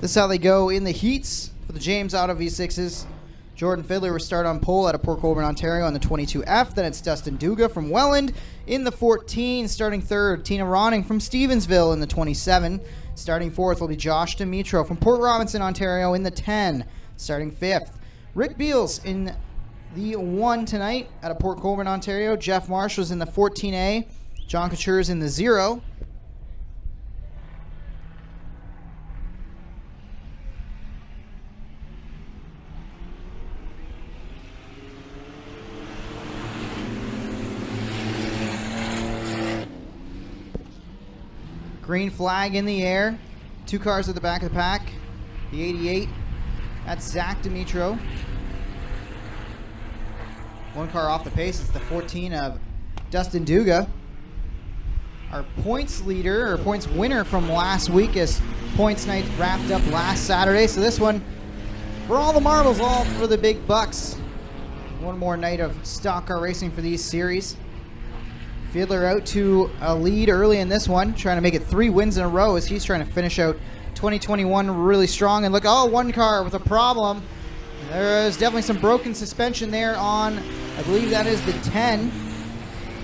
This is how they go in the heats for the James Auto V6s. Jordan Fiddler will start on pole out of Port Colborne, Ontario on the 22F. Then it's Dustin Duga from Welland in the 14. Starting third, Tina Ronning from Stevensville in the 27. Starting fourth will be Josh Dimitro from Port Robinson, Ontario in the 10. Starting fifth, Rick Beals in the 1 tonight out of Port Colborne, Ontario. Jeff Marshall's in the 14A. John Couture's in the 0. Green flag in the air. 2 cars at the back of the pack. The 88, that's Zach Dimitro. 1 car off the pace, it's the 14 of Dustin Duga. Our points leader, or points winner from last week, as points night wrapped up last Saturday. So this one, for all the marbles, all for the big bucks. One more night of stock car racing for these series. Fiedler out to a lead early in this one, trying to make it 3 wins in a row as he's trying to finish out 2021 really strong. And look, oh, 1 car with a problem. There is definitely some broken suspension there on, I believe that is the 10.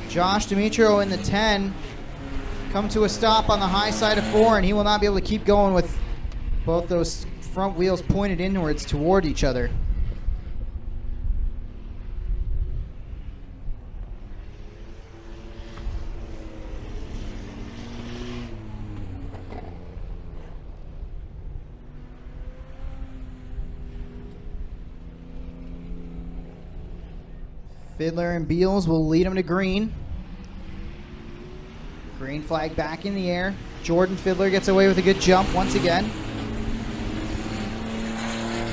Josh Dimitro in the 10. Come to a stop on the high side of 4, and he will not be able to keep going with both those front wheels pointed inwards toward each other. Fiddler and Beals will lead him to green. Green flag back in the air. Jordan Fiddler gets away with a good jump once again.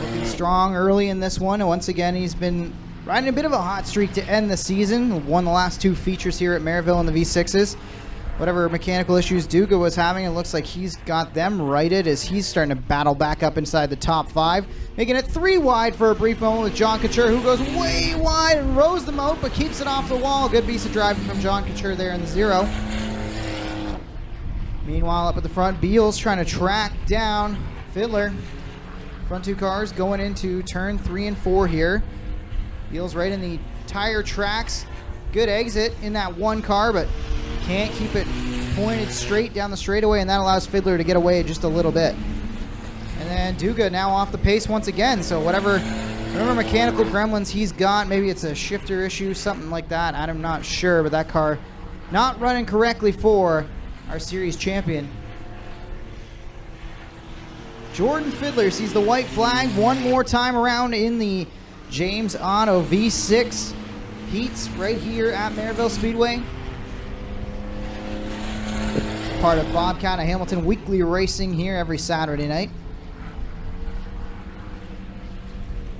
Looking strong early in this one. And once again, he's been riding a bit of a hot streak to end the season. Won the last 2 features here at Merrittville in the V6s. Whatever mechanical issues Duga was having, it looks like he's got them righted as he's starting to battle back up inside the top 5. Making it 3 wide for a brief moment with John Couture, who goes way wide and rows them out, but keeps it off the wall. Good piece of driving from John Couture there in the 0. Meanwhile, up at the front, Beals trying to track down Fiddler. Front 2 cars going into turn 3 and 4 here. Beals right in the tire tracks. Good exit in that 1 car, but can't keep it pointed straight down the straightaway, and that allows Fiddler to get away just a little bit. And then Duga now off the pace once again, so whatever mechanical gremlins he's got, maybe it's a shifter issue, something like that, I'm not sure, but that car not running correctly for our series champion. Jordan Fiddler sees the white flag one more time around in the James Auto V6 heats right here at Merrittville Speedway. Part of Bobcat of Hamilton weekly racing here every Saturday night.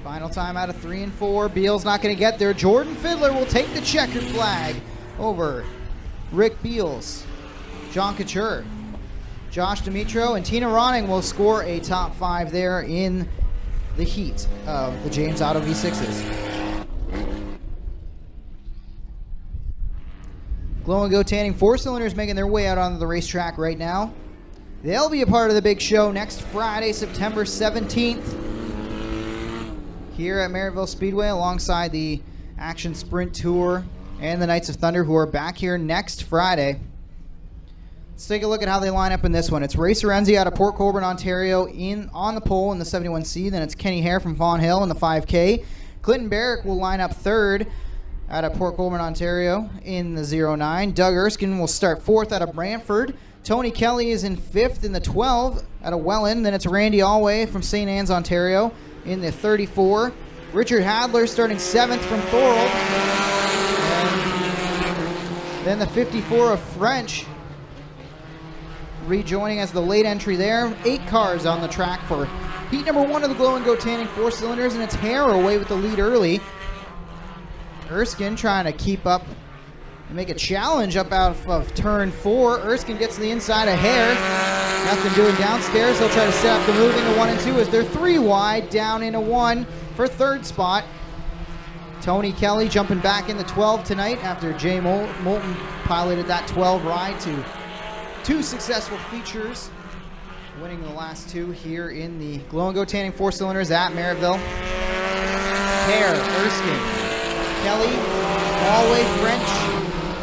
Final time out of 3 and 4. Beals not going to get there. Jordan Fiddler will take the checkered flag over Rick Beals, John Couture, Josh Dimitro, and Tina Ronning will score a top 5 there in the heat of the James Auto V6s. Glow and Go Tanning 4-cylinders making their way out onto the racetrack right now. They'll be a part of the big show next Friday, September 17th. Here at Merrittville Speedway alongside the Action Sprint Tour and the Knights of Thunder, who are back here next Friday. Let's take a look at how they line up in this one. It's Ray Sorenzi out of Port Colborne, Ontario on the pole in the 71C. Then it's Kenny Hare from Fawn Hill in the 5K. Clinton Barrick will line up 3rd out of Port Colborne, Ontario in the 09. Doug Erskine will start 4th out of Brantford. Tony Kelly is in 5th in the 12 out of Welland. Then it's Randy Allway from St. Anne's, Ontario in the 34. Richard Hadler starting 7th from Thorold. And then the 54 of French rejoining as the late entry there. 8 cars on the track for heat number 1 of the Glow and Go Tanning 4-cylinders, and it's Hare away with the lead early. Erskine trying to keep up and make a challenge up out of turn 4. Erskine gets to the inside of Hare. Nothing doing downstairs. He'll try to set up the move into 1 and 2 as they're 3 wide down into 1 for 3rd spot. Tony Kelly jumping back in the 12 tonight after Jay Moulton piloted that 12 ride to 2 successful features. winning the last two here in the Glow and Go Tanning 4-cylinders at Merrittville. Hare, Erskine, Kelly, Galway, French,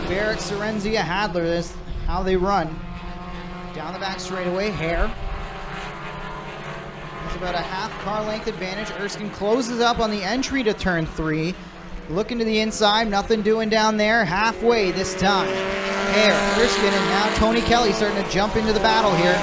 Barrick, Sorenzia, Hadler. That's how they run. Down the back straightaway, Hare. It's about a half car length advantage. Erskine closes up on the entry to turn 3. Looking to the inside, nothing doing down there. Halfway this time. Hare, Erskine, and now Tony Kelly starting to jump into the battle here.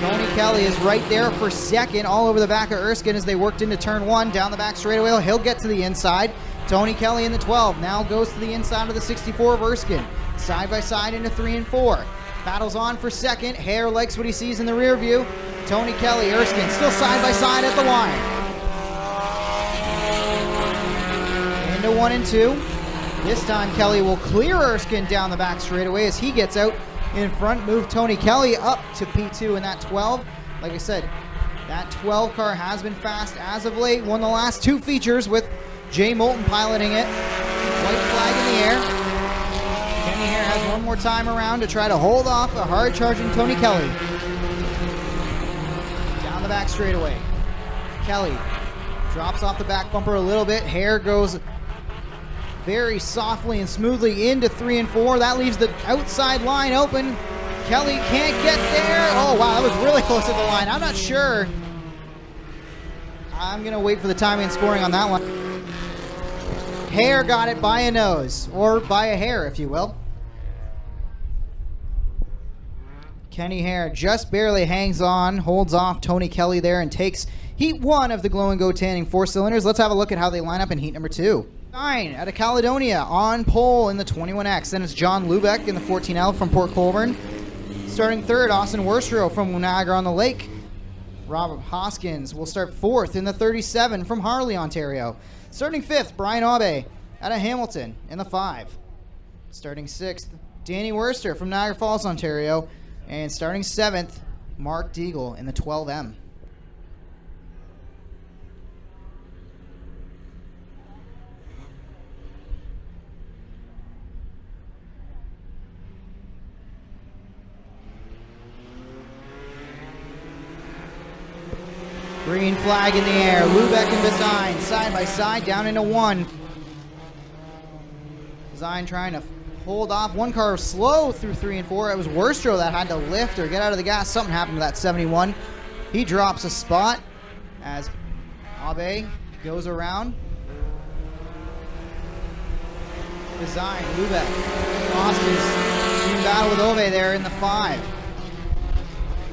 Tony Kelly is right there for second, all over the back of Erskine as they worked into turn 1. Down the back straightaway, he'll get to the inside. Tony Kelly in the 12 now goes to the inside of the 64 of Erskine. Side by side into 3 and 4. Battles on for second. Hare likes what he sees in the rear view. Tony Kelly, Erskine still side by side at the line. Into 1 and 2. This time Kelly will clear Erskine down the back straightaway as he gets out in front. Move Tony Kelly up to P2 in that 12. Like I said, that 12 car has been fast as of late. Won the last 2 features with Jay Moulton piloting it. White flag in the air. Kenny Hare has one more time around to try to hold off a hard-charging Tony Kelly. Down the back straightaway. Kelly drops off the back bumper a little bit. Hare goes very softly and smoothly into 3 and 4. That leaves the outside line open. Kelly can't get there. Oh, wow, that was really close to the line. I'm not sure. I'm going to wait for the timing and scoring on that one. Hare got it by a nose, or by a hair, if you will. Kenny Hare just barely hangs on, holds off Tony Kelly there, and takes heat 1 of the Glow and Go Tanning 4-cylinders. Let's have a look at how they line up in heat number 2. 9 out of Caledonia on pole in the 21X. Then it's John Lubeck in the 14L from Port Colborne. Starting third, Austin Worstrow from Niagara-on-the-Lake. Rob Hoskins will start 4th in the 37 from Harley, Ontario. Starting 5th, Brian Aube out of Hamilton in the 5. Starting 6th, Danny Worster from Niagara Falls, Ontario. And starting 7th, Mark Deagle in the 12M. Green flag in the air. Lubeck and Bazine side by side down into 1. Bazine trying to hold off. One car slow through 3 and 4. It was Worstrow that had to lift or get out of the gas. Something happened to that 71. He drops a spot as Abe goes around. Bazine, Lubeck. Austin's in battle with Abe there in the 5.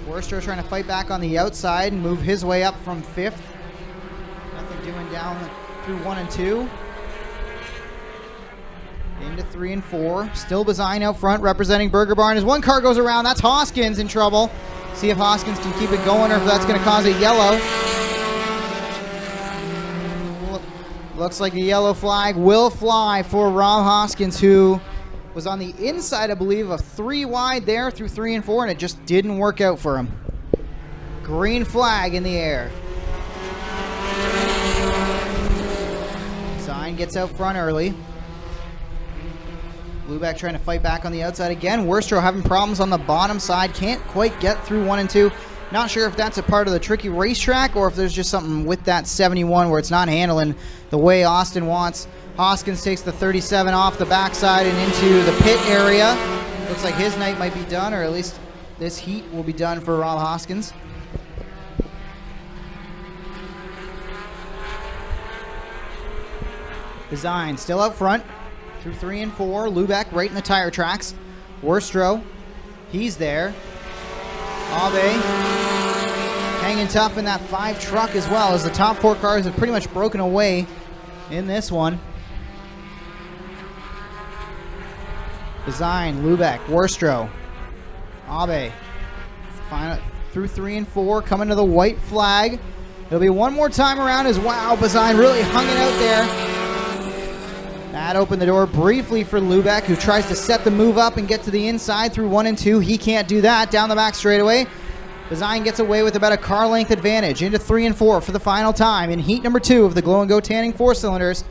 Worstrow trying to fight back on the outside and move his way up from 5th. Nothing doing down through 1 and 2. Into 3 and 4. Still Bazine out front representing Burger Barn. As one car goes around, that's Hoskins in trouble. See if Hoskins can keep it going or if that's going to cause a yellow. Looks like a yellow flag will fly for Rob Hoskins, who was on the inside, I believe, of 3 wide there through 3 and 4, and it just didn't work out for him. Green flag in the air. Sign gets out front early. Lubeck trying to fight back on the outside again. Worstrow having problems on the bottom side. Can't quite get through 1 and 2. Not sure if that's a part of the tricky racetrack or if there's just something with that 71 where it's not handling the way Austin wants. Hoskins takes the 37 off the backside and into the pit area. Looks like his night might be done, or at least this heat will be done for Rob Hoskins. Design still out front through 3 and 4. Lubeck right in the tire tracks. Worstrow, he's there. Abe hanging tough in that 5 truck as well, as the top 4 cars have pretty much broken away in this one. Design, Lubeck, Worstrow, Abe, final, through 3 and 4, coming to the white flag. It'll be one more time around as, wow, Bazine really hung it out there. That opened the door briefly for Lubeck, who tries to set the move up and get to the inside through 1 and 2. He can't do that. Down the back straightaway. Bazine gets away with about a car length advantage into 3 and 4 for the final time in heat number 2 of the Glow and Go Tanning 4-cylinders.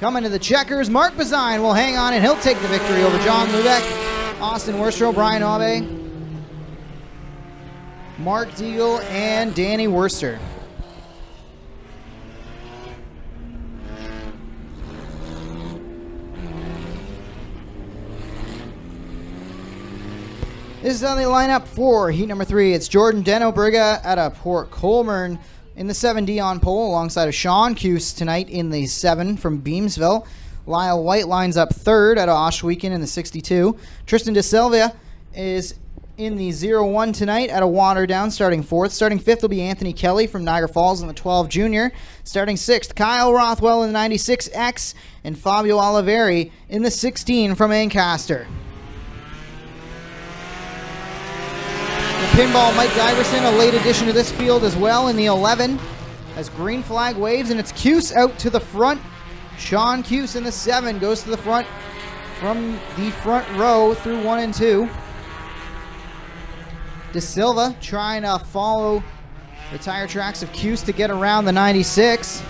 Coming to the checkers, Mark Bazine will hang on and he'll take the victory over John Lubeck, Austin Worstrow, Brian Abe. Mark Deagle, and Danny Worcester. This is how they line up for heat number 3. It's Jordan Denobriga out of Port Colborne in the 7D on pole, alongside of Sean Cuse tonight in the 7 from Beamsville. Lyle White lines up 3rd out of Oshweekon in the 62. Tristan DeSilva is in the 0-1 tonight out of Waterdown, starting 4th. Starting 5th will be Anthony Kelly from Niagara Falls in the 12 Junior. Starting 6th, Kyle Rothwell in the 96X, and Fabio Oliveri in the 16 from Ancaster. The pinball Mike Iverson, a late addition to this field as well in the 11, as green flag waves, and it's Cuse out to the front. Sean Cuse in the 7 goes to the front from the front row through 1 and 2. De Silva trying to follow the tire tracks of Cuse to get around the 96.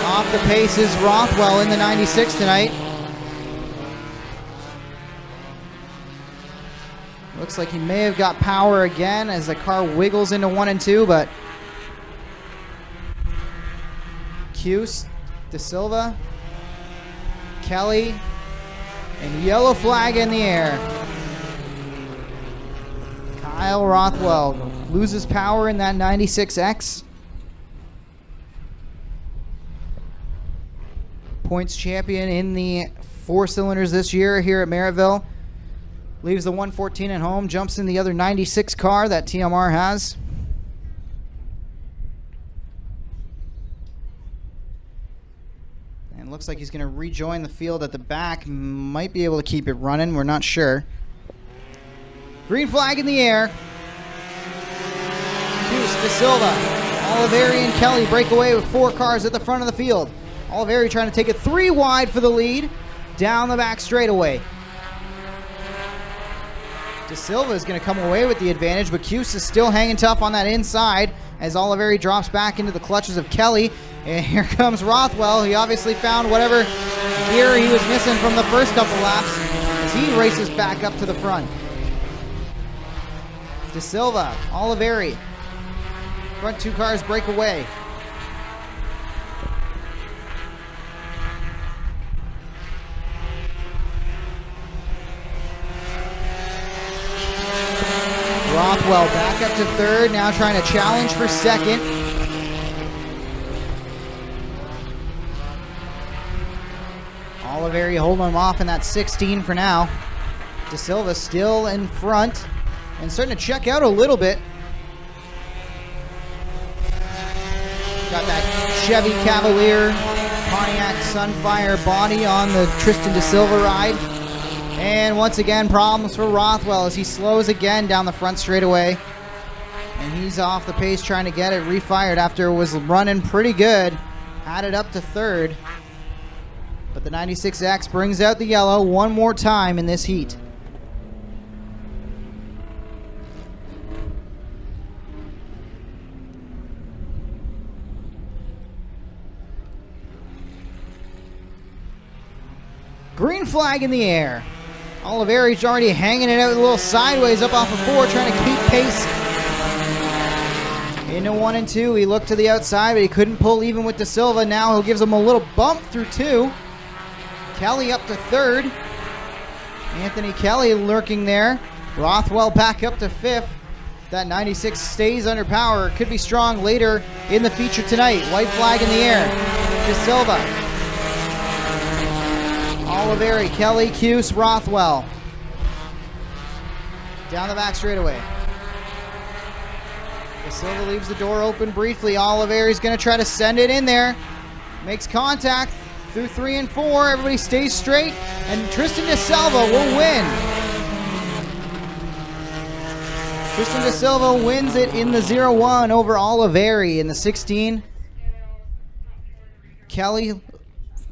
Off the pace is Rothwell in the 96 tonight. Looks like he may have got power again as the car wiggles into 1 and 2, but Cuse, De Silva, Kelly, and yellow flag in the air. Kyle Rothwell loses power in that 96X. Points champion in the 4 cylinders this year here at Merrittville. Leaves the 114 at home, jumps in the other 96 car that TMR has. And looks like he's going to rejoin the field at the back. Might be able to keep it running. We're not sure. Green flag in the air. Cuse, De Silva, Oliveri, and Kelly break away with 4 cars at the front of the field. Oliveri trying to take it 3 wide for the lead. Down the back straightaway. De Silva is going to come away with the advantage, but Cuse is still hanging tough on that inside as Oliveri drops back into the clutches of Kelly. And here comes Rothwell. He obviously found whatever gear he was missing from the first couple laps as he races back up to the front. De Silva, Oliveri. Front 2 cars break away. Rothwell back up to 3rd, now trying to challenge for 2nd. Oliveri holding him off in that 16 for now. De Silva still in front and starting to check out a little bit. Got that Chevy Cavalier Pontiac Sunfire body on the Tristan De Silva ride. And once again, problems for Rothwell as he slows again down the front straightaway. And he's off the pace trying to get it refired after it was running pretty good. Had it up to 3rd. But the 96X brings out the yellow one more time in this heat. Green flag in the air. Oliveri's already hanging it out a little sideways up off of 4, trying to keep pace. Into 1 and 2. He looked to the outside, but he couldn't pull even with De Silva. Now he gives him a little bump through 2. Kelly up to 3rd. Anthony Kelly lurking there. Rothwell back up to 5th. If that 96 stays under power, it could be strong later in the feature tonight. White flag in the air. De Silva. Oliveri, Kelly, Cuse, Rothwell. Down the back straightaway. De Silva leaves the door open briefly. Oliveri's going to try to send it in there. Makes contact through 3 and 4. Everybody stays straight. And Tristan De Silva will win. Tristan De Silva wins it in the 0-1 over Oliveri in the 16. Kelly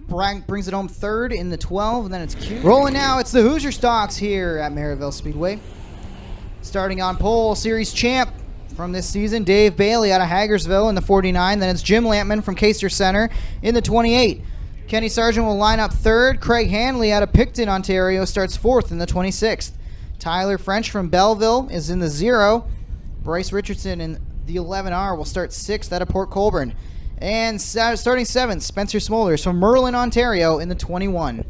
brings it home 3rd in the 12, and then it's Cuse. Rolling now, it's the Hoosier Stocks here at Merrittville Speedway. Starting on pole, series champ from this season, Dave Bailey out of Hagersville in the 49. Then it's Jim Lampman from Caister Center in the 28. Kenny Sargent will line up 3rd. Craig Hanley out of Picton, Ontario starts 4th in the 26th. Tyler French from Belleville is in the 0. Bryce Richardson in the 11R will start 6th out of Port Colborne. And starting 7th, Spencer Smolders from Merlin, Ontario in the 21.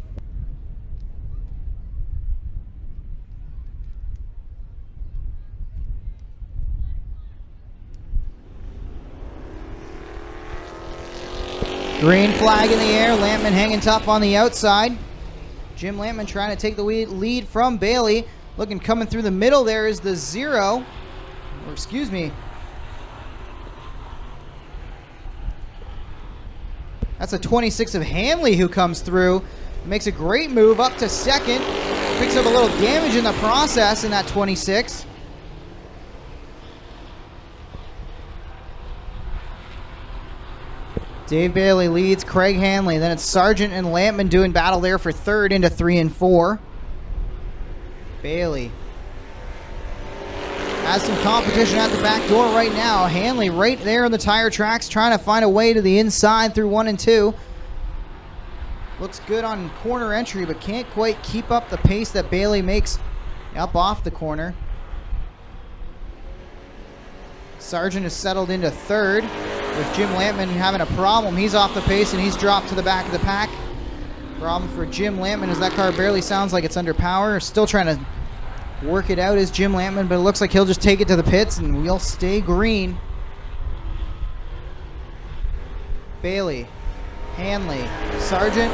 Green flag in the air. Lampman hanging tough on the outside. Jim Lampman trying to take the lead from Bailey. Looking coming through the middle there is the 0. Or excuse me. That's a 26 of Hanley who comes through. Makes a great move up to 2nd. Picks up a little damage in the process in that 26. Dave Bailey leads Craig Hanley. Then it's Sargent and Lampman doing battle there for 3rd into 3 and 4. Bailey has some competition at the back door right now. Hanley right there on the tire tracks trying to find a way to the inside through 1 and 2. Looks good on corner entry, but can't quite keep up the pace that Bailey makes up off the corner. Sargent is settled into 3rd with Jim Lampman having a problem. He's off the pace and he's dropped to the back of the pack. Problem for Jim Lampman is that car barely sounds like it's under power. Still trying to work it out is Jim Lampman, but it looks like he'll just take it to the pits and we'll stay green. Bailey, Hanley, Sargent,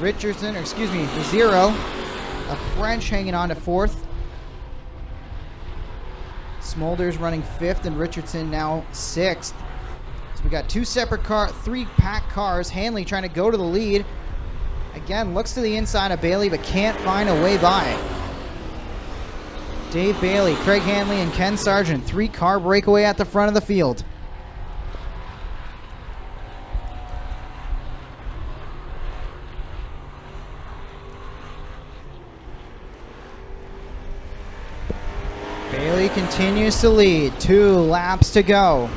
Richardson, or excuse me, the 0. A French hanging on to 4th. Smolders running 5th and Richardson now 6th. So we got 2 separate 3-pack cars. Hanley trying to go to the lead. Again, looks to the inside of Bailey, but can't find a way by. Dave Bailey, Craig Hanley, and Ken Sargent. 3-car breakaway at the front of the field. Bailey continues to lead. 2 laps to go.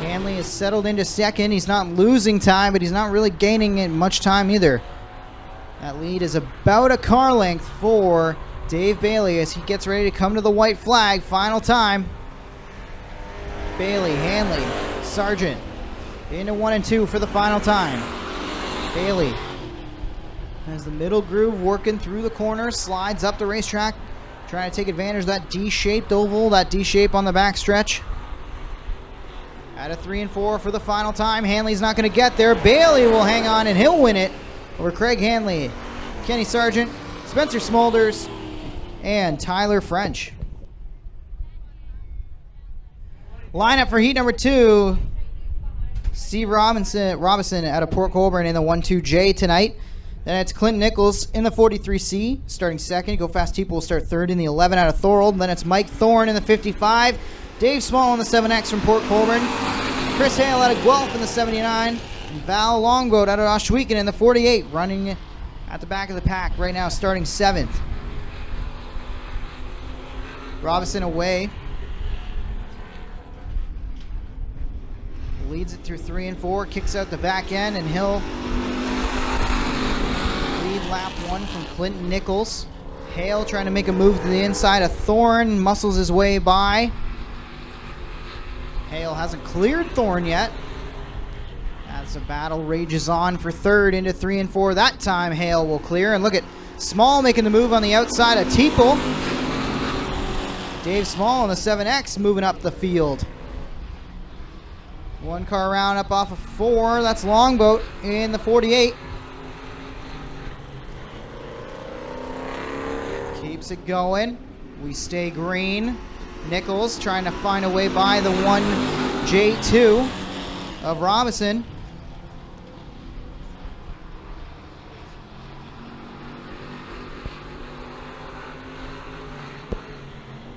Hanley is settled into 2nd. He's not losing time, but he's not really gaining much time either. That lead is about a car length for Dave Bailey as he gets ready to come to the white flag. Final time. Bailey, Hanley, Sargent into 1 and 2 for the final time. Bailey has the middle groove working through the corner, slides up the racetrack, trying to take advantage of that D-shaped oval, that D shape on the back stretch. Out of 3 and 4 for the final time. Hanley's not going to get there. Bailey will hang on and he'll win it over Craig Hanley, Kenny Sargent, Spencer Smolders, and Tyler French. Lineup for heat number 2. Steve Robinson out of Port Colborne in the 1-2J tonight. Then it's Clint Nichols in the 43C, starting 2nd. Go Fast People will start 3rd in the 11 out of Thorold. Then it's Mike Thorne in the 55. Dave Small in the 7X from Port Colborne. Chris Hale out of Guelph in the 79. And Val Longboat out of Oswegan in the 48, running at the back of the pack right now, starting 7th. Robinson away. Leads it through 3 and 4, kicks out the back end, and he'll lead lap 1 from Clinton Nichols. Hale trying to make a move to the inside of Thorne, muscles his way by. Hale hasn't cleared Thorne yet. As the battle rages on for 3rd into 3 and 4. That time Hale will clear, and look at Small making the move on the outside of Teeple. Dave Small on the 7X moving up the field. 1 car around up off of 4. That's Longboat in the 48. Keeps it going. We stay green. Nichols trying to find a way by the 1J2 of Robinson.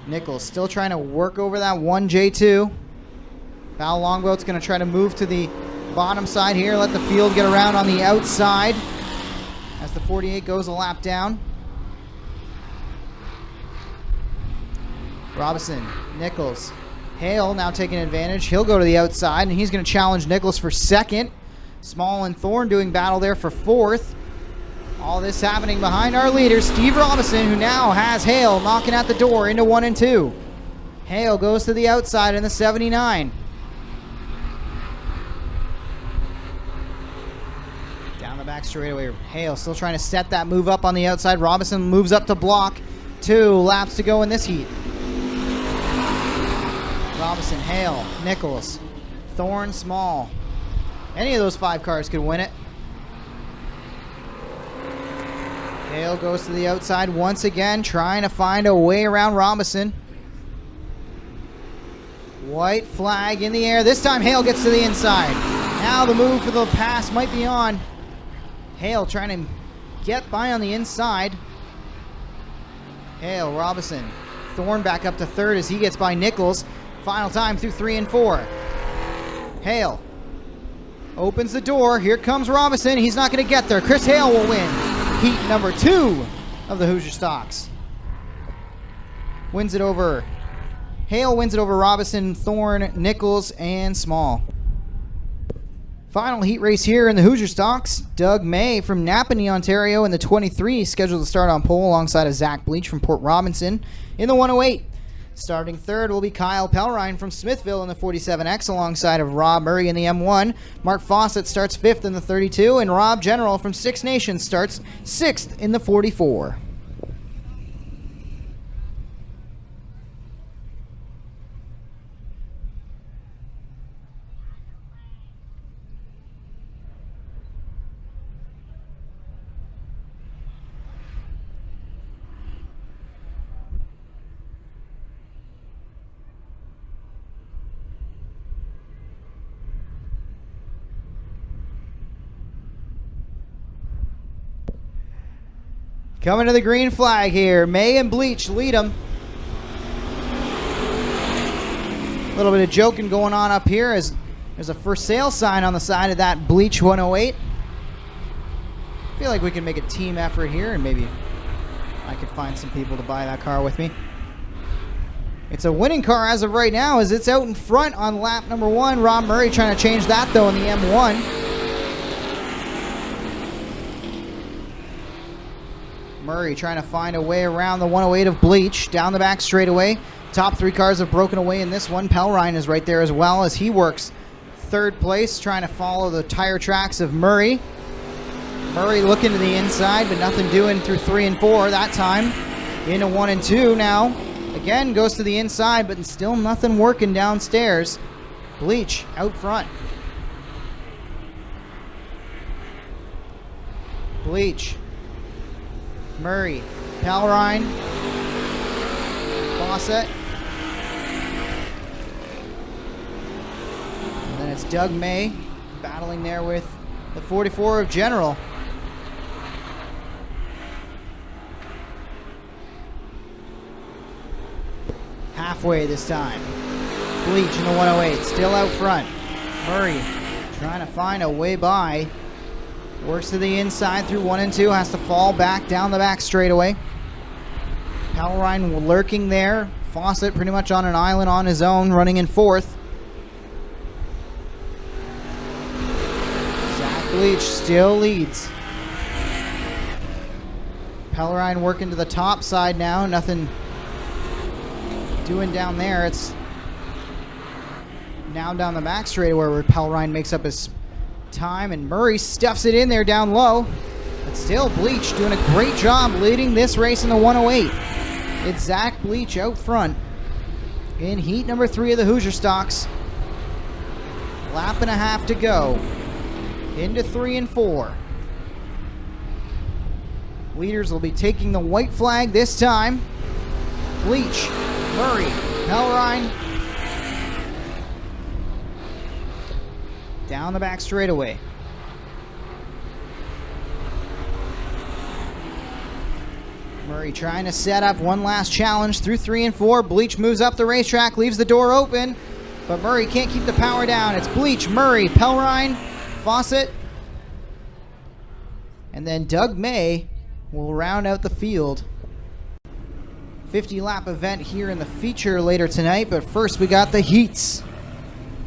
Nichols still trying to work over that 1J2. Val Longboat's going to try to move to the bottom side here, let the field get around on the outside as the 48 goes a lap down. Robinson, Nichols, Hale now taking advantage. He'll go to the outside, and he's going to challenge Nichols for 2nd. Small and Thorne doing battle there for 4th. All this happening behind our leader, Steve Robinson, who now has Hale knocking at the door into 1 and 2. Hale goes to the outside in the 79. Down the back straightaway. Hale still trying to set that move up on the outside. Robinson moves up to block. 2 laps to go in this heat. Robinson, Hale, Nichols, Thorne, Small. Any of those 5 cars could win it. Hale goes to the outside once again, trying to find a way around Robinson. White flag in the air. This time Hale gets to the inside. Now the move for the pass might be on. Hale trying to get by on the inside. Hale, Robinson. Thorne back up to 3rd as he gets by Nichols. Final time through 3 and 4. Hale opens the door. Here comes Robinson. He's not going to get there. Chris Hale will win heat number 2 of the Hoosier Stocks. Wins it over. Hale wins it over Robinson, Thorne, Nichols, and Small. Final heat race here in the Hoosier Stocks. Doug May from Napanee, Ontario in the 23 scheduled to start on pole alongside of Zach Bleach from Port Robinson in the 108. Starting 3rd will be Kyle Pelrine from Smithville in the 47X alongside of Rob Murray in the M1. Mark Fawcett starts 5th in the 32, and Rob General from Six Nations starts 6th in the 44. Coming to the green flag here. May and Bleach lead them. A little bit of joking going on up here as there's a for sale sign on the side of that Bleach 108. I feel like we can make a team effort here and maybe I could find some people to buy that car with me. It's a winning car as of right now as it's out in front on lap number 1. Rob Murray trying to change that though in the M1. Murray trying to find a way around the 108 of Bleach. Down the back straightaway. Top 3 cars have broken away in this one. Pelrine is right there as well as he works 3rd place, trying to follow the tire tracks of Murray. Murray looking to the inside, but nothing doing through 3 and 4 that time. Into 1 and 2 now. Again, goes to the inside, but still nothing working downstairs. Bleach out front. Bleach. Murray, Pelrine, Fawcett. And then it's Doug May battling there with the 44 of General. Halfway this time. Bleach in the 108, still out front. Murray trying to find a way by. Works to the inside through 1 and 2. Has to fall back down the back straightaway. Pelrine lurking there. Fawcett pretty much on an island on his own, running in 4th. Zach Bleach still leads. Pelrine working to the top side now. Nothing doing down there. It's now down the back straightaway where Pelrine makes up his time, and Murray stuffs it in there down low. But still, Bleach doing a great job leading this race in the 108. It's Zach Bleach out front in heat number 3 of the Hoosier Stocks. Lap and a half to go into 3 and 4. Leaders will be taking the white flag this time. Bleach, Murray, Pelrine. Down the back straightaway. Murray trying to set up one last challenge through 3 and 4. Bleach moves up the racetrack, leaves the door open, but Murray can't keep the power down. It's Bleach, Murray, Pelrine, Fawcett, and then Doug May will round out the field. 50-lap event here in the feature later tonight, but first we got the heats.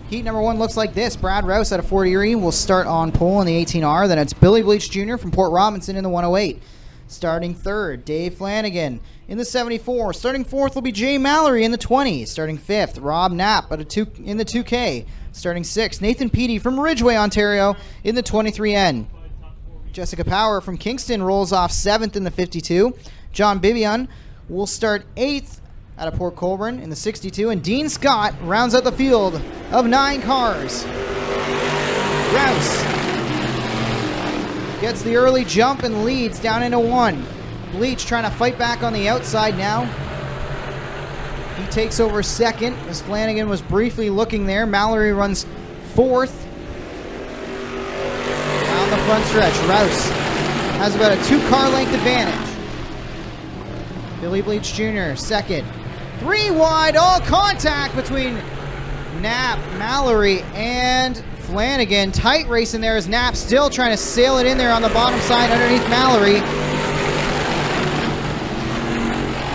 Heat number 1 looks like this. Brad Rouse out of Fort Erie will start on pole in the 18R. Then it's Billy Bleach Jr. from Port Robinson in the 108. Starting 3rd, Dave Flanagan in the 74. Starting 4th will be Jay Mallory in the 20. Starting 5th, Rob Knapp in the 2K. Starting 6th, Nathan Peaty from Ridgeway, Ontario in the 23N. Jessica Power from Kingston rolls off 7th in the 52. John Bibian will start 8th out of Port Colborne in the 62, and Dean Scott rounds out the field of 9 cars. Rouse gets the early jump and leads down into 1. Bleach trying to fight back on the outside now. He takes over 2nd as Flanagan was briefly looking there. Mallory runs 4th. Down the front stretch, Rouse has about a 2-car length advantage. Billy Bleach Jr. 2nd. 3 wide, all contact between Knapp, Mallory, and Flanagan. Tight race in there as Knapp still trying to sail it in there on the bottom side underneath Mallory.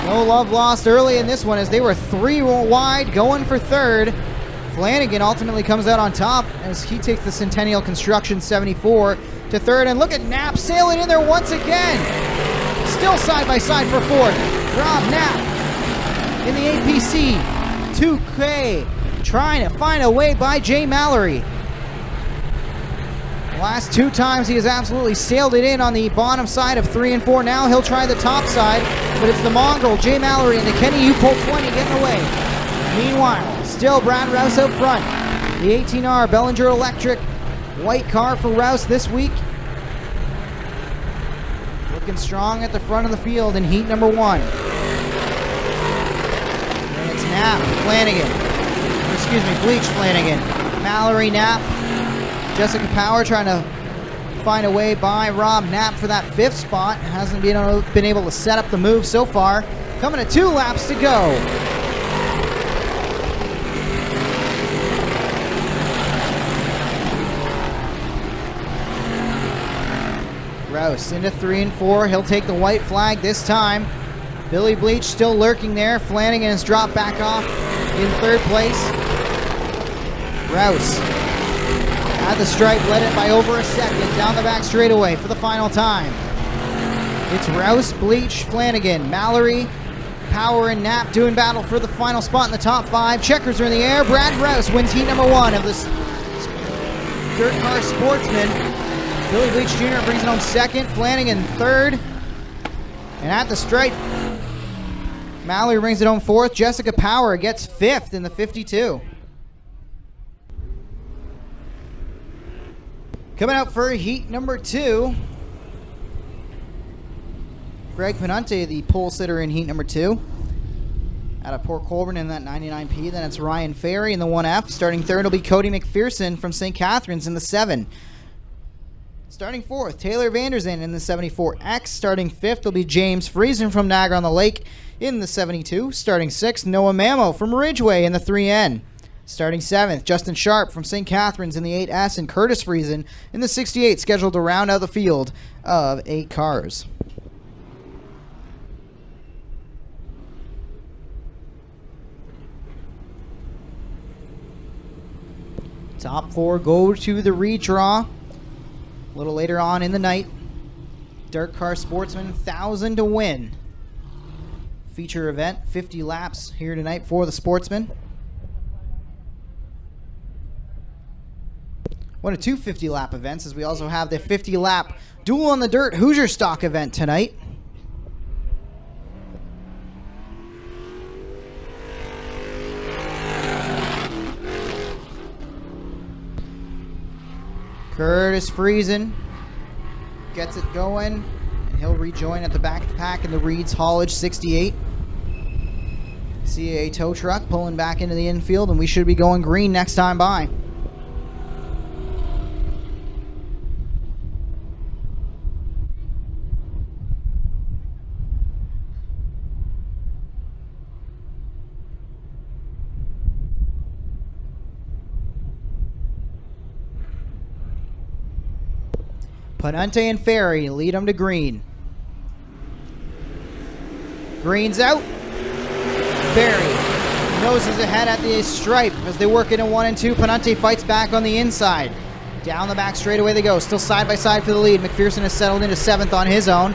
No love lost early in this one as they were 3 wide going for 3rd. Flanagan ultimately comes out on top as he takes the Centennial Construction 74 to 3rd. And look at Knapp sailing in there once again. Still side by side for 4th. Rob Knapp in the APC 2K, trying to find a way by Jay Mallory. The last 2 times he has absolutely sailed it in on the bottom side of 3 and 4. Now he'll try the top side, but it's the mongrel Jay Mallory and the Kenny U-Pole 20 getting away. Meanwhile, still Brad Rouse out front. The 18R Bellinger Electric white car for Rouse this week. Looking strong at the front of the field in heat number 1. Knapp, Flanagan, Bleach, Flanagan, Mallory, Knapp, Jessica Power trying to find a way by Rob Knapp for that 5th spot. Hasn't been able to set up the move so far. Coming to 2 laps to go. Rouse into 3 and 4. He'll take the white flag this time. Billy Bleach still lurking there. Flanagan has dropped back off in 3rd place. Rouse at the stripe, led it by over a second down the back straightaway for the final time. It's Rouse, Bleach, Flanagan, Mallory, Power, and Knapp doing battle for the final spot in the top 5. Checkers are in the air. Brad Rouse wins heat number 1 of this dirt car Sportsman. Billy Bleach Jr. brings it home 2nd. Flanagan 3rd. And at the stripe, Mallory brings it home 4th. Jessica Power gets 5th in the 52. Coming out for heat number 2, Greg Penante, the pole sitter in heat number 2. Out of Port Colborne in that 99P. Then it's Ryan Ferry in the 1F. Starting 3rd will be Cody McPherson from St. Catharines in the 7. Starting 4th, Taylor Vanderzin in the 74X. Starting 5th will be James Friesen from Niagara-on-the-Lake in the 72. Starting 6th, Noah Mamo from Ridgeway in the 3N. Starting 7th, Justin Sharp from St. Catharines in the 8S, and Curtis Friesen in the 68, scheduled to round out the field of 8 cars. Top 4 go to the redraw. A little later on in the night, Dirt Car Sportsman 1,000 to win. Feature event, 50 laps here tonight for the Sportsman. One of 2 50-lap events, as we also have the 50-lap Duel on the Dirt Hoosier Stock event tonight. Curtis Friesen gets it going, and he'll rejoin at the back of the pack in the Reed's Haulage 68. CAA tow truck pulling back into the infield, and we should be going green next time by. Penante and Ferry lead them to green. Green's out. Ferry Noses ahead at the stripe as they work into 1 and 2. Panante fights back on the inside. Down the back straightaway they go. Still side by side for the lead. McPherson has settled into 7th on his own.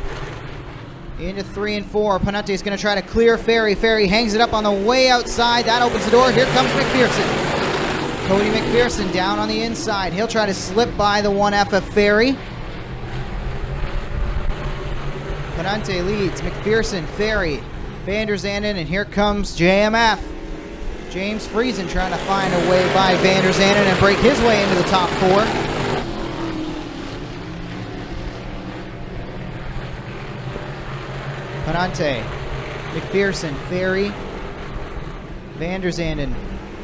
Into 3 and 4. Panante is going to try to clear Ferry. Ferry hangs it up on the way outside. That opens the door. Here comes McPherson. Cody McPherson down on the inside. He'll try to slip by the 1F of Ferry. Panante leads. McPherson, Ferry, Van der Zanden, and here comes JMF. James Friesen trying to find a way by Van der Zanden and break his way into the top 4. Panante, McPherson, Ferry, Van der Zanden,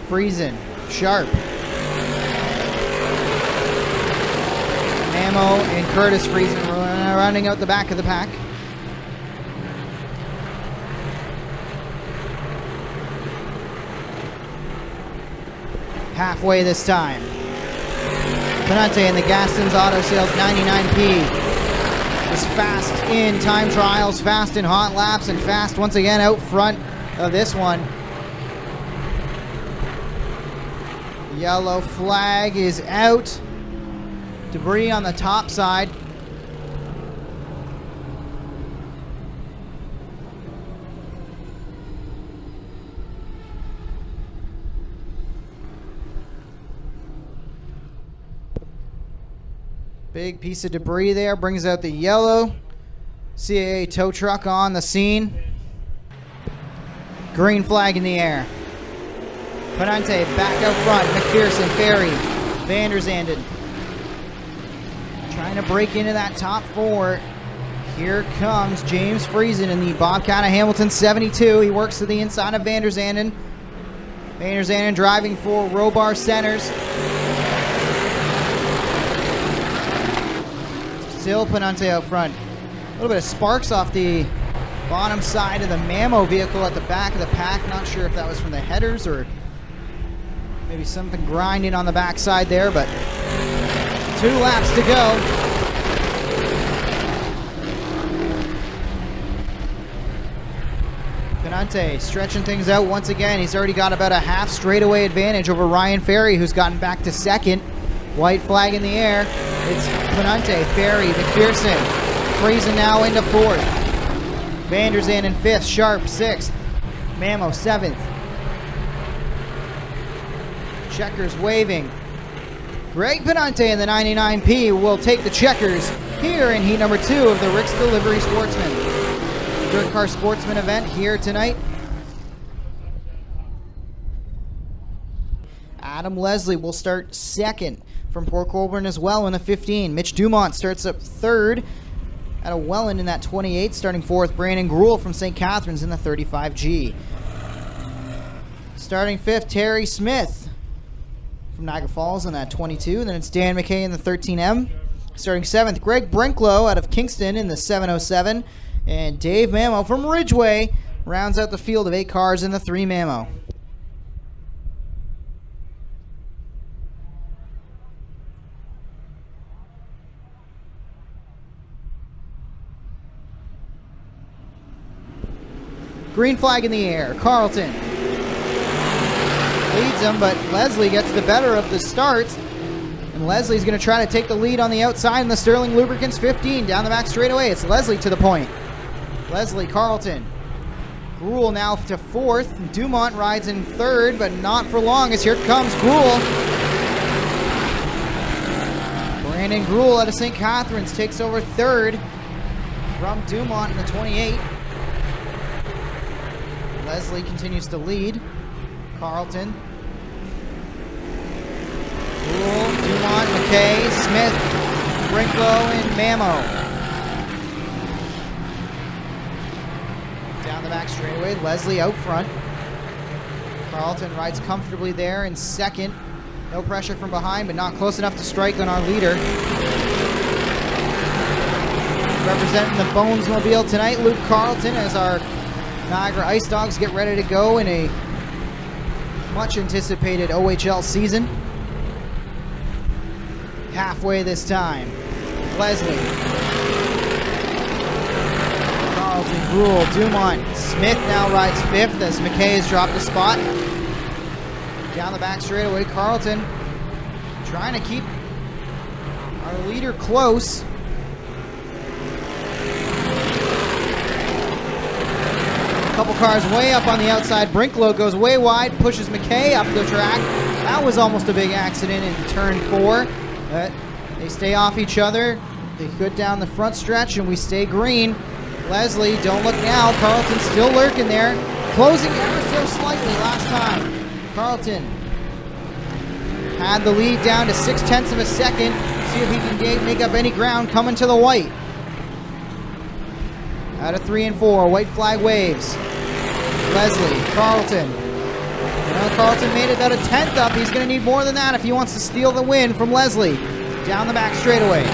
Friesen, Sharp, Mamo, and Curtis Friesen rounding out the back of the pack. Halfway this time. Panante in the Gaston's Auto Sales 99P is fast in time trials, fast in hot laps, and fast once again out front of this one. Yellow flag is out. Debris on the top side. Big piece of debris there, brings out the yellow CAA tow truck on the scene. Green flag in the air. Panante back out front, McPherson, Ferry, Van der Zanden. Trying to break into that top 4. Here comes James Friesen in the Bobcat of Hamilton 72. He works to the inside of Van der Zanden. Van der Zanden driving for Robar Centers. Still Panante out front. A little bit of sparks off the bottom side of the Mamo vehicle at the back of the pack. Not sure if that was from the headers or maybe something grinding on the backside there, but 2 laps to go. Panante stretching things out once again. He's already got about a half straightaway advantage over Ryan Ferry, who's gotten back to 2nd. White flag in the air. It's Panante, Ferry, McPherson. Friesen now into 4th. Van der Zanden 5th, Sharp 6th. Mamo 7th. Checkers waving. Greg Panante in the 99P will take the checkers here in heat number 2 of the Rick's Delivery Sportsman. Dirt Car Sportsman event here tonight. Adam Leslie will start 2nd from Port Colborne as well in the 15. Mitch Dumont starts up 3rd at a Welland in that 28. Starting 4th, Brandon Gruel from St. Catharines in the 35G. Starting 5th, Terry Smith from Niagara Falls in that 22. Then it's Dan McKay in the 13M. Starting 7th, Greg Brinklow out of Kingston in the 707. And Dave Mamo from Ridgeway rounds out the field of 8 cars in the 3 Mamo. Green flag in the air. Carlton leads him, but Leslie gets the better of the start. And Leslie's going to try to take the lead on the outside in the Sterling Lubricants 15. Down the back straightaway, it's Leslie to the point. Leslie, Carlton. Gruel now to 4th. Dumont rides in 3rd, but not for long as here comes Gruel. Brandon Gruel out of St. Catharines takes over 3rd from Dumont in the 28. Leslie continues to lead. Carlton. Gruel, Dumont, McKay, Smith, Brinklow, and Mamo. Down the back straightaway, Leslie out front. Carlton rides comfortably there in 2nd. No pressure from behind, but not close enough to strike on our leader. Representing the Bonesmobile tonight, Luke Carlton, as our Niagara Ice Dogs get ready to go in a much anticipated OHL season. Halfway this time. Leslie. Carlton. Carlton, Gruel, Dumont, Smith now rides 5th as McKay has dropped a spot. Down the back straightaway, Carlton trying to keep our leader close. A couple cars way up on the outside. Brinklow goes way wide, pushes McKay up the track. That was almost a big accident in turn 4. But they stay off each other. They go down the front stretch and we stay green. Leslie, don't look now. Carlton's still lurking there. Closing ever so slightly last time. Carlton had the lead down to 0.6 of a second. See if he can make up any ground coming to the white. Out of 3 and 4, white flag waves. Leslie, Carlton. Carlton made it about a 10th up. He's going to need more than that if he wants to steal the win from Leslie. Down the back straightaway.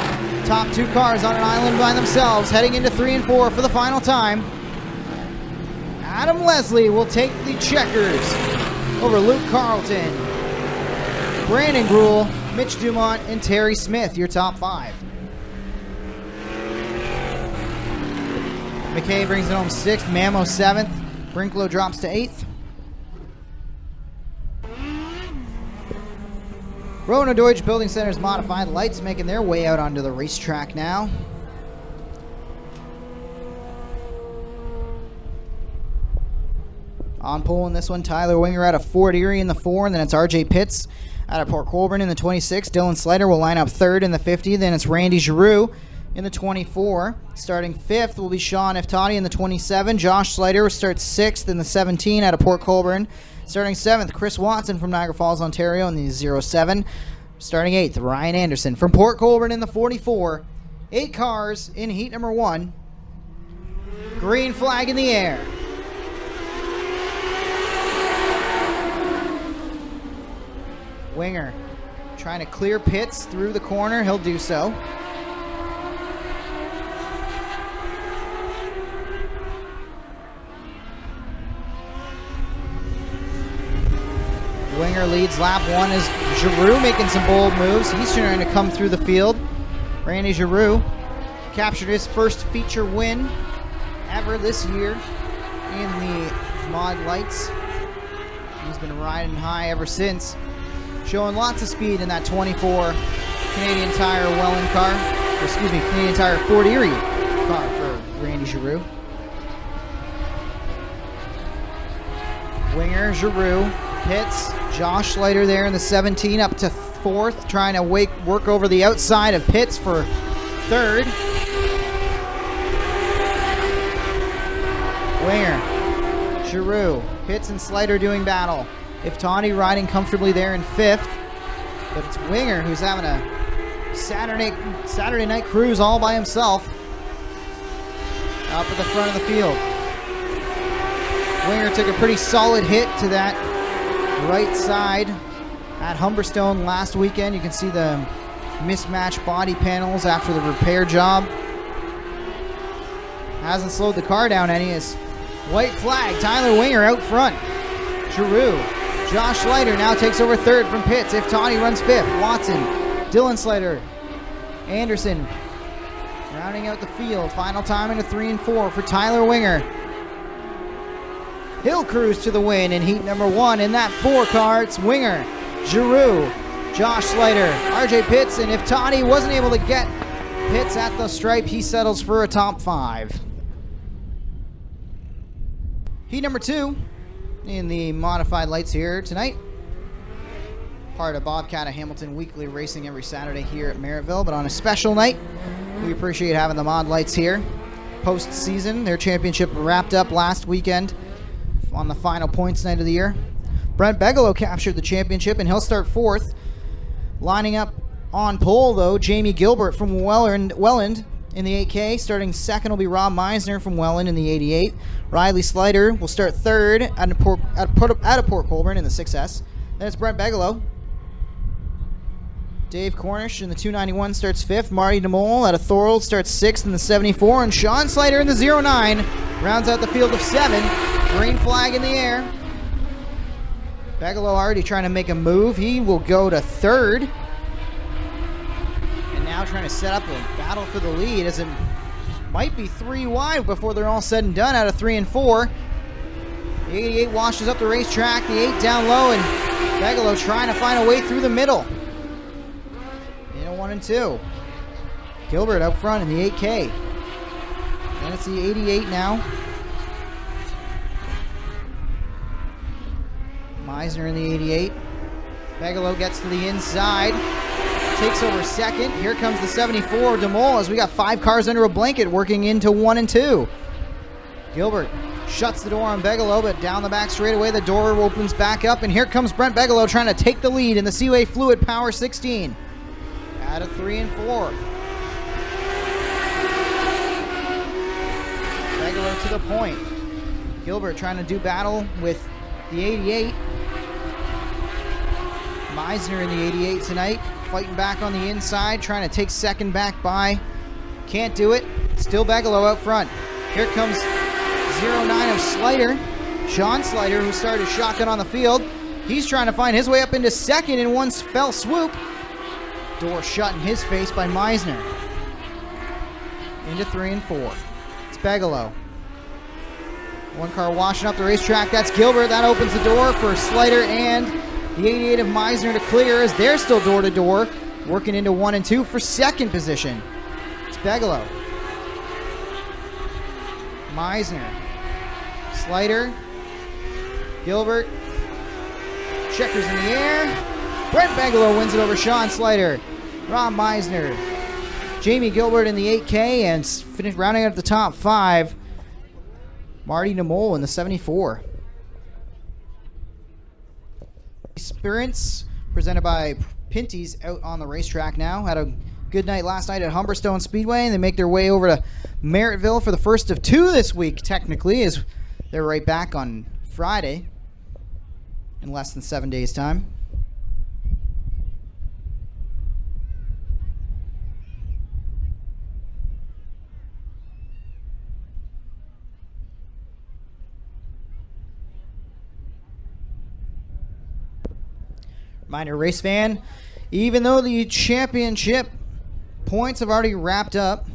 Top 2 cars on an island by themselves, heading into 3 and 4 for the final time. Adam Leslie will take the checkers over Luke Carlton. Brandon Gruel, Mitch Dumont, and Terry Smith, your top 5. McKay brings it home 6th, Mamo 7th, Brinklow drops to 8th. Rona Deutsch Building Center's modified lights making their way out onto the racetrack now. On pole in this one, Tyler Winger out of Fort Erie in the 4, and then it's RJ Pitts out of Port Colborne in the 26. Dylan Slater will line up 3rd in the 50. Then it's Randy Giroux in the 24. Starting 5th will be Sean Iftani in the 27. Josh Slater starts 6th in the 17 out of Port Colborne. Starting 7th, Chris Watson from Niagara Falls, Ontario in the 07. Starting 8th, Ryan Anderson from Port Colborne in the 44. 8 cars in heat number 1. Green flag in the air. Winger trying to clear Pitts through the corner. He'll do so. Winger leads lap 1 as Giroux making some bold moves. He's trying to come through the field. Randy Giroux captured his first feature win ever this year in the Mod Lights. He's been riding high ever since, showing lots of speed in that 24 Canadian Tire Welland car. Or excuse me, Canadian Tire Fort Erie car for Randy Giroux. Winger, Giroux, Pitts, Josh Slater there in the 17 up to 4th, trying to work over the outside of Pitts for 3rd. Winger, Giroux, Pitts and Slater doing battle. Iftani riding comfortably there in 5th, but it's Winger who's having a Saturday night cruise all by himself up at the front of the field. Winger took a pretty solid hit to that right side at Humberstone last weekend. You can see the mismatched body panels after the repair job. Hasn't slowed the car down any. As white flag, Tyler Winger out front. Giroux, Josh Slater now takes over 3rd from Pitts. Iftani runs 5th. Watson, Dylan Slater, Anderson rounding out the field. Final time into 3 and 4 for Tyler Winger. He'll cruise to the win in heat number 1 in that 4 car. It's Winger, Giroux, Josh Slater, RJ Pitts, and Iftani wasn't able to get Pitts at the stripe, he settles for a top 5. Heat number 2 in the modified lights here tonight. Part of Bobcat of Hamilton weekly racing every Saturday here at Merrittville, but on a special night, we appreciate having the mod lights here. Post-season, their championship wrapped up last weekend on the final points night of the year. Brent Bigelow captured the championship, and he'll start 4th. Lining up on pole, though, Jamie Gilbert from Welland in the 8K. Starting 2nd will be Rob Meisner from Welland in the 88. Riley Slider will start 3rd out of Port Colborne in the 6S. Then it's Brent Bigelow. Dave Cornish in the 291 starts 5th. Marty DeMole out of Thorold starts 6th in the 74. And Sean Slider in the 09 rounds out the field of 7. Green flag in the air. Bigelow already trying to make a move. He will go to 3rd. And now trying to set up a battle for the lead as Might be 3 wide before they're all said and done out of 3 and 4. The 88 washes up the racetrack, the 8 down low, and Bigelow trying to find a way through the middle. In a 1 and 2. Gilbert out front in the 8K. And it's the 88 now. Meisner in the 88. Bigelow gets to the inside. Takes over second. Here comes the 74, DeMol, as we got 5 cars under a blanket working into 1 and 2. Gilbert shuts the door on Bigelow, but down the back straightaway, the door opens back up, and here comes Brent Bigelow trying to take the lead in the Seaway Fluid Power 16. Out of 3 and 4. Bigelow to the point. Gilbert trying to do battle with the 88. Meisner in the 88 tonight, fighting back on the inside, trying to take second back by. Can't do it. Still Bigelow out front. Here comes 09 of Slider. Sean Slider, who started shotgun on the field. He's trying to find his way up into second in one fell swoop. Door shut in his face by Meisner. Into 3 and 4. It's Bigelow. 1 car washing up the racetrack. That's Gilbert. That opens the door for Slider and the 88 of Meisner to clear, as they're still door to door, working into 1 and 2 for second position. It's Bigelow. Meisner. Slider. Gilbert. Checkers in the air. Brent Bigelow wins it over Sean Slider. Rob Meisner. Jamie Gilbert in the 8K, and rounding out the top 5. Marty DeMol in the 74. Spirits presented by Pinty's out on the racetrack now. Had a good night last night at Humberstone Speedway, and they make their way over to Merrittville for the first of 2 this week, technically, as they're right back on Friday in less than 7 days' time. Reminder, race fan, even though the championship points have already wrapped up,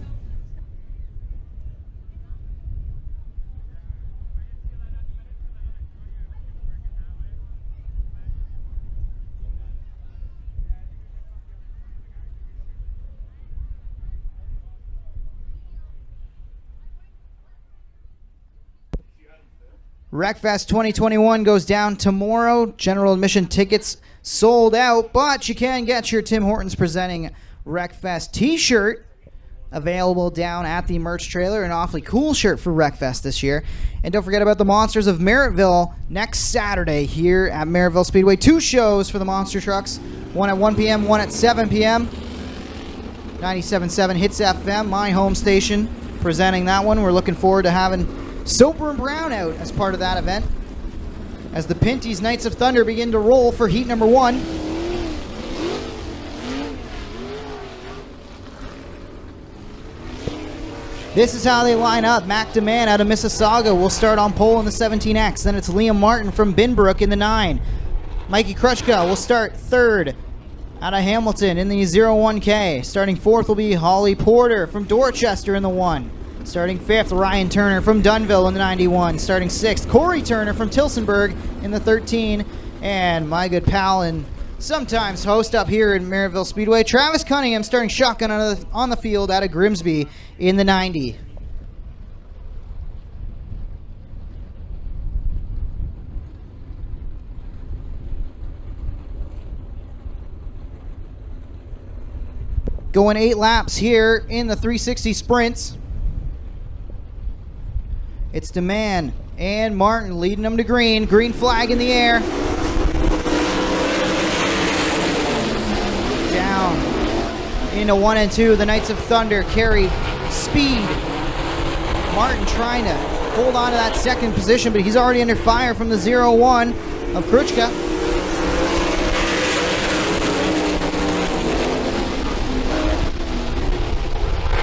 Wreckfest 2021 goes down tomorrow. General admission tickets sold out, but you can get your Tim Hortons presenting Wreckfest t-shirt available down at the merch trailer. An awfully cool shirt for Wreckfest this year. And don't forget about the Monsters of Merrittville next Saturday here at Merrittville Speedway. 2 shows for the monster trucks, one at 1 p.m., one at 7 p.m. 97.7 Hits FM, my home station, presenting that one. We're looking forward to having Soper and Brown out as part of that event, as the Pinty's Knights of Thunder begin to roll for heat number 1. This is how they line up. Mac DeMann out of Mississauga will start on pole in the 17X. Then it's Liam Martin from Binbrook in the 9. Mikey Kruchka will start 3rd out of Hamilton in the 01K. Starting 4th will be Holly Porter from Dorchester in the 1. Starting 5th, Ryan Turner from Dunville in the 91. Starting 6th, Corey Turner from Tilsonburg in the 13. And my good pal and sometimes host up here in Merrittville Speedway, Travis Cunningham, starting shotgun on the field out of Grimsby in the 90. Going 8 laps here in the 360 sprints. It's DeMann and Martin leading them to green. Green flag in the air. Down into 1 and 2. The Knights of Thunder carry speed. Martin trying to hold on to that second position, but he's already under fire from the 0-1 of Kruchka.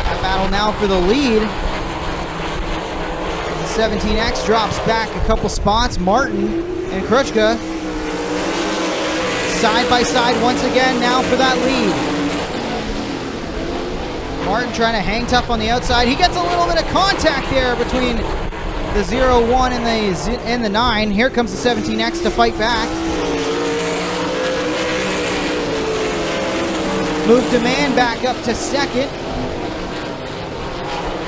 That battle now for the lead. 17X drops back a couple spots. Martin and Kruchka side by side once again now for that lead. Martin trying to hang tough on the outside. He gets a little bit of contact there between the 0-1 and the 9. Here comes the 17X to fight back. Move Demand back up to second.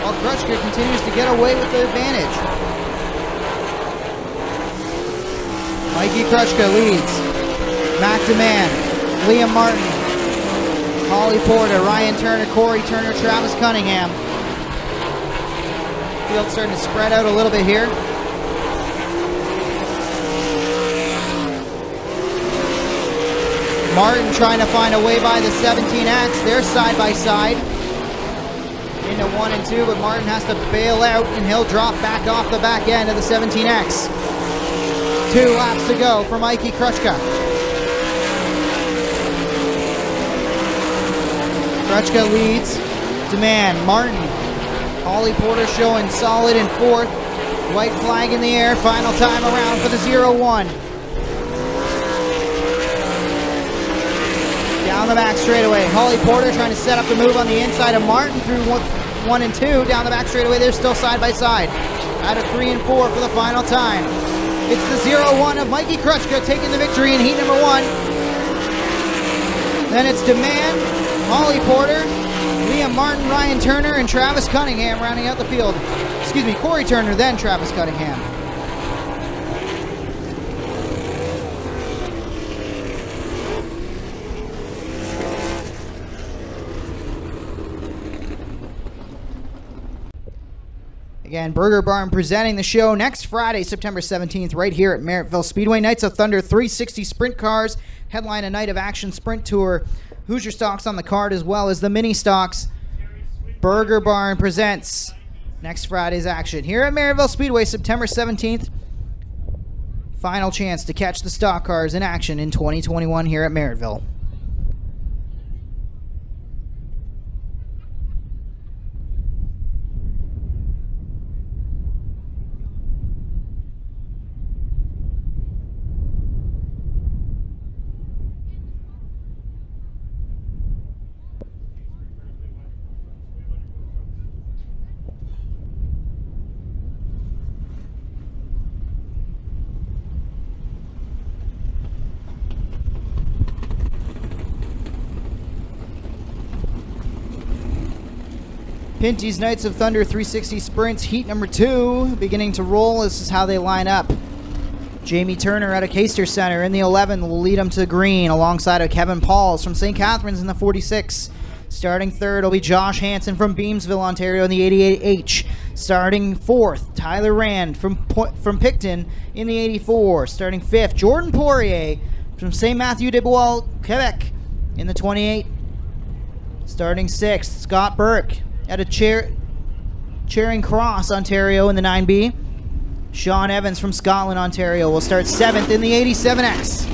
While Kruchka continues to get away with the advantage. Mikey Kruchka leads. Mac Demand, Liam Martin, Holly Porter, Ryan Turner, Corey Turner, Travis Cunningham. Field starting to spread out a little bit here. Martin trying to find a way by the 17X. They're side by side into 1 and 2, but Martin has to bail out and he'll drop back off the back end of the 17X. 2 laps to go for Mikey Kruchka. Kruchka leads. Demand, Martin. Holly Porter showing solid in 4th. White flag in the air. Final time around for the 0-1. Down the back straightaway. Holly Porter trying to set up the move on the inside of Martin through 1 and 2. Down the back straightaway. They're still side by side. Out of 3 and 4 for the final time. It's the 0-1 of Mikey Kruchka taking the victory in heat number 1. Then it's Demand, Holly Porter, Liam Martin, Ryan Turner, and Travis Cunningham rounding out the field. Excuse me, Corey Turner, then Travis Cunningham. Again, Burger Barn presenting the show next Friday, September 17th, right here at Merrittville Speedway. Knights of Thunder 360 sprint cars headline a night of action sprint tour. Hoosier stocks on the card as well as the mini stocks. Burger Barn presents next Friday's action here at Merrittville Speedway, September 17th. Final chance to catch the stock cars in action in 2021 here at Merrittville. Pinty's Knights of Thunder 360 Sprints Heat number 2 beginning to roll. This is how they line up. Jamie Turner out of Caister Center in the 11 will lead them to green alongside of Kevin Pauls from St. Catharines in the 46. Starting 3rd will be Josh Hansen from Beamsville, Ontario in the 88H. Starting 4th, Tyler Rand from Picton in the 84. Starting 5th, Jordan Poirier from St. Matthew de Bois, Quebec in the 28. Starting 6th, Scott Burke out of Charing Cross, Ontario in the 9B. Sean Evans from Scotland, Ontario will start 7th in the 87X.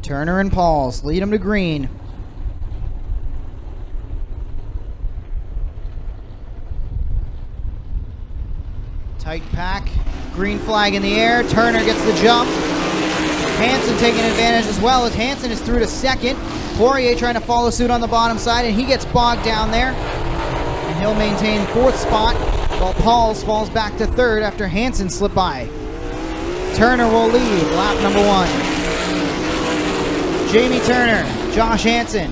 Turner and Pauls lead them to green. Tight pack, green flag in the air. Turner gets the jump. Hansen taking advantage as well as Hansen is through to 2nd. Poirier trying to follow suit on the bottom side, and he gets bogged down there. And he'll maintain 4th spot, while Pauls falls back to 3rd after Hansen slipped by. Turner will lead lap number 1. Jamie Turner, Josh Hansen,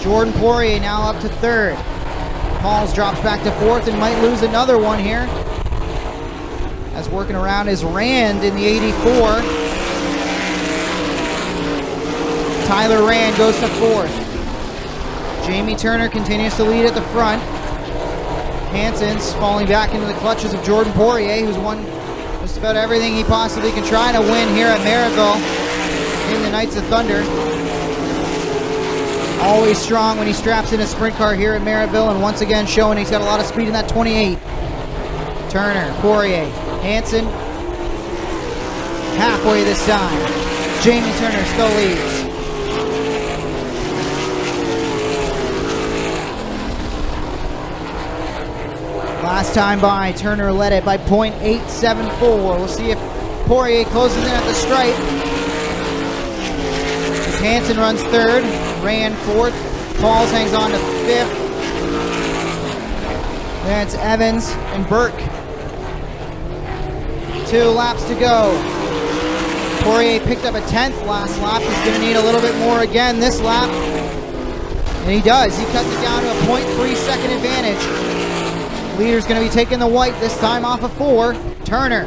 Jordan Poirier now up to 3rd. Pauls drops back to 4th and might lose another one here. As working around is Rand in the 84. Tyler Rand goes to 4th. Jamie Turner continues to lead at the front. Hansen's falling back into the clutches of Jordan Poirier, who's won just about everything he possibly can try to win here at Merrittville in the Knights of Thunder. Always strong when he straps in a sprint car here at Merrittville, and once again showing he's got a lot of speed in that 28. Turner, Poirier, Hansen, halfway this time. Jamie Turner still leads. time by. Turner led it by .874. We'll see if Poirier closes in at the stripe. Hansen runs third, ran fourth. Pauls hangs on to fifth. That's Evans and Burke. 2 laps to go. Poirier picked up a 10th last lap. He's going to need a little bit more again this lap. And he does. He cuts it down to a .3 second advantage. Leader's going to be taking the white this time off of 4. Turner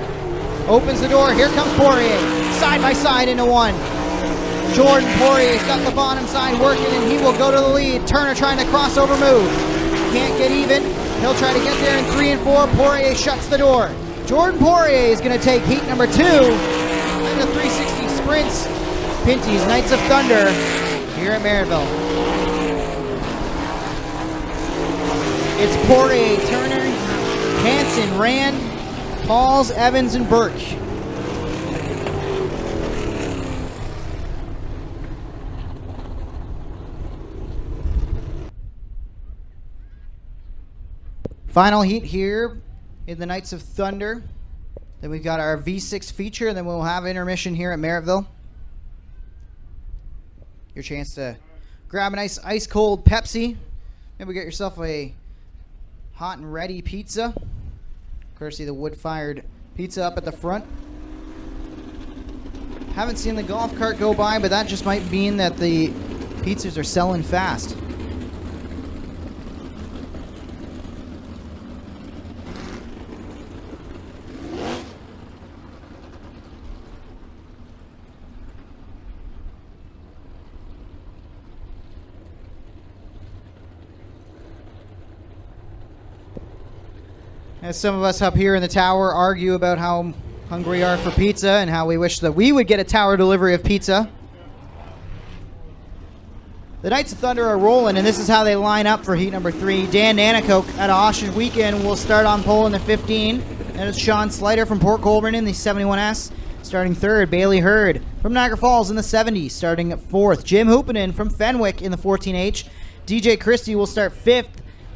opens the door. Here comes Poirier. Side by side into 1. Jordan Poirier's got the bottom side working, and he will go to the lead. Turner trying to crossover move. Can't get even. He'll try to get there in 3 and 4. Poirier shuts the door. Jordan Poirier is going to take heat number 2 in the 360 sprints. Pinty's Knights of Thunder here at Merrittville. It's Poirier, Turner, Hansen, Rand, Pauls, Evans, and Burke. Final heat here in the Knights of Thunder. Then we've got our V6 feature, and then we'll have intermission here at Merrittville. Your chance to grab a nice ice-cold Pepsi. Maybe get yourself a hot and ready pizza. Courtesy of the wood-fired pizza up at the front. Haven't seen the golf cart go by, but that just might mean that the pizzas are selling fast. As some of us up here in the tower argue about how hungry we are for pizza and how we wish that we would get a tower delivery of pizza. The Knights of Thunder are rolling, and this is how they line up for heat number 3. Dan Nanakoke at Austin Weekend will start on pole in the 15. And it's Sean Slider from Port Colborne in the 71S. Starting 3rd, Bailey Hurd from Niagara Falls in the 70. Starting at 4th, Jim Hoopinen from Fenwick in the 14H. DJ Christie will start 5th.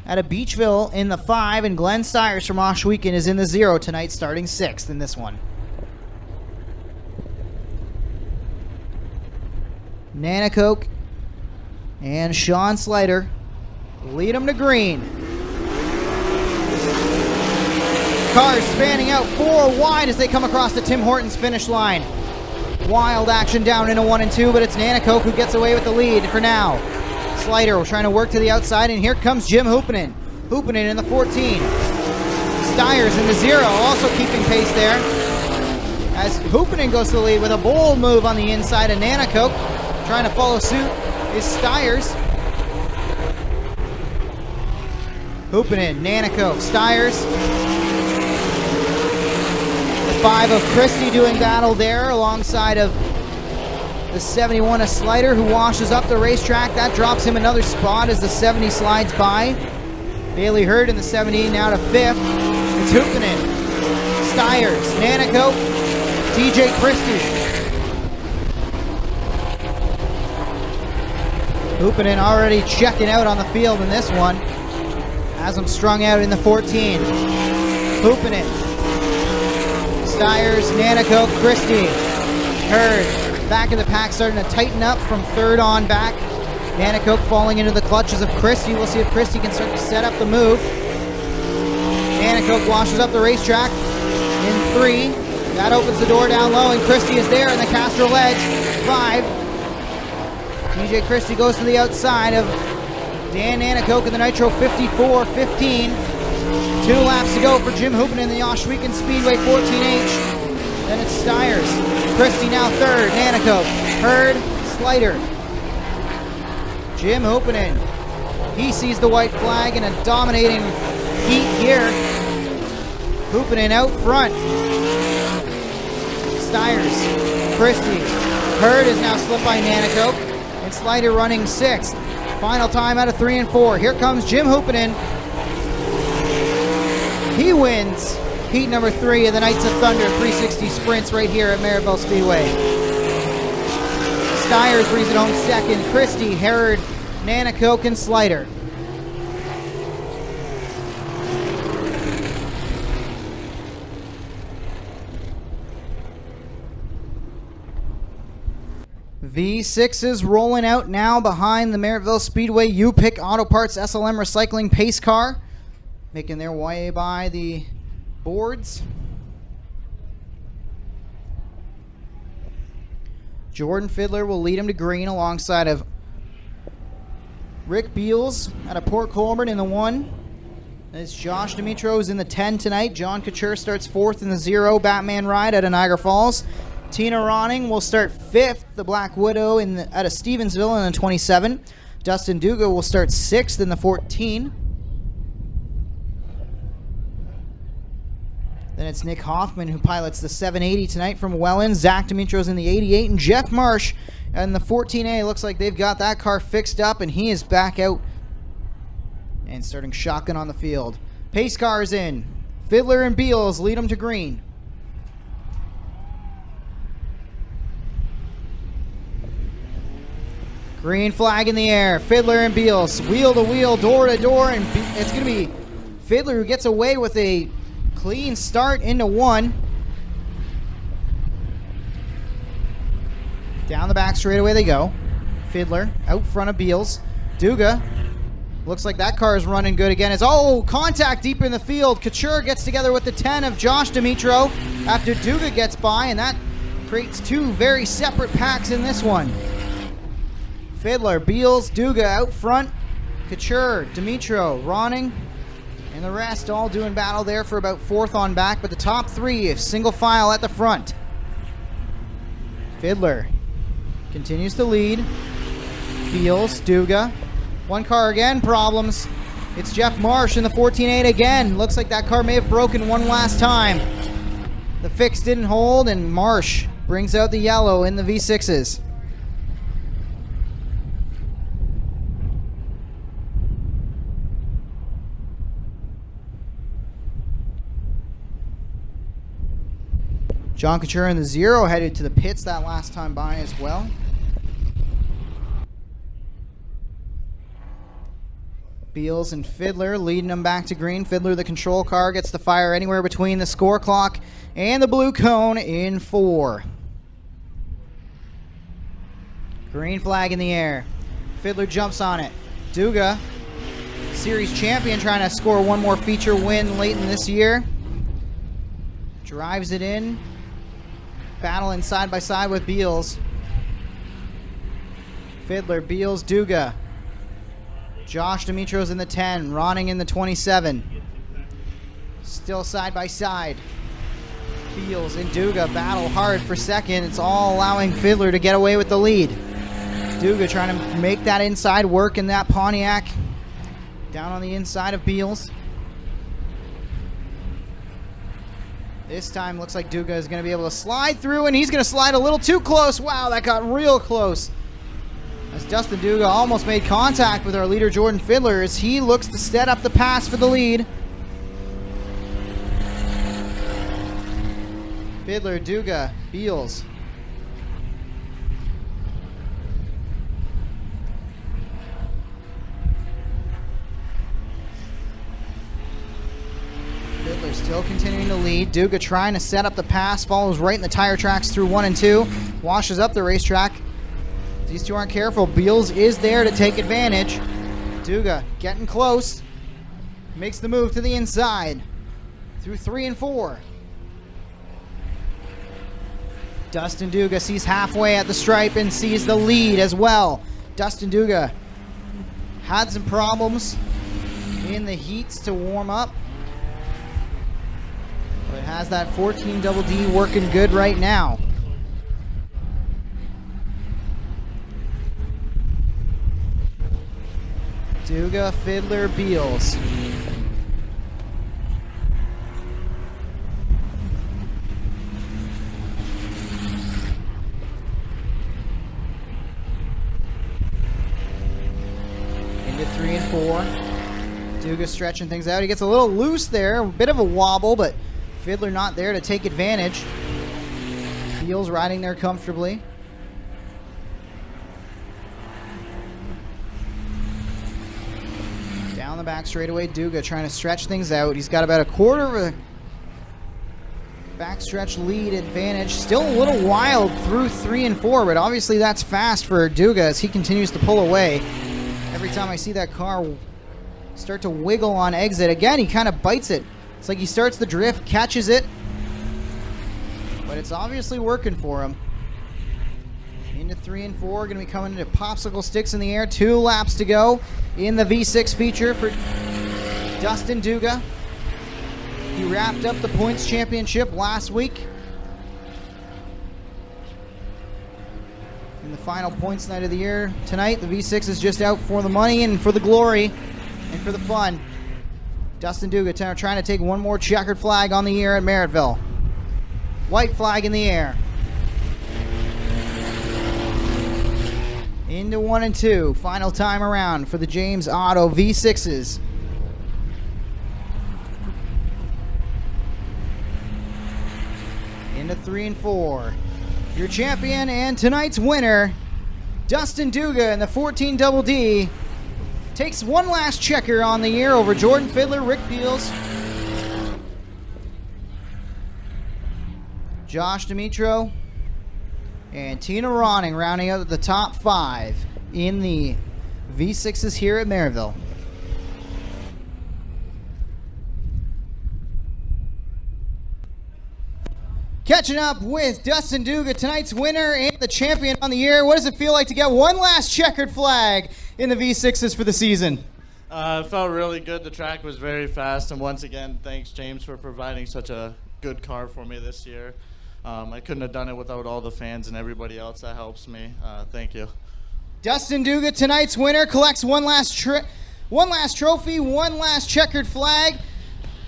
Out of Beachville in the 5, and Glenn Stiers from Oshweekend is in the 0 tonight, starting 6th in this one. Nanakoke and Sean Slider lead them to green. Cars spanning out 4 wide as they come across the Tim Hortons finish line. Wild action down into 1 and 2, but it's Nanakoke who gets away with the lead for now. Slider trying to work to the outside, and here comes Jim Hoopinen. Hoopinen in the 14. Stiers in the 0, also keeping pace there. As Hoopinen goes to the lead with a bold move on the inside of Nanakoke. Trying to follow suit is Stiers. Hoopinen, Nanakoke, Stiers. The 5 of Christie doing battle there alongside of the 71 of Slider, who washes up the racetrack. That drops him another spot as the 70 slides by. Bailey Hurd in the 70 now to 5th. It's Hoopinen, Stiers, Nanakoke, DJ Christie. Hoopinen already checking out on the field in this one. Has him strung out in the 14. Hoopinen, Stiers, Nanakoke, Christie, Hurd. Back of the pack starting to tighten up from 3rd on back. Nanakoke falling into the clutches of Christie. We'll see if Christie can start to set up the move. Nanakoke washes up the racetrack in 3. That opens the door down low, and Christie is there in the Castro Edge. 5. DJ Christie goes to the outside of Dan Nanakoke in the Nitro 54-15. 2 laps to go for Jim Hoopinen in the Oshweekend Speedway 14H. Then it's Stiers. Christie now 3rd. Nanakoke, Hurd, Slider. Jim Hoopinen. He sees the white flag in a dominating heat here. Hoopinen out front. Stiers, Christie. Hurd is now slipped by Nanakoke. And Slider running 6th. Final time out of 3 and 4. Here comes Jim Hoopinen. He wins heat number 3 of the Knights of Thunder 360 sprints right here at Merrittville Speedway. Stiers brings it home 2nd. Christie, Hurd, Nanakoke, and Slider. V6s rolling out now behind the Merrittville Speedway U-Pick Auto Parts SLM Recycling pace car, making their way by the boards. Jordan Fiddler will lead him to green alongside of Rick Beals out of Port Colborne in the 1. As Josh Dimitro is in the 10 tonight. John Couture starts 4th in the 0 Batman ride out of Niagara Falls. Tina Ronning will start 5th, the Black Widow out of Stevensville in the 27. Dustin Duga will start 6th in the 14. Then it's Nick Hoffman who pilots the 780 tonight from Welland. Zach Dimitro's in the 88, and Jeff Marsh in the 14A. Looks like they've got that car fixed up, and he is back out and starting shotgun on the field. Pace cars in. Fiddler and Beals lead them to green. Green flag in the air. Fiddler and Beals wheel to wheel, door to door, and it's going to be Fiddler who gets away with a clean start into 1. Down the back straightaway they go. Fiddler out front of Beals. Duga looks like that car is running good again. It's contact deep in the field. Couture gets together with the 10 of Josh Dimitro after Duga gets by, and that creates 2 very separate packs in this one. Fiddler, Beals, Duga out front. Couture, Dimitro, Ronning, and the rest all doing battle there for about 4th on back, but the top 3 is single file at the front. Fiddler continues to lead. Beals, Duga. 1 car again, problems. It's Jeff Marsh in the 14.8 again. Looks like that car may have broken one last time. The fix didn't hold, and Marsh brings out the yellow in the V6s. John Couture in the 0 headed to the pits that last time by as well. Beals and Fiddler leading them back to green. Fiddler, the control car, gets to fire anywhere between the score clock and the blue cone in 4. Green flag in the air. Fiddler jumps on it. Duga, series champion, trying to score 1 more feature win late in this year. Drives it in. Battling side by side with Beals. Fiddler, Beals, Duga. Josh Dimitro's in the 10, Ronning in the 27. Still side by side. Beals and Duga battle hard for second. It's all allowing Fiddler to get away with the lead. Duga trying to make that inside work in that Pontiac. Down on the inside of Beals. This time looks like Duga is going to be able to slide through, and he's going to slide a little too close. Wow, that got real close. As Dustin Duga almost made contact with our leader Jordan Fiddler as he looks to set up the pass for the lead. Fiddler, Duga, Beals. Fiddler still continuing to lead. Duga trying to set up the pass, follows right in the tire tracks through 1 and 2, washes up the racetrack. These 2 aren't careful. Beals is there to take advantage. Duga getting close. Makes the move to the inside through 3 and 4. Dustin Duga sees halfway at the stripe and sees the lead as well. Dustin Duga had some problems in the heats to warm up, but has that 14 double D working good right now. Duga, Fiddler, Beals. Into 3 and 4. Duga stretching things out. He gets a little loose there, a bit of a wobble, but Fiddler not there to take advantage. Beals riding there comfortably. Down the back straightaway, Duga trying to stretch things out. He's got about Backstretch lead advantage. Still a little wild through 3 and 4, but obviously that's fast for Duga as he continues to pull away. Every time I see that car start to wiggle on exit, again, he kind of bites it. It's like he starts the drift, catches it, but it's obviously working for him. Into 3 and 4, going to be coming into popsicle sticks in the air. 2 laps to go in the V6 feature for Dustin Duga. He wrapped up the points championship last week. In the final points night of the year tonight, the V6 is just out for the money and for the glory and for the fun. Dustin Duga trying to take one more checkered flag on the year at Merrittville. White flag in the air. Into 1 and 2, final time around for the James Auto V6s. Into 3 and 4. Your champion and tonight's winner, Dustin Duga in the 14 Double D, takes one last checker on the year over Jordan Fiddler, Rick Peels, Josh Dimitro, and Tina Ronning rounding out the top 5 in the V6s here at Merrittville. Catching up with Dustin Duga, tonight's winner and the champion on the year. What does it feel like to get one last checkered flag in the V6s for the season? It felt really good. The track was very fast, and once again, thanks James for providing such a good car for me this year. I couldn't have done it without all the fans and everybody else that helps me. Thank you. Dustin Duga, tonight's winner, collects one last trophy, one last checkered flag.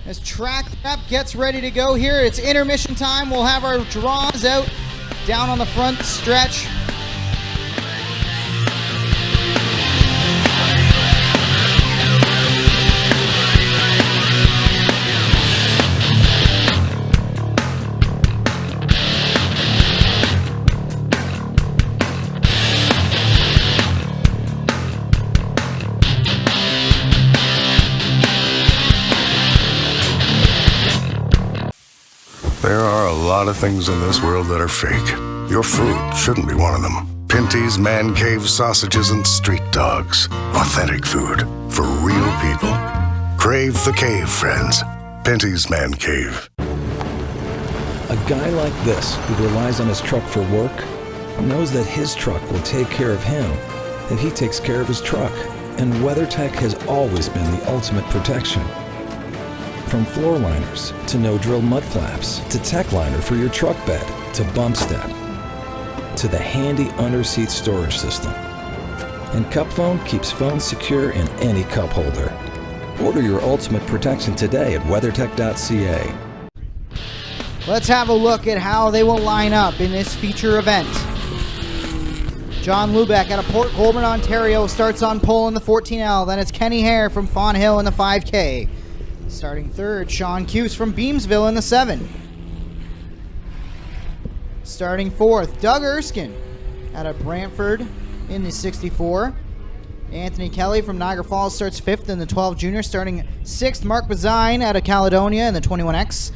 As track prep gets ready to go here, it's intermission time. We'll have our draws out down on the front stretch. There are a lot of things in this world that are fake. Your food shouldn't be one of them. Pinty's Man Cave sausages and street dogs. Authentic food for real people. Crave the cave, friends. Pinty's Man Cave. A guy like this, who relies on his truck for work, knows that his truck will take care of him if he takes care of his truck. And WeatherTech has always been the ultimate protection. From floor liners to no-drill mud flaps to tech liner for your truck bed to bump step to the handy under-seat storage system. And Cup Phone keeps phones secure in any cup holder. Order your ultimate protection today at weathertech.ca. Let's have a look at how they will line up in this feature event. John Lubeck out of Port Colborne, Ontario starts on pole in the 14L. Then it's Kenny Hare from Fawn Hill in the 5K. Starting third, Sean Cuse from Beamsville in the 7. Starting fourth, Doug Erskine out of Brantford in the 64. Anthony Kelly from Niagara Falls starts 5th in the 12 Junior. Starting 6th, Mark Bazine out of Caledonia in the 21X.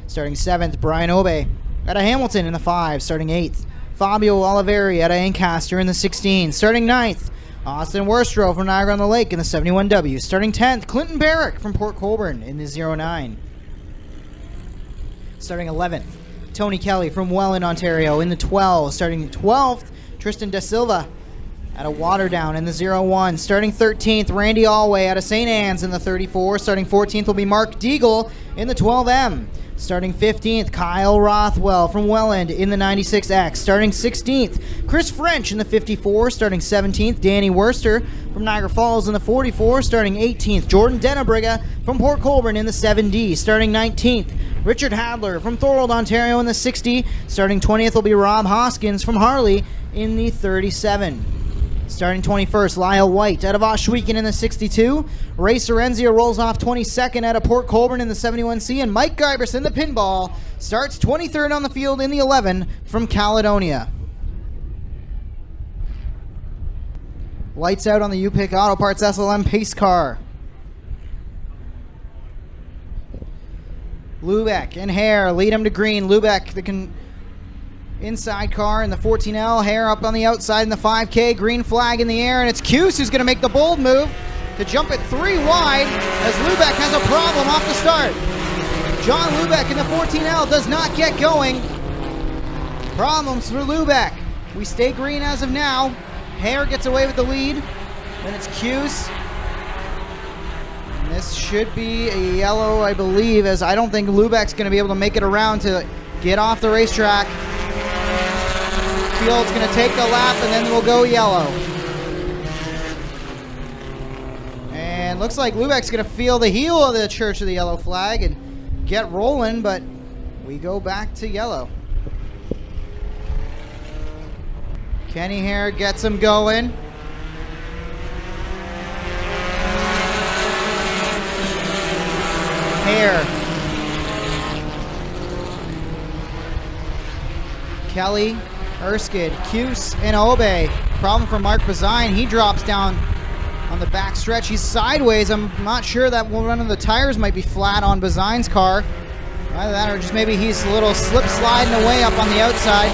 Starting 7th, Brian Obe out of Hamilton in the 5. Starting 8th, Fabio Oliveri out of Ancaster in the 16. Starting 9th, Austin Worstrow from Niagara-on-the-Lake in the 71W. Starting 10th, Clinton Barrick from Port Colborne in the 09. Starting 11th, Tony Kelly from Welland, Ontario in the 12. Starting 12th, Tristan Da Silva out of Waterdown in the 01. Starting 13th, Randy Alway out of St. Anne's in the 34. Starting 14th will be Mark Deagle in the 12M. Starting 15th, Kyle Rothwell from Welland in the 96X. Starting 16th, Chris French in the 54. Starting 17th, Danny Worster from Niagara Falls in the 44. Starting 18th, Jordan Denabriga from Port Colborne in the 7D. Starting 19th, Richard Hadler from Thorold, Ontario in the 60. Starting 20th will be Rob Hoskins from Harley in the 37. Starting 21st, Lyle White out of Oshwegan in the 62. Ray Sorrenzia rolls off 22nd out of Port Colborne in the 71C. And Mike Giberson, the pinball, starts 23rd on the field in the 11 from Caledonia. Lights out on the U-Pick Auto Parts SLM pace car. Lubeck and Hare lead him to green. Lubeck, the inside car in the 14L. Hare up on the outside in the 5K. Green flag in the air, and it's Cuse who's going to make the bold move to jump it 3 wide as Lubeck has a problem off the start. John Lubeck in the 14L does not get going. Problems for Lubeck. We stay green as of now. Hare gets away with the lead. Then it's Cuse. And this should be a yellow, I believe, as I don't think Lubeck's going to be able to make it around to get off the racetrack. Field's going to take the lap, and then we'll go yellow. And looks like Lubeck's going to feel the heel of the Church of the Yellow Flag and get rolling, but we go back to yellow. Kenny Hare gets him going. Hare. Kelly, Erskine, Cuse, and Obe. Problem for Mark Bazine. He drops down on the back stretch. He's sideways. I'm not sure that one of the tires might be flat on Bazine's car. Either that or just maybe he's a little slip sliding away up on the outside.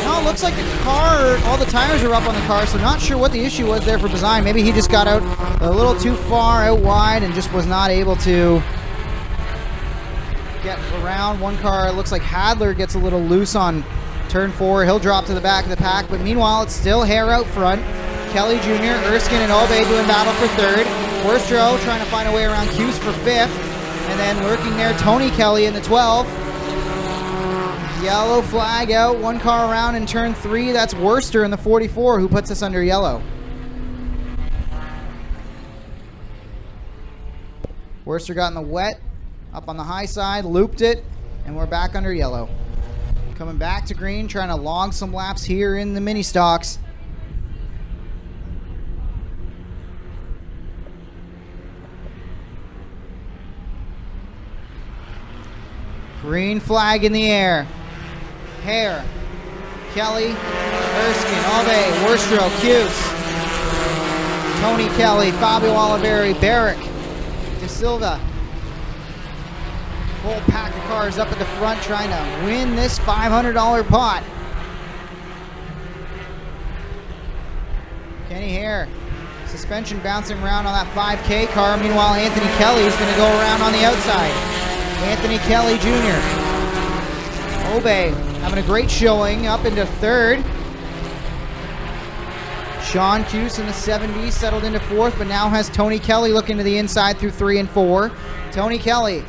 No, it looks like the car, all the tires are up on the car, so not sure what the issue was there for Bazine. Maybe he just got out a little too far out wide and just was not able to get around. One car, it looks like Hadler gets a little loose on turn 4. He'll drop to the back of the pack, but meanwhile, it's still Hare out front. Kelly Jr., Erskine, and Obe doing battle for 3rd. Worstro trying to find a way around Cuse for 5th. And then lurking there, Tony Kelly in the 12. Yellow flag out, 1 car around in turn 3. That's Worster in the 44 who puts us under yellow. Worster got in the wet, up on the high side, looped it, and we're back under yellow. Coming back to green, trying to log some laps here in the mini stocks. Green flag in the air. Hare, Kelly, Erskine, Obe, Worstro, Cuse, Tony Kelly, Fabio Oliveri, Barrick, De Silva. Whole pack of cars up at the front trying to win this $500 pot. Kenny Hare, suspension bouncing around on that 5K car. Meanwhile, Anthony Kelly is going to go around on the outside. Anthony Kelly Jr. Obe having a great showing up into 3rd. Sean Cuse in the 7B settled into 4th, but now has Tony Kelly looking to the inside through 3 and 4. Tony Kelly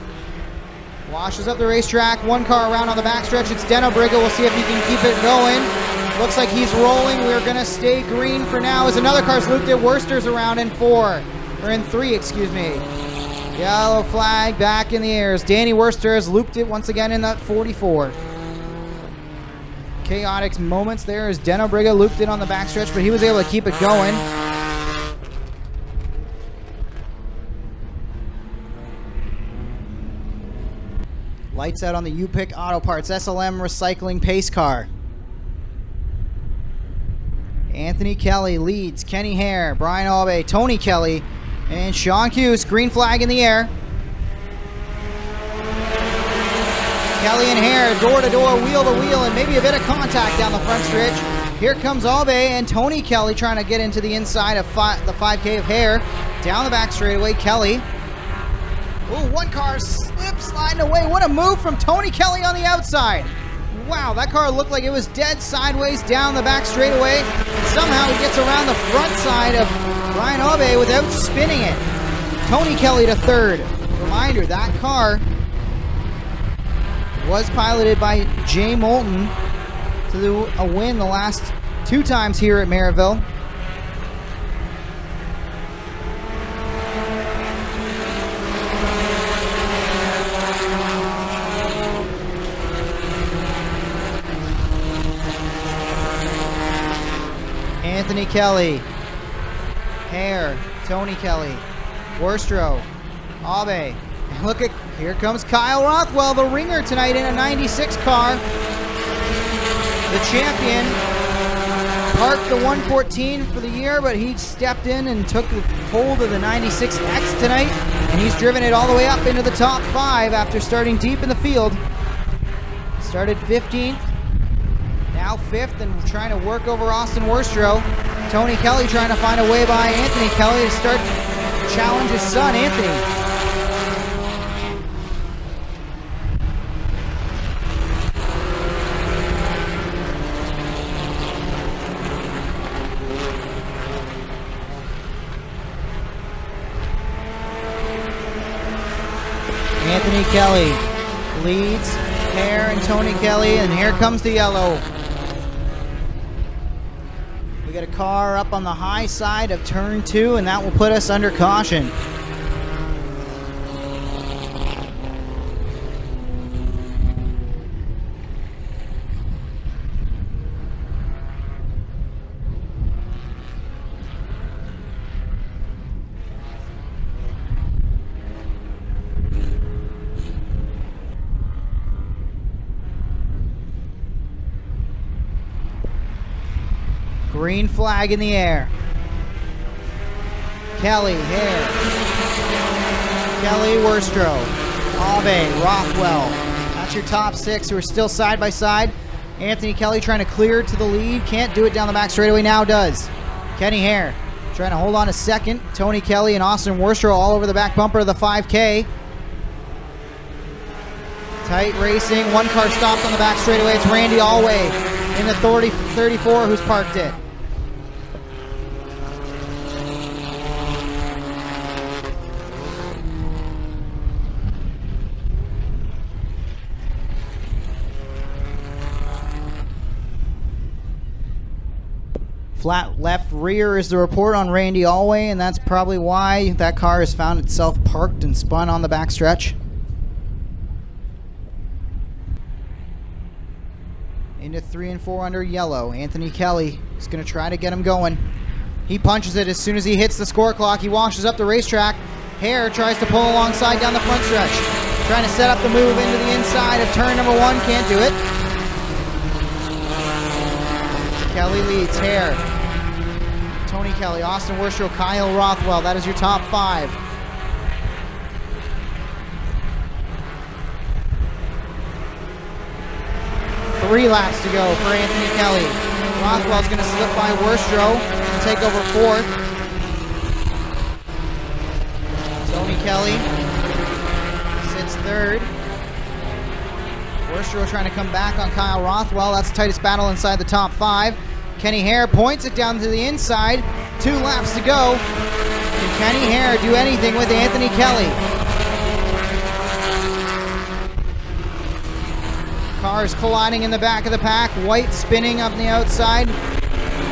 washes up the racetrack. 1 car around on the backstretch. It's Deno Briga. We'll see if he can keep it going. Looks like he's rolling. We're going to stay green for now as another car's looped it. Worster's around in 4. Or in 3, excuse me. Yellow flag back in the air as Danny Worster has looped it once again in that 44. Chaotic moments there as Deno Briga looped it on the backstretch, but he was able to keep it going. Lights out on the U-Pick Auto Parts SLM Recycling Pace Car. Anthony Kelly leads, Kenny Hare, Brian Obe, Tony Kelly, and Sean Cuse. Green flag in the air. Kelly and Hare, door to door, wheel to wheel, and maybe a bit of contact down the front stretch. Here comes Obe and Tony Kelly trying to get into the inside of the 5K of Hare. Down the back straightaway, Kelly. Oh, 1 car slips, sliding away. What a move from Tony Kelly on the outside. Wow, that car looked like it was dead sideways down the back straightaway. And somehow he gets around the front side of Brian Obe without spinning it. Tony Kelly to 3rd. Reminder, that car was piloted by Jay Moulton to a win the last 2 times here at Merrittville. Anthony Kelly, Hare, Tony Kelly, Worstro, Abe. And look at, here comes Kyle Rothwell, the ringer tonight in a 96 car. The champion parked the 114 for the year, but he stepped in and took hold of the 96X tonight, and he's driven it all the way up into the top 5 after starting deep in the field. Started 15th, now 5th, and trying to work over Austin Worstrow. Tony Kelly trying to find a way by Anthony Kelly to start challenge his son, Anthony. Anthony Kelly leads Hare and Tony Kelly, and here comes the yellow. We got a car up on the high side of turn 2, and that will put us under caution. Green flag in the air. Kelly, Hare. Kelly, Worstrow. Ave, Rothwell. That's your top 6 who are still side by side. Anthony Kelly trying to clear to the lead. Can't do it down the back straightaway, now does. Kenny Hare trying to hold on a second. Tony Kelly and Austin Worstrow all over the back bumper of the 5K. Tight racing. One car stopped on the back straightaway. It's Randy Alway in the 34 who's parked it. Flat left rear is the report on Randy Alway, and that's probably why that car has found itself parked and spun on the backstretch. Into 3 and 4 under yellow. Anthony Kelly is going to try to get him going. He punches it as soon as he hits the score clock. He washes up the racetrack. Hare tries to pull alongside down the front stretch. Trying to set up the move into the inside of turn number 1. Can't do it. Kelly leads. Hare. Tony Kelly, Austin Worstrow, Kyle Rothwell. That is your top 5. Three laps to go for Anthony Kelly. Rothwell's going to slip by Worstrow and take over 4th. Tony Kelly sits 3rd. Worstrow trying to come back on Kyle Rothwell. That's the tightest battle inside the top 5. Kenny Hare points it down to the inside. 2 laps to go. Can Kenny Hare do anything with Anthony Kelly? Cars colliding in the back of the pack. White spinning up the outside.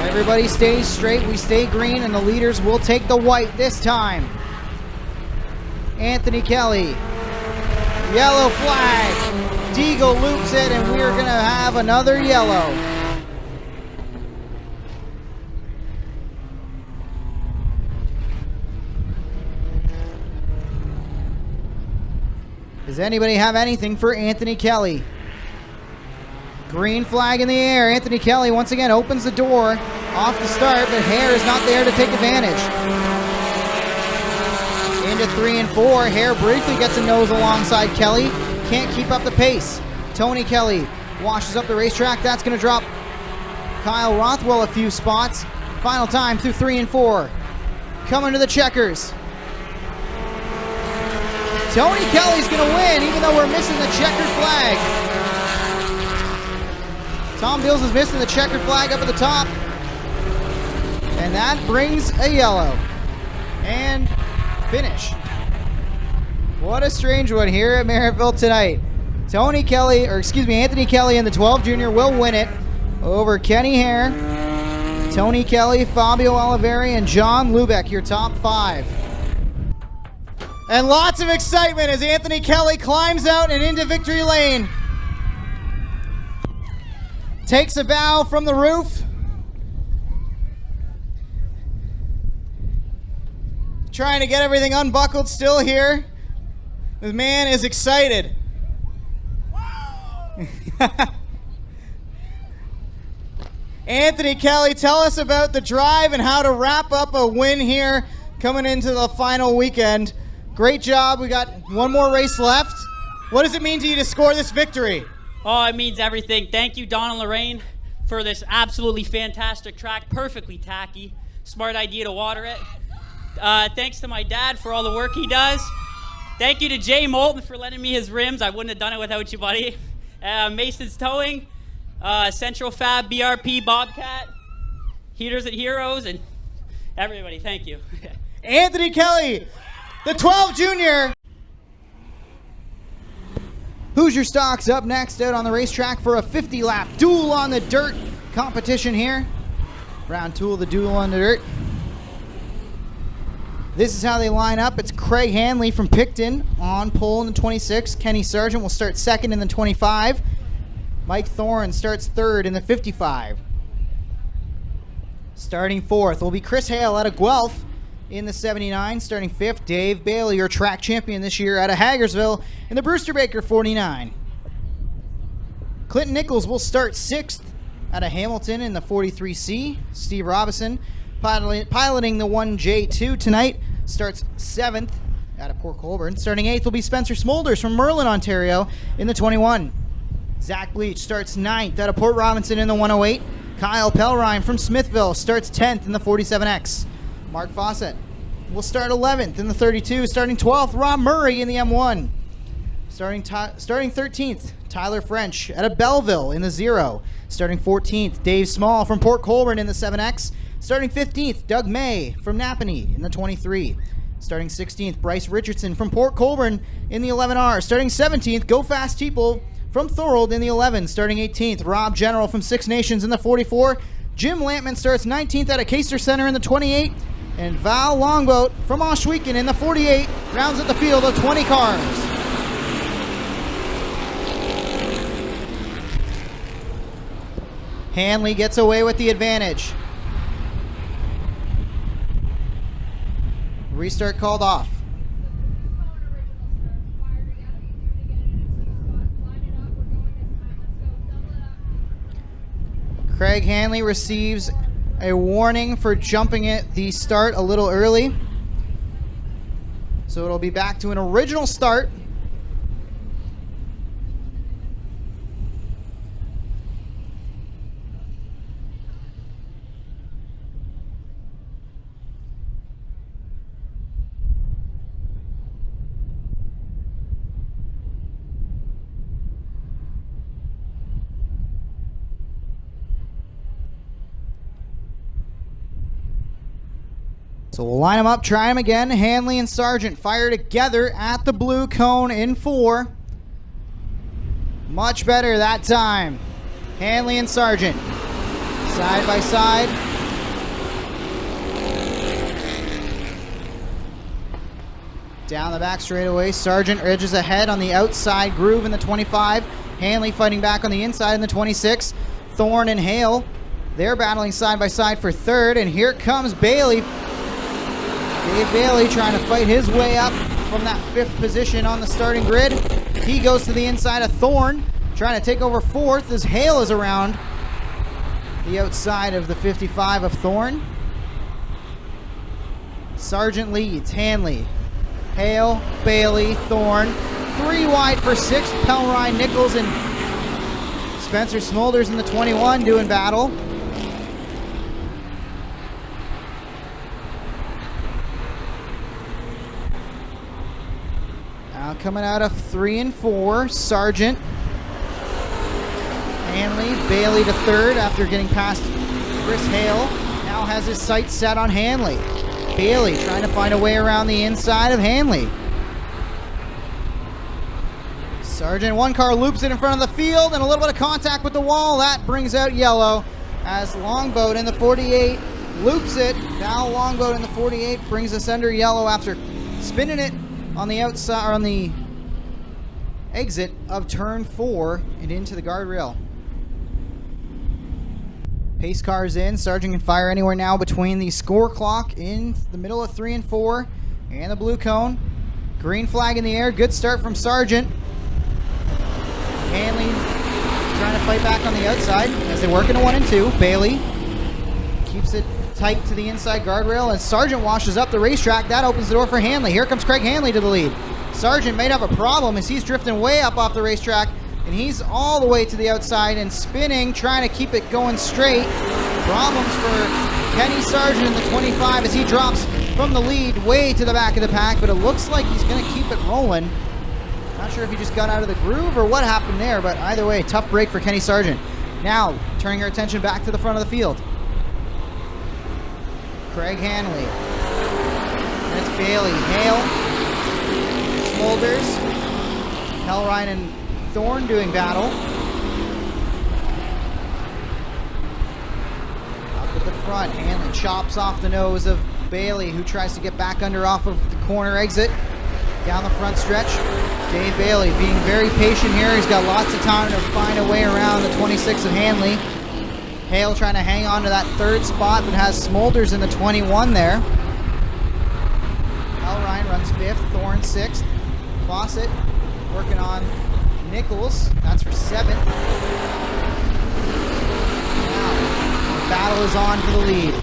Everybody stays straight. We stay green, and the leaders will take the white this time. Anthony Kelly. Yellow flag. Deagle loops it, and we are going to have another yellow. Does anybody have anything for Anthony Kelly? Green flag in the air. Anthony Kelly once again opens the door off the start, but Hare is not there to take advantage. Into 3 and 4. Hare briefly gets a nose alongside Kelly. Can't keep up the pace. Tony Kelly washes up the racetrack. That's going to drop Kyle Rothwell a few spots. Final time through 3 and 4. Coming to the checkers. Tony Kelly's going to win, even though we're missing the checkered flag. Tom Beals is missing the checkered flag up at the top. And that brings a yellow. And finish. What a strange one here at Merrittville tonight. Anthony Kelly in the 12 Junior will win it over Kenny Hare, Tony Kelly, Fabio Oliveri, and John Lubeck, your top 5. And lots of excitement as Anthony Kelly climbs out and into victory lane. Takes a bow from the roof. Trying to get everything unbuckled still here. The man is excited. Anthony Kelly, tell us about the drive and how to wrap up a win here coming into the final weekend. Great job. We got one more race left. What does it mean to you to score this victory? Oh, it means everything. Thank you, Don and Lorraine, for this absolutely fantastic track. Perfectly tacky. Smart idea to water it. Thanks to my dad for all the work he does. Thank you to Jay Moulton for lending me his rims. I wouldn't have done it without you, buddy. Mason's Towing, Central Fab, BRP, Bobcat, Heaters and Heroes, and everybody. Thank you. Anthony Kelly, the 12 junior. Hoosier Stock's up next out on the racetrack for a 50-lap duel on the dirt competition here. Round two of the duel on the dirt. This is how they line up. It's Craig Hanley from Picton on pole in the 26. Kenny Sargent will start second in the 25. Mike Thorne starts third in the 55. Starting fourth will be Chris Hale out of Guelph in the 79. Starting fifth, Dave Bailey, your track champion this year out of Hagersville in the Brewster Baker 49. Clinton Nichols will start sixth out of Hamilton in the 43C. Steve Robinson piloting the 1J2 tonight starts seventh out of Port Colborne. Starting eighth will be Spencer Smolders from Merlin, Ontario in the 21. Zach Bleach starts ninth out of Port Robinson in the 108. Kyle Pellrine from Smithville starts 10th in the 47X. Mark Fawcett will start 11th in the 32. Starting 12th, Rob Murray in the M1. Starting 13th, Tyler French out of Belleville in the 0. Starting 14th, Dave Small from Port Colborne in the 7X. Starting 15th, Doug May from Napanee in the 23. Starting 16th, Bryce Richardson from Port Colborne in the 11R. Starting 17th, Go Fast People from Thorold in the 11. Starting 18th, Rob General from Six Nations in the 44. Jim Lampman starts 19th out of Caster Center in the 28. And Val Longboat from Oshweekon in the 48 rounds at the field of 20 cars. Hanley gets away with the advantage. Restart called off. Craig Hanley receives a warning for jumping at the start a little early. So it'll be back to an original start. So we'll line them up, try them again. Hanley and Sargent fire together at the blue cone in 4. Much better that time. Hanley and Sargent, side by side. Down the back straightaway, Sargent edges ahead on the outside groove in the 25. Hanley fighting back on the inside in the 26. Thorne and Hale, they're battling side by side for third, and here comes Bailey. Dave Bailey trying to fight his way up from that 5th position on the starting grid. He goes to the inside of Thorne, trying to take over 4th as Hale is around the outside of the 55 of Thorne. Sargent leads, Hanley, Hale, Bailey, Thorne. 3 wide for 6th, Pellrine, Nichols, and Spencer Smolders in the 21 doing battle. Now coming out of 3 and 4, Sargent, Hanley, Bailey to 3rd after getting past Chris Hale. Now has his sights set on Hanley. Bailey trying to find a way around the inside of Hanley. Sargent, 1 car loops it in front of the field and a little bit of contact with the wall. That brings out yellow as Longboat in the 48 loops it. Now Longboat in the 48 brings us under yellow after spinning it on the outside, or on the exit of turn 4 and into the guardrail. Pace cars in. Sargent can fire anywhere now between the score clock in the middle of 3 and 4 and the blue cone. Green flag in the air. Good start from Sargent. Hanley trying to fight back on the outside as they work into 1 and 2. Bailey keeps it tight to the inside guardrail, and Sargent washes up the racetrack. That opens the door for Hanley. Here comes Craig Hanley to the lead. Sargent may have a problem as he's drifting way up off the racetrack, and he's all the way to the outside and spinning, trying to keep it going straight. Problems for Kenny Sargent in the 25 as he drops from the lead way to the back of the pack, but it looks like he's going to keep it rolling. Not sure if he just got out of the groove or what happened there, but either way, tough break for Kenny Sargent. Now, turning our attention back to the front of the field. Craig Hanley. That's Bailey. Hale. Smolders. Hellrine and Thorne doing battle. Up at the front, Hanley chops off the nose of Bailey, who tries to get back under off of the corner exit. Down the front stretch, Dave Bailey being very patient here. He's got lots of time to find a way around the 26 of Hanley. Hale trying to hang on to that third spot, but has Smolders in the 21 there. Hellrine runs 5th, Thorne 6th. Fawcett working on Nichols, that's for 7th. Now, the battle is on for the lead.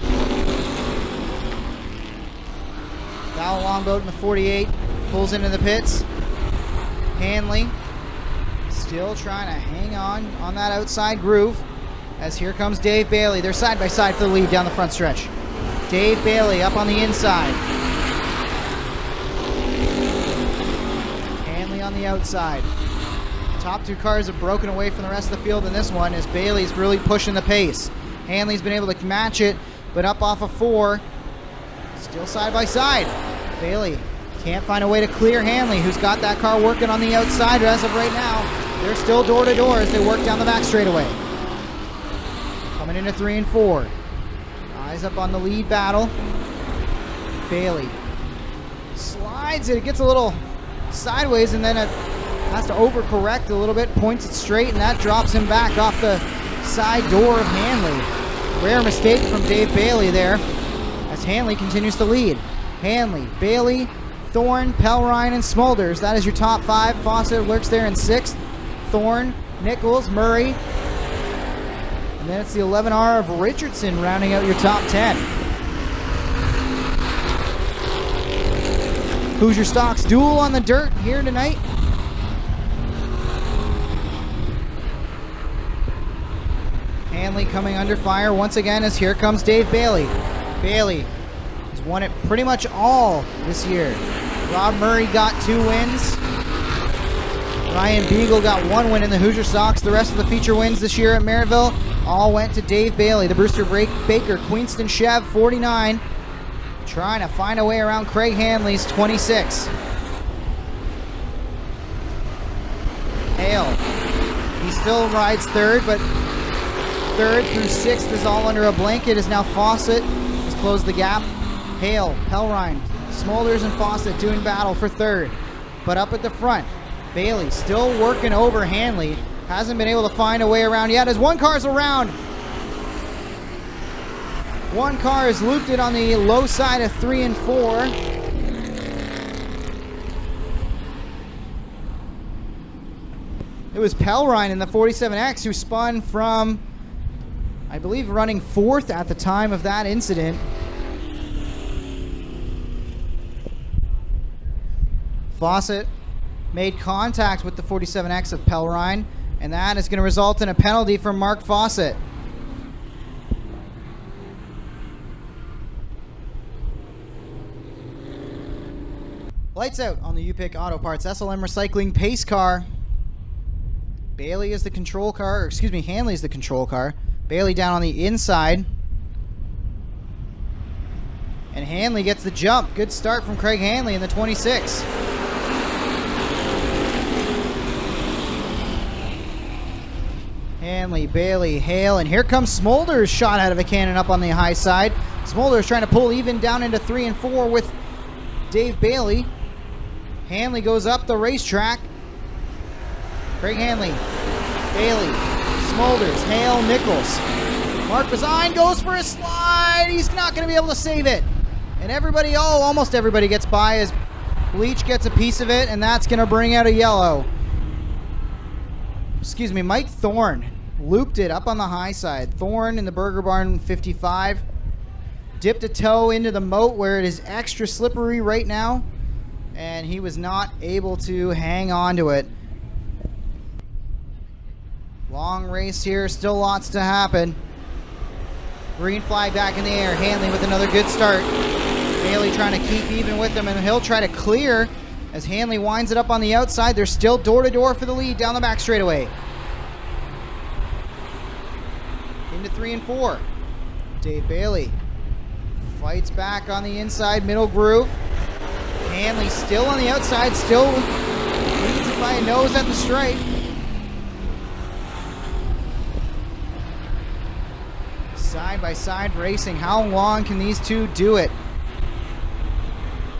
Val Longboat in the 48 pulls into the pits. Hanley still trying to hang on that outside groove as here comes Dave Bailey. They're side by side for the lead down the front stretch. Dave Bailey up on the inside. Hanley on the outside. Top 2 cars have broken away from the rest of the field in this one as Bailey's really pushing the pace. Hanley's been able to match it, but up off of 4. Still side by side. Bailey can't find a way to clear Hanley, who's got that car working on the outside as of right now. They're still door to door as they work down the back straightaway. Coming into 3 and 4. Eyes up on the lead battle. Bailey slides it. It gets a little sideways and then it has to overcorrect a little bit, points it straight, and that drops him back off the side door of Hanley. Rare mistake from Dave Bailey there as Hanley continues to lead. Hanley, Bailey, Thorne, Pellrine, and Smolders. That is your top 5. Fawcett lurks there in 6th. Thorne, Nichols, Murray. And then it's the 11R of Richardson rounding out your top 10. Hoosier Stocks duel on the dirt here tonight. Hanley coming under fire once again as here comes Dave Bailey. Bailey has won it pretty much all this year. Rob Murray got 2 wins. Ryan Beagle got 1 win in the Hoosier Stocks. The rest of the feature wins this year at Merrittville all went to Dave Bailey. The Brewster Baker Queenston Chev 49. Trying to find a way around Craig Hanley's 26. Hale. He still rides 3rd, but 3rd through 6th is all under a blanket as now Fawcett has closed the gap. Hale, Pellrine, Smolders, and Fawcett doing battle for 3rd. But up at the front, Bailey still working over Hanley. Hasn't been able to find a way around yet as one car's around. One car is looped it on the low side of 3 and 4. It was Pellrine in the 47X who spun from, I believe, running 4th at the time of that incident. Fawcett made contact with the 47X of Pellrine, and that is going to result in a penalty from Mark Fawcett. Lights out on the UPick Auto Parts SLM Recycling pace car. Bailey is the control car, or excuse me, Hanley is the control car. Bailey down on the inside. And Hanley gets the jump. Good start from Craig Hanley in the 26. Hanley, Bailey, Hale, and here comes Smolders, shot out of a cannon up on the high side. Smolders trying to pull even down into 3 and 4 with Dave Bailey. Hanley goes up the racetrack. Craig Hanley, Bailey, Smolders, Hale, Nichols. Mark Bazine goes for a slide. He's not going to be able to save it. And everybody, almost everybody gets by as Bleach gets a piece of it, and that's going to bring out a yellow. Mike Thorne looped it up on the high side. Thorne in the Burger Barn 55. Dipped a toe into the moat where it is extra slippery right now, and he was not able to hang on to it. Long race here, still lots to happen. Green flag back in the air. Hanley with another good start. Bailey trying to keep even with him, and he'll try to clear as Hanley winds it up on the outside. They're still door-to-door for the lead down the back straightaway. Into 3 and 4. Dave Bailey fights back on the inside middle groove. Hanley still on the outside, still leads it by a nose at the stripe. Side by side racing. How long can these two do it?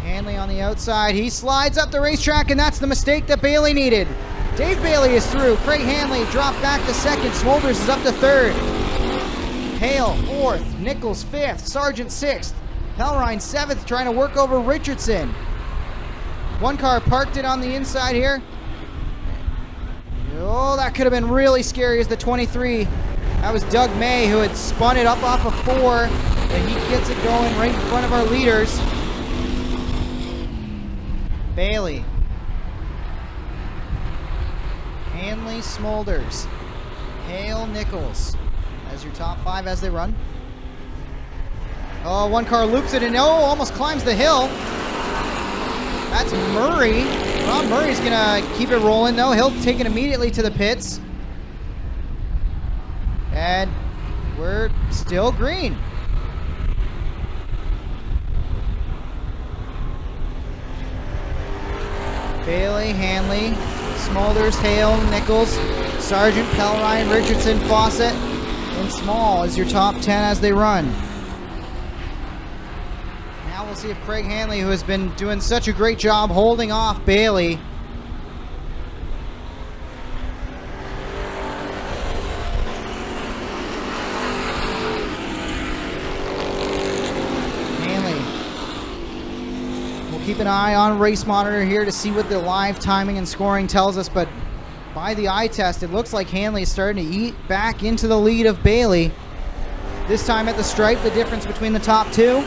Hanley on the outside. He slides up the racetrack, and that's the mistake that Bailey needed. Dave Bailey is through. Craig Hanley dropped back to second. Smolders is up to third. Hale, 4th. Nichols, 5th. Sargent, 6th. Hellrine, 7th, trying to work over Richardson. One car parked it on the inside here. Oh, that could have been really scary as the 23. That was Doug May, who had spun it up off of 4, and he gets it going right in front of our leaders. Bailey. Hanley, Smolders. Hale, Nichols as your top 5 as they run. Oh, one car loops it and almost climbs the hill. That's Murray. Rob Murray's going to keep it rolling, though. He'll take it immediately to the pits. And we're still green. Bailey, Hanley, Smolders, Hale, Nichols, Sargent, Pellrine, Richardson, Fawcett, and Small is your top 10 as they run. Now we'll see if Craig Hanley, who has been doing such a great job holding off Bailey, keep an eye on Race Monitor here to see what the live timing and scoring tells us, but by the eye test, it looks like Hanley is starting to eat back into the lead of Bailey. This time at the stripe, the difference between the top 2,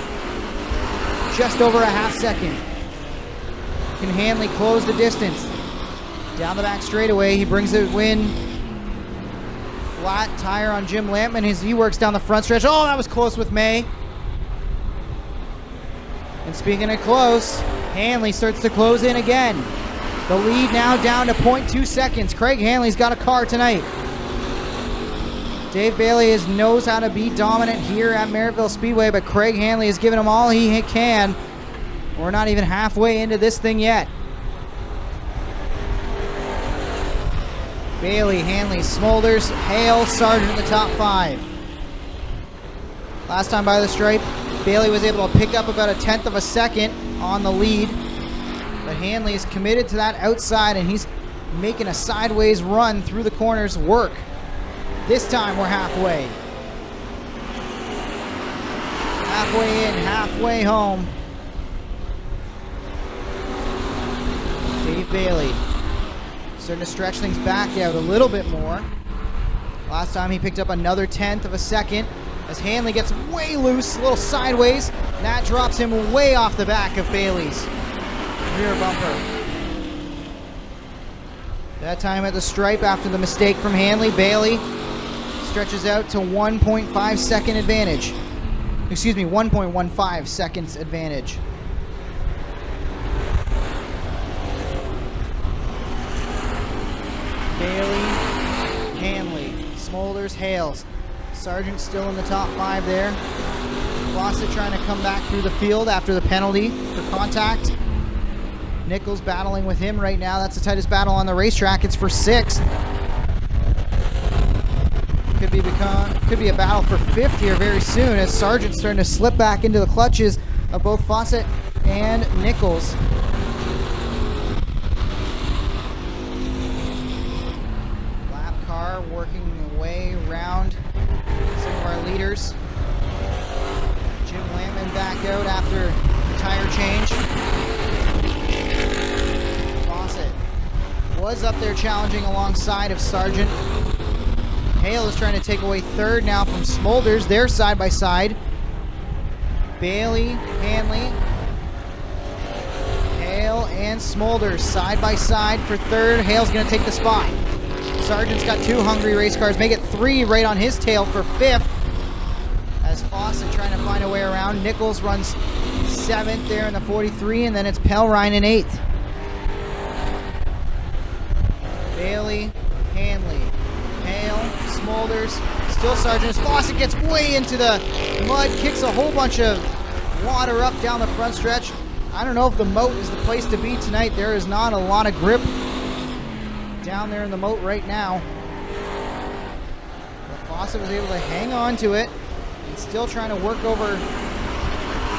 just over a half second. Can Hanley close the distance? Down the back straightaway, he brings it in. Flat tire on Jim Lampman as he works down the front stretch. Oh, that was close with May. And speaking of close, Hanley starts to close in again. The lead now down to 0.2 seconds. Craig Hanley's got a car tonight. Dave Bailey knows how to be dominant here at Merrittville Speedway, but Craig Hanley has given him all he can. We're not even halfway into this thing yet. Bailey, Hanley, Smolders, Hale, Sargent in the top 5. Last time by the stripe, Bailey was able to pick up about a 1/10 of a second on the lead, but Hanley is committed to that outside, and he's making a sideways run through the corners work. This time we're halfway. Halfway in, halfway home. Dave Bailey starting to stretch things back out a little bit more. Last time he picked up another 1/10 of a second. As Hanley gets way loose, a little sideways, and that drops him way off the back of Bailey's rear bumper. That time at the stripe after the mistake from Hanley, Bailey stretches out to 1.5 second advantage. Excuse me, 1.15 seconds advantage. Bailey, Hanley, Smolders, Hales. Sargent still in the top 5 there. Fawcett trying to come back through the field after the penalty for contact. Nichols battling with him right now. That's the tightest battle on the racetrack. It's for 6th. Could be a battle for 5th here very soon as Sargent's starting to slip back into the clutches of both Fawcett and Nichols. Lap car working their way around some of our leaders. Jim Lampman back out after the tire change. Fawcett was was up there challenging alongside of Sargent. Hale is trying to take away third now from Smolders. They're side by side. Bailey, Hanley, Hale, and Smolders side by side for third. Hale's going to take the spot. Sargent's got 2 hungry race cars. Make it 3 right on his tail for 5th. As Fawcett trying to find a way around. Nichols runs 7th there in the 43, and then it's Pellrine in 8th. Bailey, Hanley, Hale, Smolders, still Sargent. As Fawcett gets way into the mud, kicks a whole bunch of water up down the front stretch. I don't know if the moat is the place to be tonight. There is not a lot of grip down there in the moat right now. But Fawcett was able to hang on to it and still trying to work over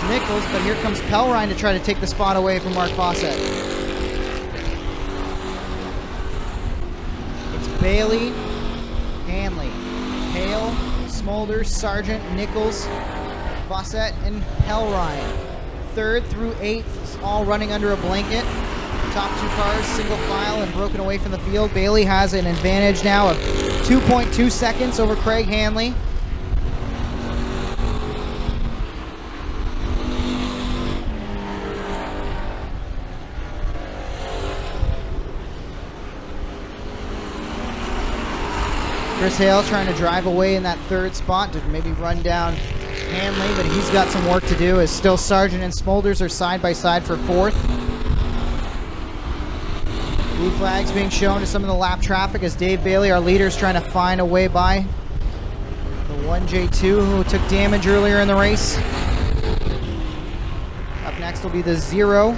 Nichols, but here comes Pellrine to try to take the spot away from Mark Fawcett. It's Bailey, Hanley, Hale, Smolders, Sargent, Nichols, Fawcett, and Pellrine. 3rd through 8th, all running under a blanket. Top 2 cars, single file and broken away from the field. Bailey has an advantage now of 2.2 seconds over Craig Hanley. Chris Hale trying to drive away in that 3rd spot to maybe run down Hanley, but he's got some work to do as still Sargent and Smolders are side by side for 4th. Blue flags being shown to some of the lap traffic as Dave Bailey, our leader, is trying to find a way by the 1J2 who took damage earlier in the race. Up next will be the 0 of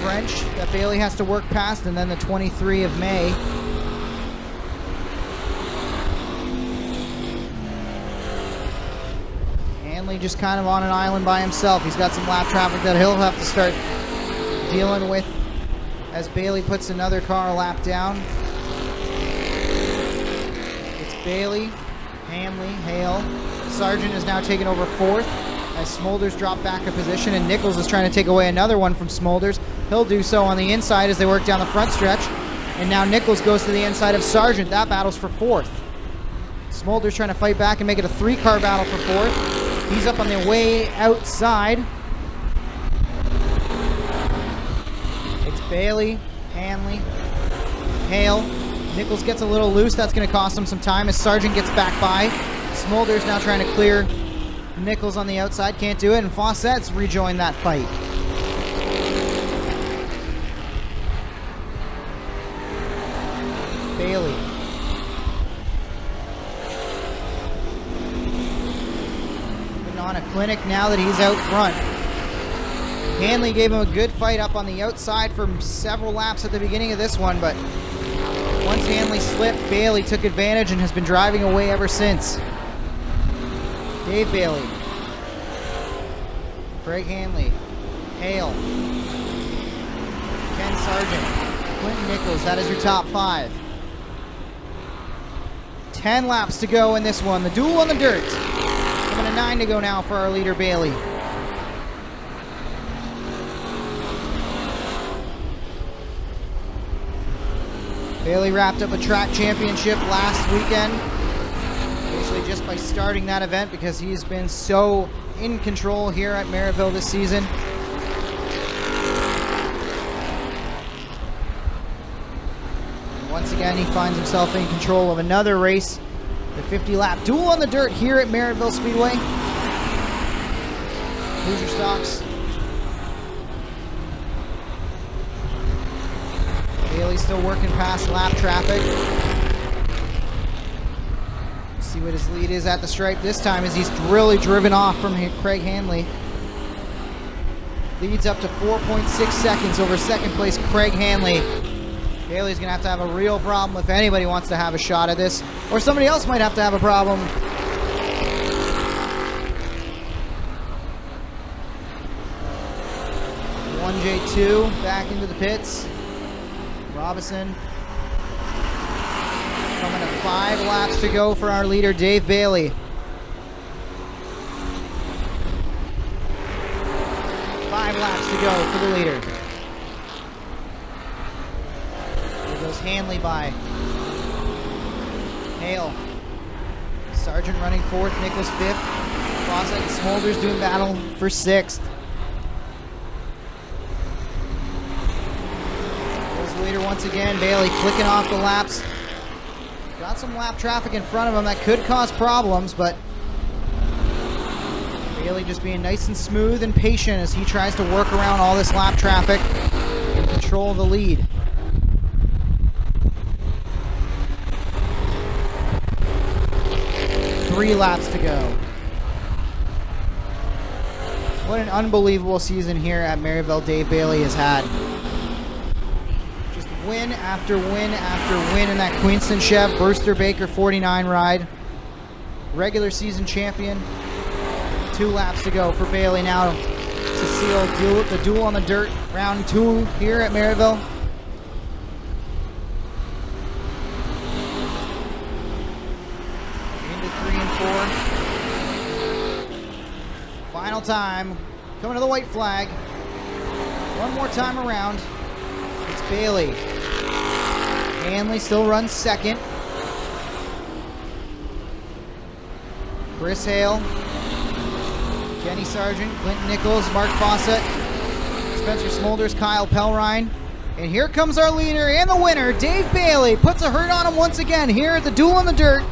French that Bailey has to work past, and then the 23 of May. Hanley just kind of on an island by himself. He's got some lap traffic that he'll have to start dealing with as Bailey puts another car a lap down. It's Bailey, Hanley, Hale. Sargent is now taking over 4th as Smolders drop back a position, and Nichols is trying to take away another one from Smolders. He'll do so on the inside as they work down the front stretch. And now Nichols goes to the inside of Sargent. That battle's for 4th. Smolders trying to fight back and make it a 3-car battle for 4th. He's up on the way outside. It's Bailey, Hanley, Hale. Nichols gets a little loose. That's going to cost him some time as Sargent gets back by. Smolders now trying to clear Nichols on the outside. Can't do it. And Fawcett's rejoined that fight. Bailey. Putting on a clinic now that he's out front. Hanley gave him a good fight up on the outside for several laps at the beginning of this one, but once Hanley slipped, Bailey took advantage and has been driving away ever since. Dave Bailey. Craig Hanley. Hale. Ken Sargent. Quentin Nichols. That is your top 5. 10 laps to go in this one. The duel on the dirt. Coming to 9 to go now for our leader, Bailey. Bailey wrapped up a track championship last weekend, basically just by starting that event because he's been so in control here at Merrittville this season. And once again, he finds himself in control of another race, the 50-lap duel on the dirt here at Merrittville Speedway. Hoosier stocks. Bailey's still working past lap traffic. See what his lead is at the stripe this time as he's really driven off from Craig Hanley. Leads up to 4.6 seconds over second place Craig Hanley. Bailey's going to have a real problem if anybody wants to have a shot at this, or somebody else might have to have a problem. J2 back into the pits. Robinson coming to 5 laps to go for our leader, Dave Bailey. 5 laps to go for the leader. Hanley by Hale. Sargent running fourth, Nichols fifth. Fawcett and Smolders doing battle for sixth. Goes the leader once again. Bailey clicking off the laps. Got some lap traffic in front of him that could cause problems, but Bailey just being nice and smooth and patient as he tries to work around all this lap traffic and control the lead. Three laps to go. What an unbelievable season here at Merrittville Dave Bailey has had. Just win after win after win in that Queenston Chev Burster Baker 49 ride. Regular season champion. 2 laps to go for Bailey now to seal the duel on the dirt. Round 2 here at Merrittville. Into 3 and 4. Final time. Coming to the white flag. One more time around. It's Bailey. Hanley still runs second. Chris Hale. Kenny Sargent, Clinton Nichols, Mark Fawcett, Spencer Smolders, Kyle Pellrine. And here comes our leader and the winner, Dave Bailey. Puts a hurt on him once again here at the Duel on the Dirt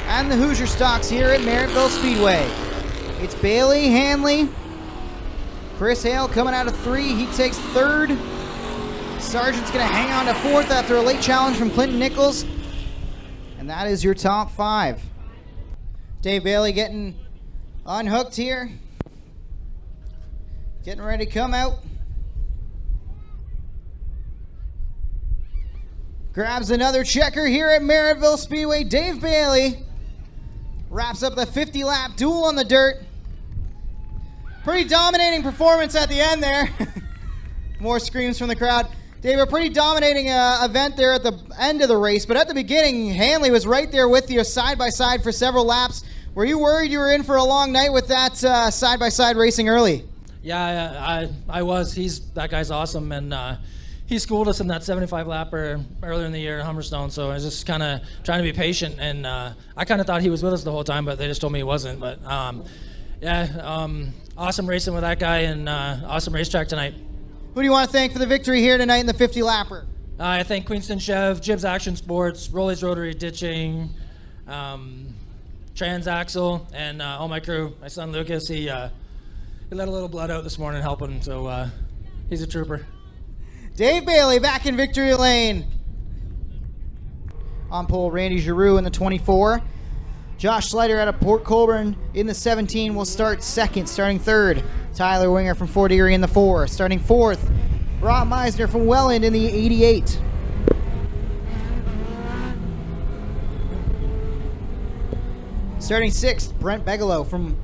and the Hoosier Stocks here at Merrittville Speedway. It's Bailey, Hanley, Chris Hale coming out of 3. He takes 3rd. Sargent's going to hang on to 4th after a late challenge from Clinton Nichols. And that is your top 5. Dave Bailey getting unhooked here. Getting ready to come out. Grabs another checker here at Merrittville Speedway. Dave Bailey wraps up the 50-lap duel on the dirt. Pretty dominating performance at the end there. More screams from the crowd. Dave, a pretty dominating event there at the end of the race, but at the beginning, Hanley was right there with you side by side for several laps. Were you worried you were in for a long night with that side-by-side racing early? Yeah, I was. That guy's awesome, and he schooled us in that 75-lapper earlier in the year at Humberstone, so I was just kind of trying to be patient, and I kind of thought he was with us the whole time, but they just told me he wasn't. But awesome racing with that guy, and awesome racetrack tonight. Who do you want to thank for the victory here tonight in the 50-lapper? I thank Queenston Chev, Jibs Action Sports, Rolly's Rotary Ditching, Transaxle, and all my crew. My son Lucas, he let a little blood out this morning helping, so he's a trooper. Dave Bailey back in victory lane. On pole, Randy Giroux in the 24. Josh Slater out of Port Colborne in the 17 will start second. Starting third, Tyler Winger from Fort Erie in the 4. Starting fourth, Rob Meisner from Welland in the 88. Starting sixth, Brent Bigelow from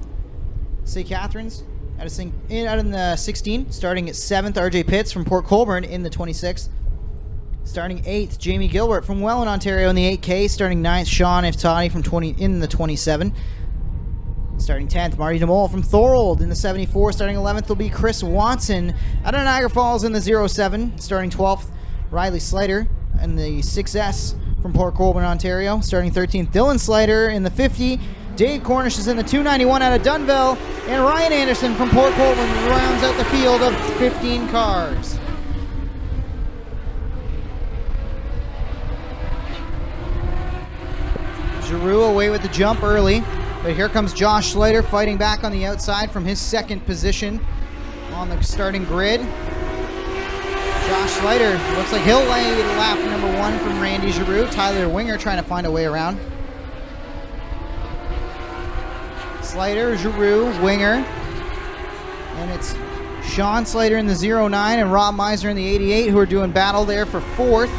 St. Catharines out in the 16. Starting at 7th, RJ Pitts from Port Colborne in the 26th. Starting 8th, Jamie Gilbert from Welland, Ontario in the 8K. Starting 9th, Sean Iftani from in the 27. Starting 10th, Marty DeMol from Thorold in the 74. Starting 11th will be Chris Watson out of Niagara Falls in the 07. Starting 12th, Riley Slater in the 6S from Port Colborne, Ontario. Starting 13th, Dylan Slater in the 50. Dave Cornish is in the 291 out of Dunville. And Ryan Anderson from Port Colborne rounds out the field of 15 cars. Giroux away with the jump early, but here comes Josh Slater fighting back on the outside from his second position on the starting grid. Josh Slater looks like he'll lay lap number 1 from Randy Giroux. Tyler Winger trying to find a way around. Slater, Giroux, Winger. And it's Sean Slater in the 09 and Rob Meisner in the 88 who are doing battle there for 4th.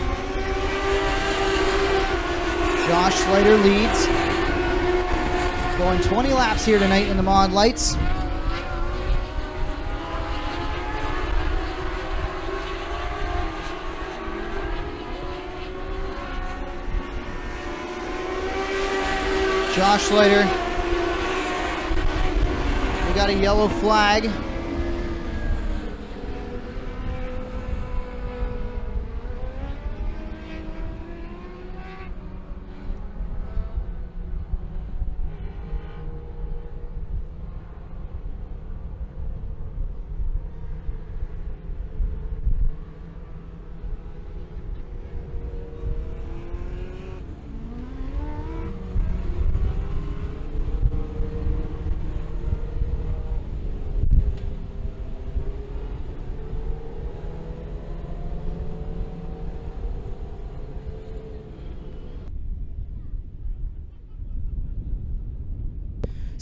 Josh Slater leads. Going 20 laps here tonight in the Mod Lights. Josh Slater. We got a yellow flag.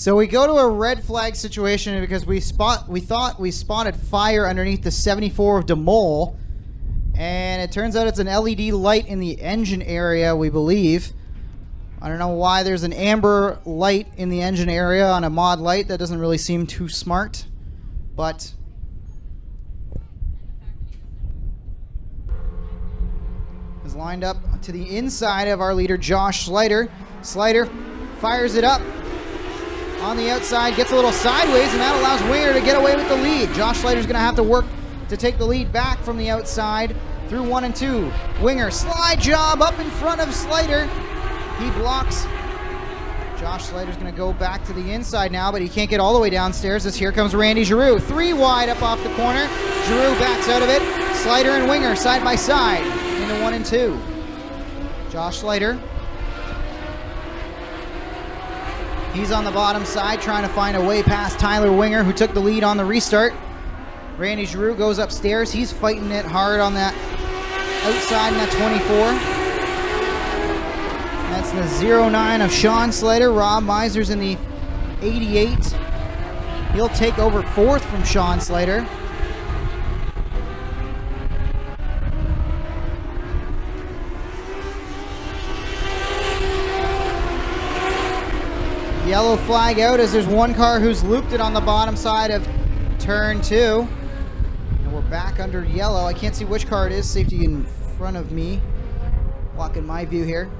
So we go to a red flag situation because we thought we spotted fire underneath the 74 of DeMol, and it turns out it's an LED light in the engine area, we believe. I don't know why there's an amber light in the engine area on a mod light. That doesn't really seem too smart, but is lined up to the inside of our leader, Josh Slider. Slider fires it up on the outside, gets a little sideways, and that allows Winger to get away with the lead. Josh Slider's going to have to work to take the lead back from the outside through 1 and 2. Winger, slide job up in front of Slider. He blocks. Josh Slider's going to go back to the inside now, but he can't get all the way downstairs as here comes Randy Giroux. 3 wide up off the corner. Giroux backs out of it. Slider and Winger side by side into 1 and 2. Josh Slider. He's on the bottom side trying to find a way past Tyler Winger, who took the lead on the restart. Randy Giroux goes upstairs. He's fighting it hard on that outside in that 24. That's the 09 of Sean Slater. Rob Meiser's in the 88. He'll take over 4th from Sean Slater. Yellow flag out as there's one car who's looped it on the bottom side of turn 2. And we're back under yellow. I can't see which car it is. Safety in front of me. Blocking my view here.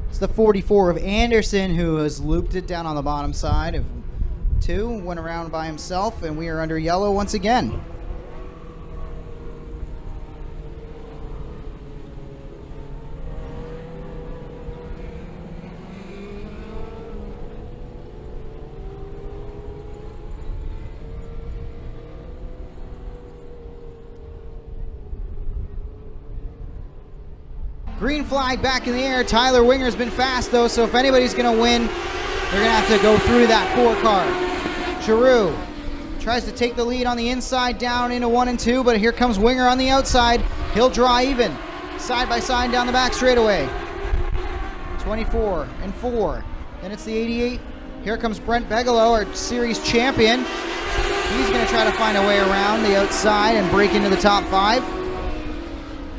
It's the 44 of Anderson who has looped it down on the bottom side of 2. Went around by himself, and we are under yellow once again. Green flag back in the air. Tyler Winger's been fast though, so if anybody's going to win, they're going to have to go through that 4 car. Giroux tries to take the lead on the inside down into 1 and 2, but here comes Winger on the outside. He'll draw even. Side by side down the back straightaway. 24 and 4. Then it's the 88. Here comes Brent Bigelow, our series champion. He's going to try to find a way around the outside and break into the top 5.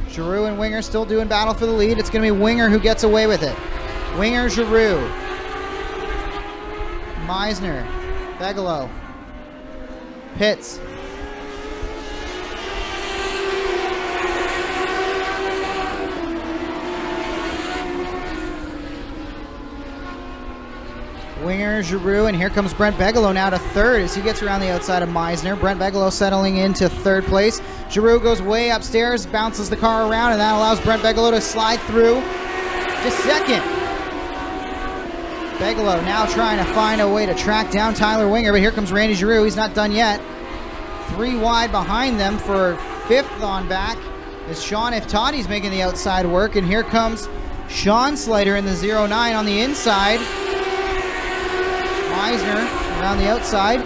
Giroux and Winger still doing battle for the lead. It's going to be Winger who gets away with it. Winger, Giroux. Meisner. Bigelow. Pitts. Winger, Giroux, and here comes Brent Bigelow now to 3rd as he gets around the outside of Meisner. Brent Bigelow settling into 3rd place. Giroux goes way upstairs, bounces the car around, and that allows Brent Bigelow to slide through to 2nd. Bigelow now trying to find a way to track down Tyler Winger, but here comes Randy Giroux. He's not done yet. 3 wide behind them for 5th on back as Sean Iftati's making the outside work, and here comes Sean Slater in the 09 on the inside. Meisner around the outside.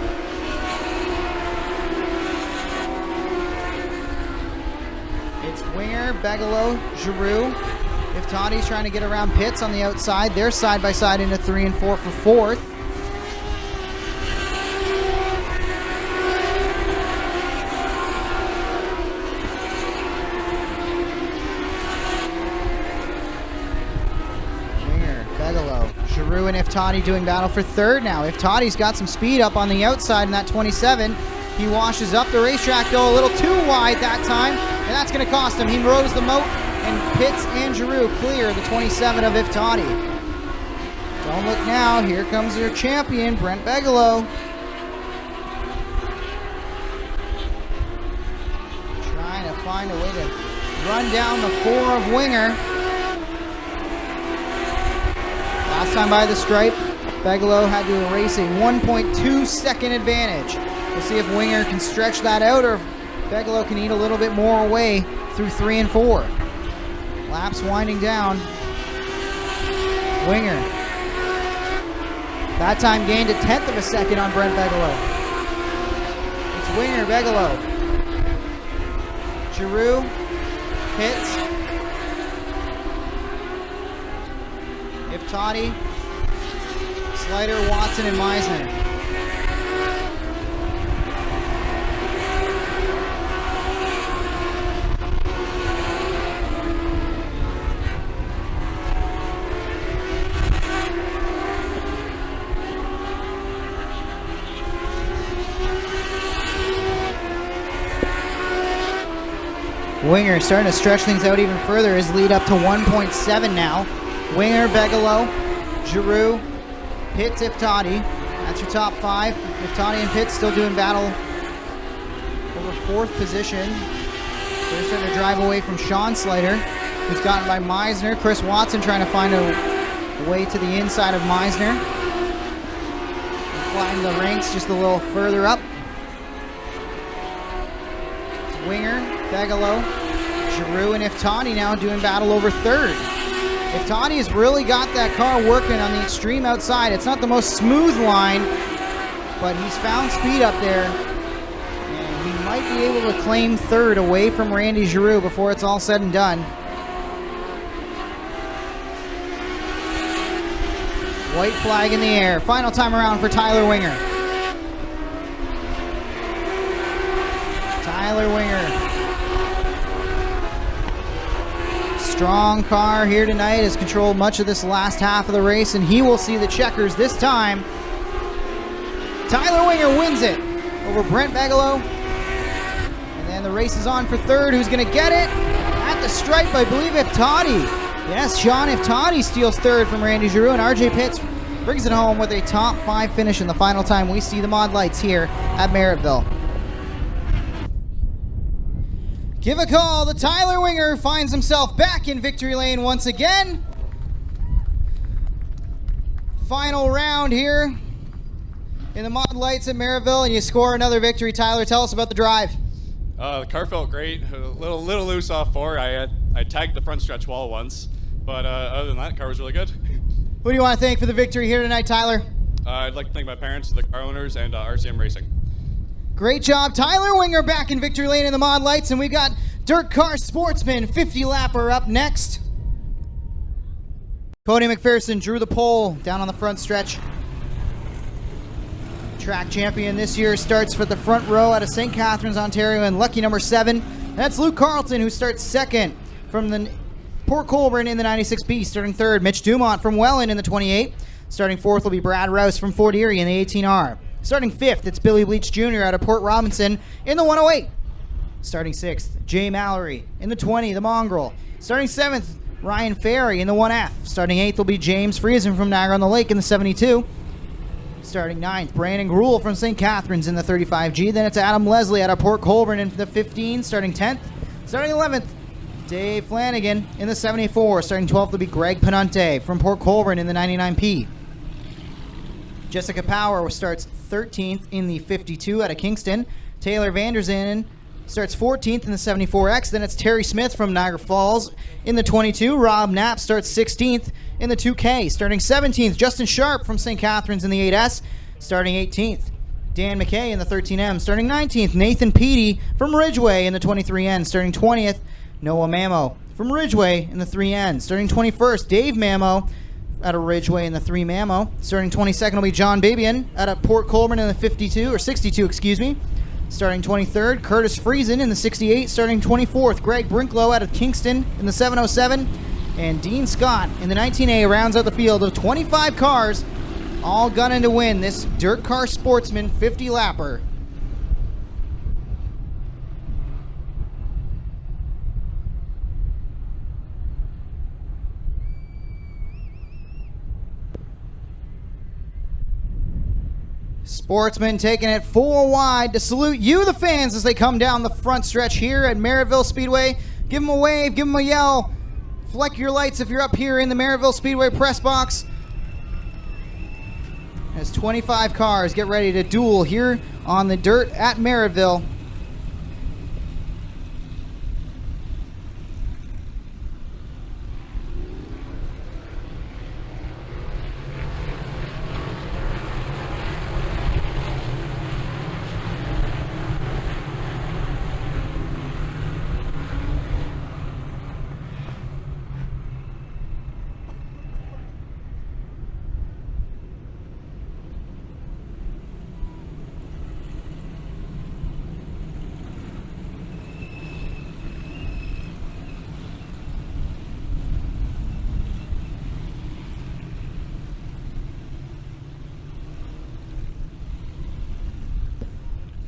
It's Winger, Bigelow, Giroux. Iftati's trying to get around Pitts on the outside. They're side by side into 3 and 4 for 4th. Giroux and Iftati doing battle for 3rd now. Iftati's got some speed up on the outside in that 27. He washes up the racetrack though a little too wide that time, and that's going to cost him. He rows the moat, and Pitts and Giroux clear the 27 of Iftati. Don't look now. Here comes their champion, Brent Bigelow. Trying to find a way to run down the 4 of Winger. Last time by the stripe, Bigelow had to erase a 1.2 second advantage. We'll see if Winger can stretch that out or if Bigelow can eat a little bit more away through 3 and 4. Laps winding down. Winger. That time gained a 1/10 of a second on Brent Bigelow. It's Winger, Bigelow. Giroux, Pitts. Toddy, Slider, Watson, and Meisner. Winger starting to stretch things out even further. His lead up to 1.7 now. Winger, Begalo, Giroux, Pitts, Iftadi. That's your top five. Iftadi and Pitts still doing battle over fourth position. They're starting to drive away from Sean Slater, who's gotten by Meisner. Chris Watson trying to find a way to the inside of Meisner. Climb the ranks just a little further up. It's Winger, Begalo, Giroux, and Iftadi now doing battle over third. Iftadi has really got that car working on the extreme outside. It's not the most smooth line, but he's found speed up there. And he might be able to claim third away from Randy Giroux before it's all said and done. White flag in the air. Final time around for Tyler Winger. Tyler Winger. Strong car here tonight, has controlled much of this last half of the race, and he will see the checkers this time. Tyler Winger wins it over Brent Begalo. And then the race is on for third. Who's going to get it? At the stripe, I believe, Iftadi. Yes, Sean Iftadi steals third from Randy Giroux, and RJ Pitts brings it home with a top five finish in the final time we see the Mod Lights here at Merrittville. Give a call to Tyler Winger, finds himself back in victory lane once again. Final round here in the Mod Lights at Merrittville, and you score another victory. Tyler, tell us about the drive. The car felt great. A little loose off four. I tagged the front stretch wall once, but other than that, the car was really good. Who do you want to thank for the victory here tonight, Tyler? I'd like to thank my parents, the car owners, and RCM Racing. Great job. Tyler Winger back in victory lane in the Mod Lights, and we've got Dirt Car Sportsman 50-lapper up next. Cody McPherson drew the pole down on the front stretch. Track champion this year starts for the front row out of St. Catharines, Ontario, and lucky number 7. That's Luke Carlton, who starts second from the Port Colborne in the 96B. Starting third, Mitch Dumont from Welland in the 28. Starting fourth will be Brad Rouse from Fort Erie in the 18R. Starting fifth, it's Billy Bleach Jr. out of Port Robinson in the 108. Starting sixth, Jay Mallory in the 20, the Mongrel. Starting seventh, Ryan Ferry in the 1F. Starting eighth will be James Friesen from Niagara-on-the-Lake in the 72. Starting ninth, Brandon Gruel from St. Catharines in the 35G. Then it's Adam Leslie out of Port Colborne in the 15. Starting 10th. Starting 11th, Dave Flanagan in the 74. Starting 12th will be Greg Panante from Port Colborne in the 99P. Jessica Power starts 13th in the 52 out of Kingston. Taylor Vanderzanden starts 14th in the 74X. Then it's Terry Smith from Niagara Falls in the 22. Rob Knapp starts 16th in the 2K. Starting 17th, Justin Sharp from St. Catharines in the 8S. Starting 18th, Dan McKay in the 13M. Starting 19th, Nathan Peaty from Ridgeway in the 23N. Starting 20th, Noah Mamo from Ridgeway in the 3N. Starting 21st, Dave Mamo out of Ridgeway in the 3 Mamo. Starting 22nd will be John Bibian out of Port Colborne in the 52, or 62, excuse me. Starting 23rd, Curtis Friesen in the 68. Starting 24th, Greg Brinklow out of Kingston in the 707. And Dean Scott in the 19A rounds out the field of 25 cars, all gunning to win this Dirt Car Sportsman 50-lapper. Sportsman taking it 4 wide to salute you, the fans, as they come down the front stretch here at Merrittville Speedway. Give them a wave, give them a yell. Fleck your lights if you're up here in the Merrittville Speedway press box. As 25 cars get ready to duel here on the dirt at Merrittville.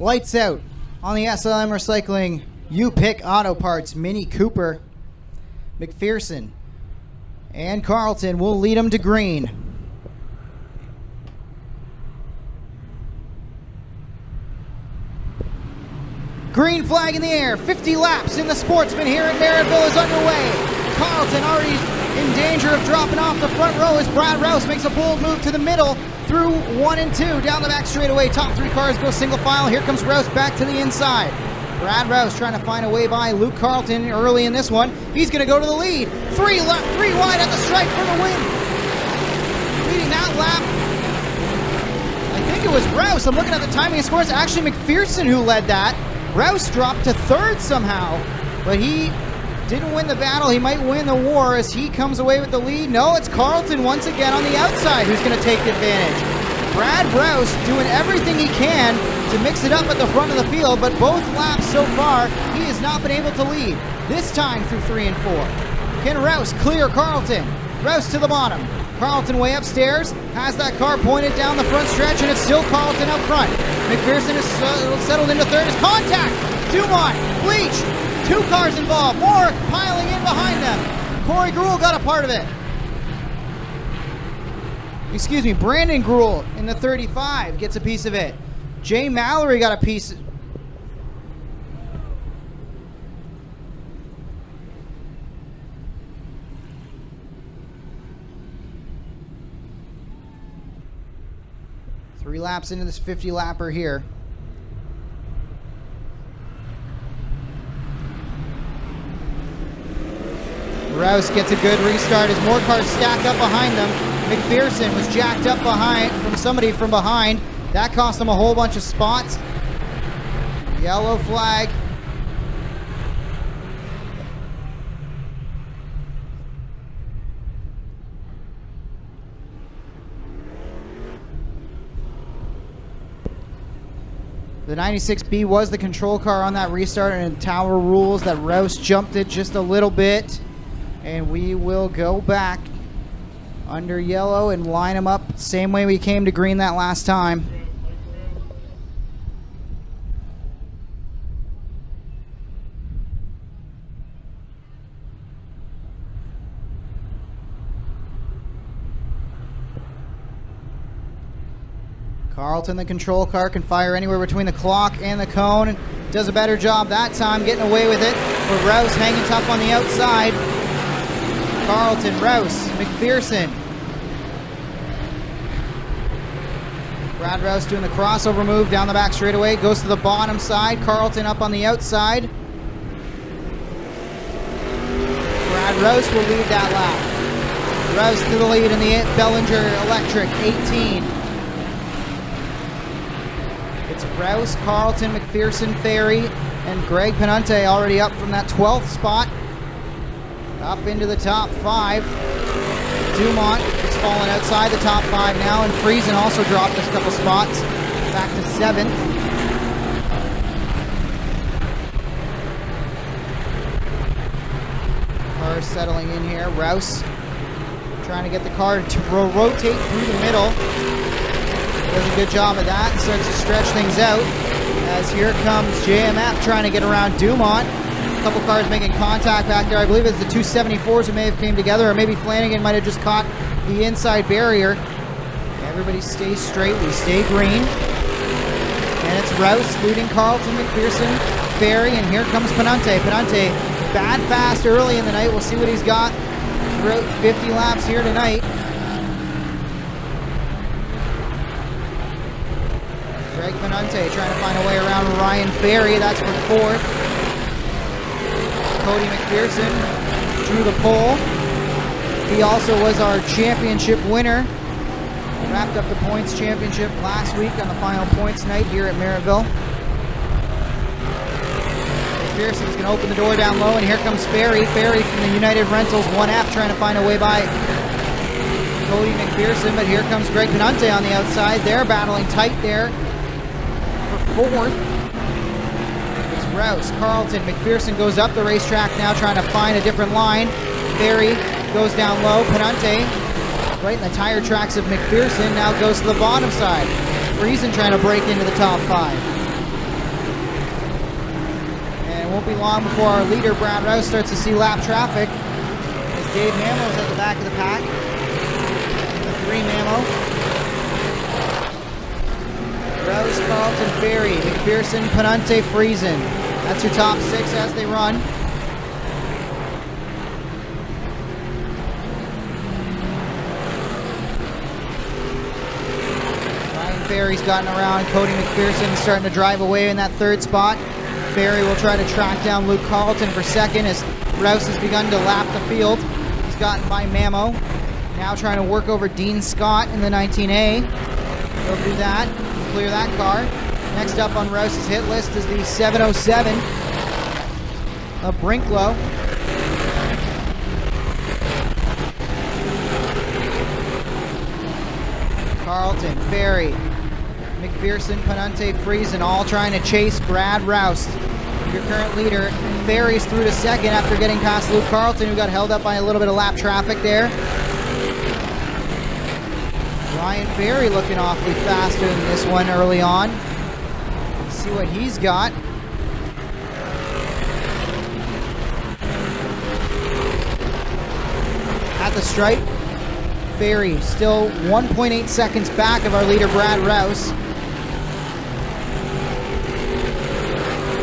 Lights out on the SLM Recycling U-Pick Auto Parts Mini Cooper. McPherson and Carlton will lead them to green. Green flag in the air. 50 laps in the Sportsman here at Merrittville is underway. Carlton already in danger of dropping off the front row as Brad Rouse makes a bold move to the middle through 1 and 2. Down the back straightaway. Top 3 cars go single file. Here comes Rouse back to the inside. Brad Rouse trying to find a way by Luke Carlton early in this one. He's going to go to the lead. 3 wide at the stripe for the win. Leading that lap, I think it was Rouse. I'm looking at the timing and scores. Actually, McPherson who led that. Rouse dropped to 3rd somehow, but he didn't win the battle. He might win the war as he comes away with the lead. No, it's Carlton once again on the outside who's going to take the advantage. Brad Rouse doing everything he can to mix it up at the front of the field, but both laps so far, he has not been able to lead. This time through 3 and 4. Can Rouse clear Carlton? Rouse to the bottom. Carlton way upstairs, has that car pointed down the front stretch, and it's still Carlton up front. McPherson is settled into 3rd. It's contact! Dumont, Bleach, 2 cars involved. More piling in behind them. Corey Gruhl got a part of it. Excuse me, Brandon Gruhl in the 35 gets a piece of it. Jay Mallory got a piece. Three laps into this 50-lapper here. Rouse gets a good restart as more cars stack up behind them. McPherson was jacked up from somebody from behind. That cost him a whole bunch of spots. Yellow flag. The 96B was the control car on that restart, and Tower rules that Rouse jumped it just a little bit. And we will go back under yellow and line them up same way we came to green that last time. Carlton, the control car, can fire anywhere between the clock and the cone, and does a better job that time getting away with it. But Rouse hanging tough on the outside. Carlton, Rouse, McPherson. Brad Rouse doing the crossover move down the back straightaway, goes to the bottom side. Carlton up on the outside. Brad Rouse will lead that lap. Rouse to the lead in the Bellinger Electric 18. It's Rouse, Carlton, McPherson, Ferry, and Greg Penante already up from that 12th spot. Up into the top 5. Dumont is falling outside the top 5 now, and Friesen also dropped us a couple spots. Back to 7th. Cars settling in here. Rouse trying to get the car to rotate through the middle. Does a good job of that and starts to stretch things out. As here comes JMF trying to get around Dumont. A couple cars making contact back there. I believe it's the 274s who may have came together, or maybe Flanagan might have just caught the inside barrier. Everybody stays straight. We stay green. And it's Rouse leading Carlton, McPherson, Ferry, and here comes Penante. Penante bad fast early in the night. We'll see what he's got throughout 50 laps here tonight. Greg Penante trying to find a way around Ryan Ferry. That's for 4th. Cody McPherson drew the pole. He also was our championship winner. Wrapped up the points championship last week on the final points night here at Merrittville. McPherson's going to open the door down low, and here comes Ferry. Ferry from the United Rentals 1F trying to find a way by Cody McPherson, but here comes Greg Penante on the outside. They're battling tight there for 4th. It's Rouse, Carlton, McPherson goes up the racetrack now trying to find a different line. Ferry goes down low. Penante right in the tire tracks of McPherson now goes to the bottom side. Friesen trying to break into the top 5. won't be long before our leader, Brad Rouse, starts to see lap traffic. As Dave Mamo is at the back of the pack. The 3 Mamo. Rouse, Carlton, Ferry, McPherson, Panunte, Friesen. That's your top 6 as they run. Ferry's gotten around. Cody McPherson starting to drive away in that 3rd spot. Ferry will try to track down Luke Carlton for 2nd as Rouse has begun to lap the field. He's gotten by Mamo. Now trying to work over Dean Scott in the 19A. He'll do that. Clear that car. Next up on Rouse's hit list is the 707 of Brinklow. Carlton, Ferry, McPherson, Panunte, Friesen, all trying to chase Brad Rouse, your current leader. Ferry's through to 2nd after getting past Luke Carlton, who got held up by a little bit of lap traffic there. Ryan Ferry looking awfully faster than this one early on. Let's see what he's got. At the stripe, Ferry still 1.8 seconds back of our leader, Brad Rouse.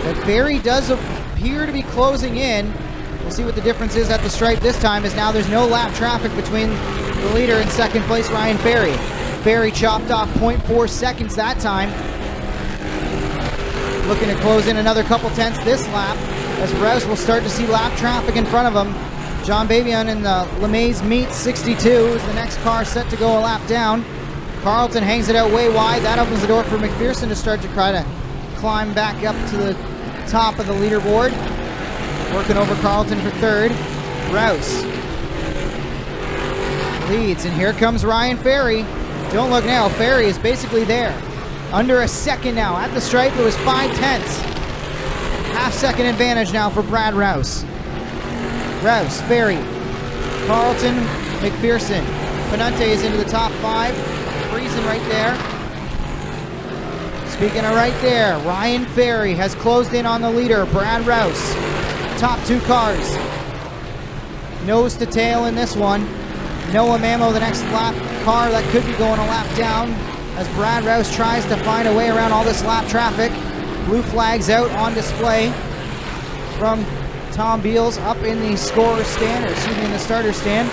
But Ferry does appear to be closing in. We'll see what the difference is at the stripe this time, as now there's no lap traffic between the leader and 2nd place, Ryan Ferry. Ferry chopped off 0.4 seconds that time. Looking to close in another couple tenths this lap, as Rouse will start to see lap traffic in front of him. John Babion in the LeMays Meet 62 is the next car set to go a lap down. Carlton hangs it out way wide. That opens the door for McPherson to start to try to climb back up to the top of the leaderboard. Working over Carlton for 3rd. Rouse leads, and here comes Ryan Ferry. Don't look now, Ferry is basically there. Under a second now. At the stripe, it was 5 tenths. Half-second advantage now for Brad Rouse. Rouse, Ferry, Carlton, McPherson. Panunte is into the top 5. Friesen right there. Speaking of right there, Ryan Ferry has closed in on the leader, Brad Rouse. Top 2 cars. Nose to tail in this one. Noah Mamo, the next lap car that could be going a lap down as Brad Rouse tries to find a way around all this lap traffic. Blue flags out on display from Tom Beals up in the scorer stand, or excuse me, in the starter stand.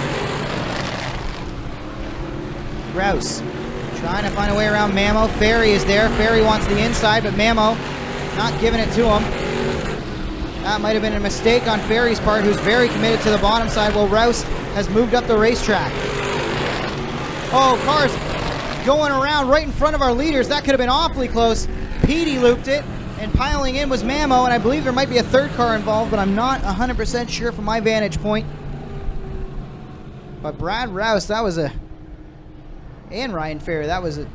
Rouse trying to find a way around Mamo. Ferry is there. Ferry wants the inside, but Mamo not giving it to him. That might have been a mistake on Ferry's part, who's very committed to the bottom side, while Rouse has moved up the racetrack. Oh, cars going around right in front of our leaders. That could have been awfully close. Petey looped it, and piling in was Mamo, and I believe there might be a 3rd car involved, but I'm not 100% sure from my vantage point. But Brad Rouse, that was a... and Ryan Ferry, that was a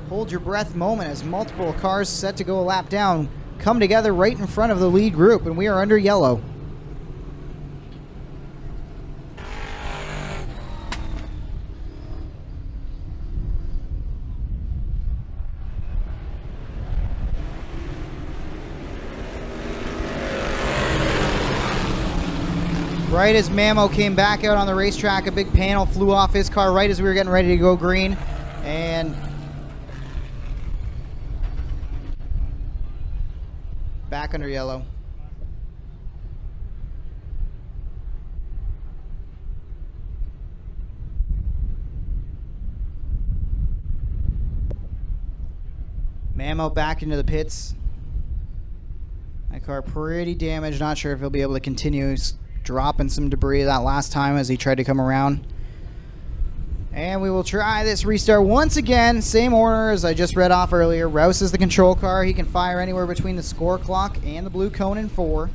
hold your breath moment as multiple cars set to go a lap down come together right in front of the lead group, and we are under yellow. Right as Mamo came back out on the racetrack, a big panel flew off his car right as we were getting ready to go green. And back under yellow. Mamo back into the pits. My car pretty damaged. Not sure if he'll be able to continue. He's dropping some debris that last time as he tried to come around. And we will try this restart once again. Same order as I just read off earlier. Rouse is the control car. He can fire anywhere between the score clock and the blue cone in 4.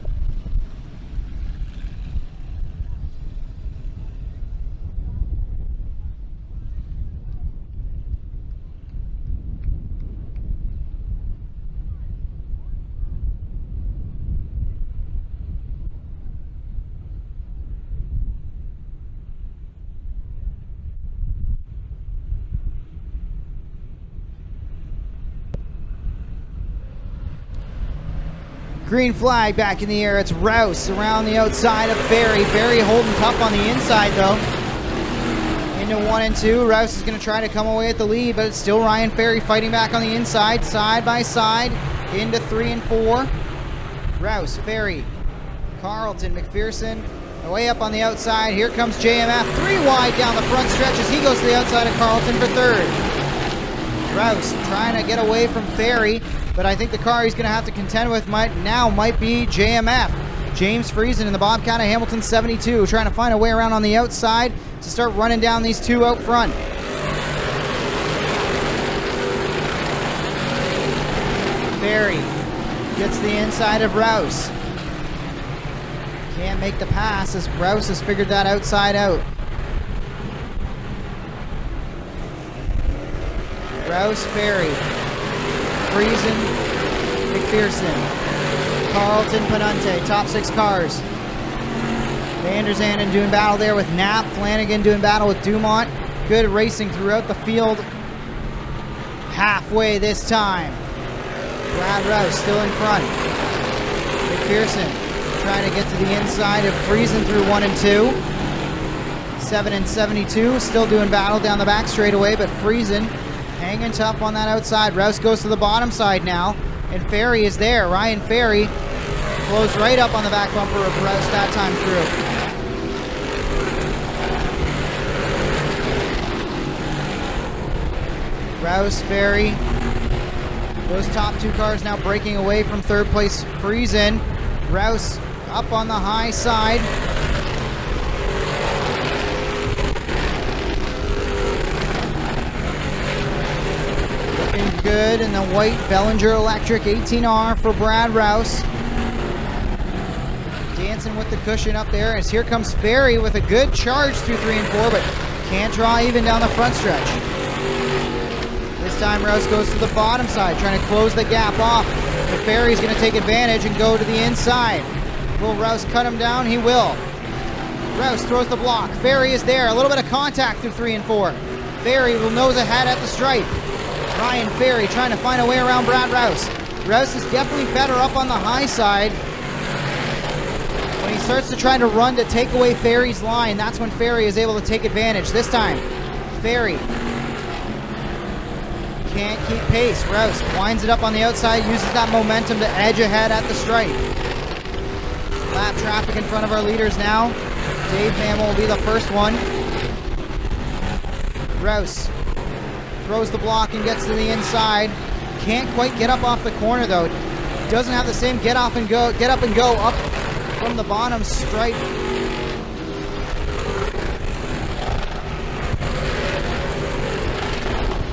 Green flag back in the air. It's Rouse around the outside of Ferry. Ferry holding tough on the inside though. Into 1 and 2. Rouse is going to try to come away at the lead, but it's still Ryan Ferry fighting back on the inside, side by side, into 3 and 4. Rouse, Ferry, Carlton, McPherson, way up on the outside. Here comes JMF, 3 wide down the front stretch as he goes to the outside of Carlton for 3rd. Rouse trying to get away from Ferry, but I think the car he's going to have to contend with might be JMF. James Friesen in the Bobcat of Hamilton 72, trying to find a way around on the outside to start running down these 2 out front. Ferry gets the inside of Rouse. Can't make the pass as Rouse has figured that outside out. Rouse, Ferry, Friesen, McPherson, Carlton, Panunte, top 6 cars. Van der Zanden doing battle there with Knapp. Flanagan doing battle with Dumont. Good racing throughout the field. Halfway this time. Brad Rouse still in front. McPherson trying to get to the inside of Friesen through 1 and 2. 7 and 72 still doing battle down the back straightaway, but Friesen hanging tough on that outside. Rouse goes to the bottom side now, and Ferry is there. Ryan Ferry blows right up on the back bumper of Rouse that time through. Rouse, Ferry. Those top 2 cars now breaking away from 3rd place Friesen. Rouse up on the high side. Looking good in the white Bellinger Electric 18R for Brad Rouse. Dancing with the cushion up there as here comes Ferry with a good charge through 3 and 4, but can't draw even down the front stretch. This time Rouse goes to the bottom side, trying to close the gap off. But Ferry's going to take advantage and go to the inside. Will Rouse cut him down? He will. Rouse throws the block. Ferry is there. A little bit of contact through 3 and 4. Ferry will nose ahead at the stripe. Ryan Ferry trying to find a way around Brad Rouse. Rouse is definitely better up on the high side. When he starts to try to run to take away Ferry's line, that's when Ferry is able to take advantage. This time, Ferry can't keep pace. Rouse winds it up on the outside, uses that momentum to edge ahead at the stripe. Lap traffic in front of our leaders now. Dave Mammal will be the first one. Rouse throws the block and gets to the inside. Can't quite get up off the corner though. Doesn't have the same get up and go up from the bottom stripe.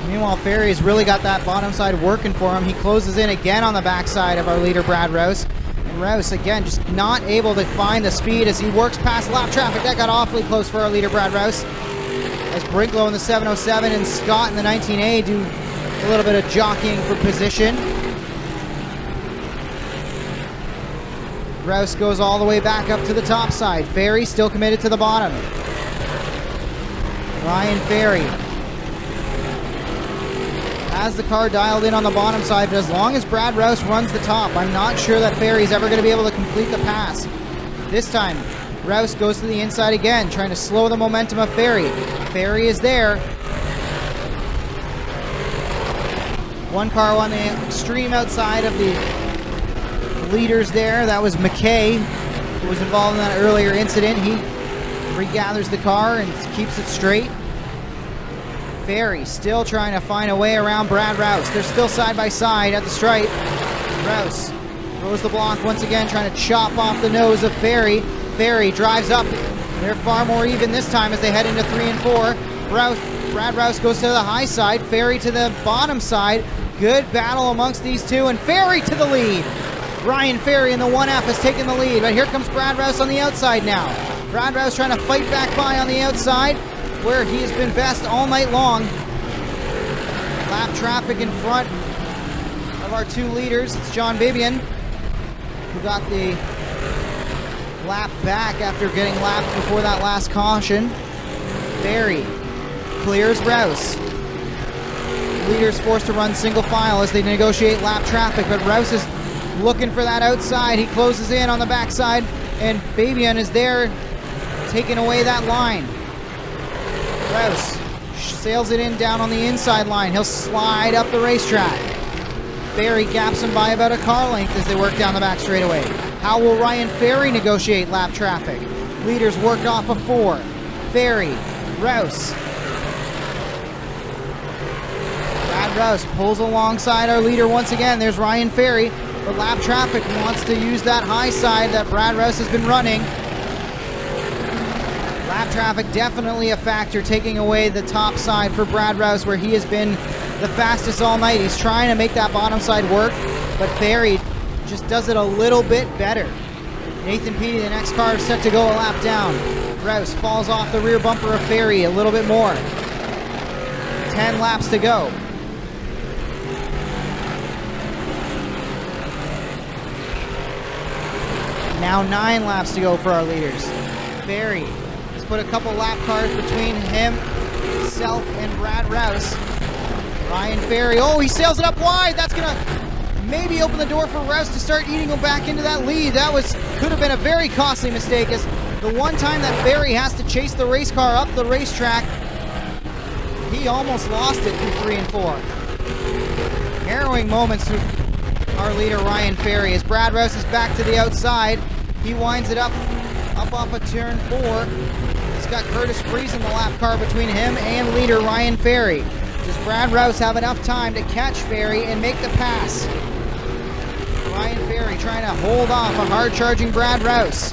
Meanwhile, Ferry's really got that bottom side working for him. He closes in again on the backside of our leader, Brad Rouse. And Rouse, again, just not able to find the speed as he works past lap traffic. That got awfully close for our leader, Brad Rouse. As Brinklow in the 707 and Scott in the 19A do a little bit of jockeying for position. Rouse goes all the way back up to the top side. Ferry still committed to the bottom. Ryan Ferry has the car dialed in on the bottom side, but as long as Brad Rouse runs the top, I'm not sure that Ferry's ever going to be able to complete the pass. This time, Rouse goes to the inside again, trying to slow the momentum of Ferry. Ferry is there. One car on the extreme outside of the leaders there. That was McKay, who was involved in that earlier incident. He regathers the car and keeps it straight. Ferry still trying to find a way around Brad Rouse. They're still side by side at the stripe. Rouse throws the block once again, trying to chop off the nose of Ferry. Ferry drives up. They're far more even this time as they head into 3 and 4. Brad Rouse goes to the high side. Ferry to the bottom side. Good battle amongst these two, and Ferry to the lead. Ryan Ferry in the 1F has taken the lead, but here comes Brad Rouse on the outside now. Brad Rouse trying to fight back by on the outside, where he has been best all night long. Lap traffic in front of our 2 leaders. It's John Bibian, who got the lap back after getting lapped before that last caution. Ferry clears Rouse. Leaders forced to run single file as they negotiate lap traffic, but Rouse is looking for that outside. He closes in on the backside, and Babian is there taking away that line. Rouse sails it in down on the inside line. He'll slide up the racetrack. Ferry gaps him by about a car length as they work down the back straightaway. How will Ryan Ferry negotiate lap traffic? Leaders work off of 4. Ferry, Rouse. Brad Rouse pulls alongside our leader once again. There's Ryan Ferry, but lap traffic wants to use that high side that Brad Rouse has been running. Lap traffic definitely a factor, taking away the top side for Brad Rouse, where he has been the fastest all night. He's trying to make that bottom side work, but Ferry just does it a little bit better. Nathan Petey, the next car, is set to go a lap down. Rouse falls off the rear bumper of Ferry a little bit more. 10 laps to go. Now 9 laps to go for our leaders. Ferry has put a couple lap cars between himself and Brad Rouse. Ryan Ferry, oh, he sails it up wide. That's going to maybe open the door for Rouse to start eating him back into that lead. That could have been a very costly mistake, as the one time that Ferry has to chase the race car up the racetrack, he almost lost it through 3 and 4. Harrowing moments through our leader Ryan Ferry as Brad Rouse is back to the outside. He winds it up off of turn 4. He's got Curtis Friesen in the lap car between him and leader Ryan Ferry. Does Brad Rouse have enough time to catch Ferry and make the pass? Ryan Ferry trying to hold off a hard-charging Brad Rouse.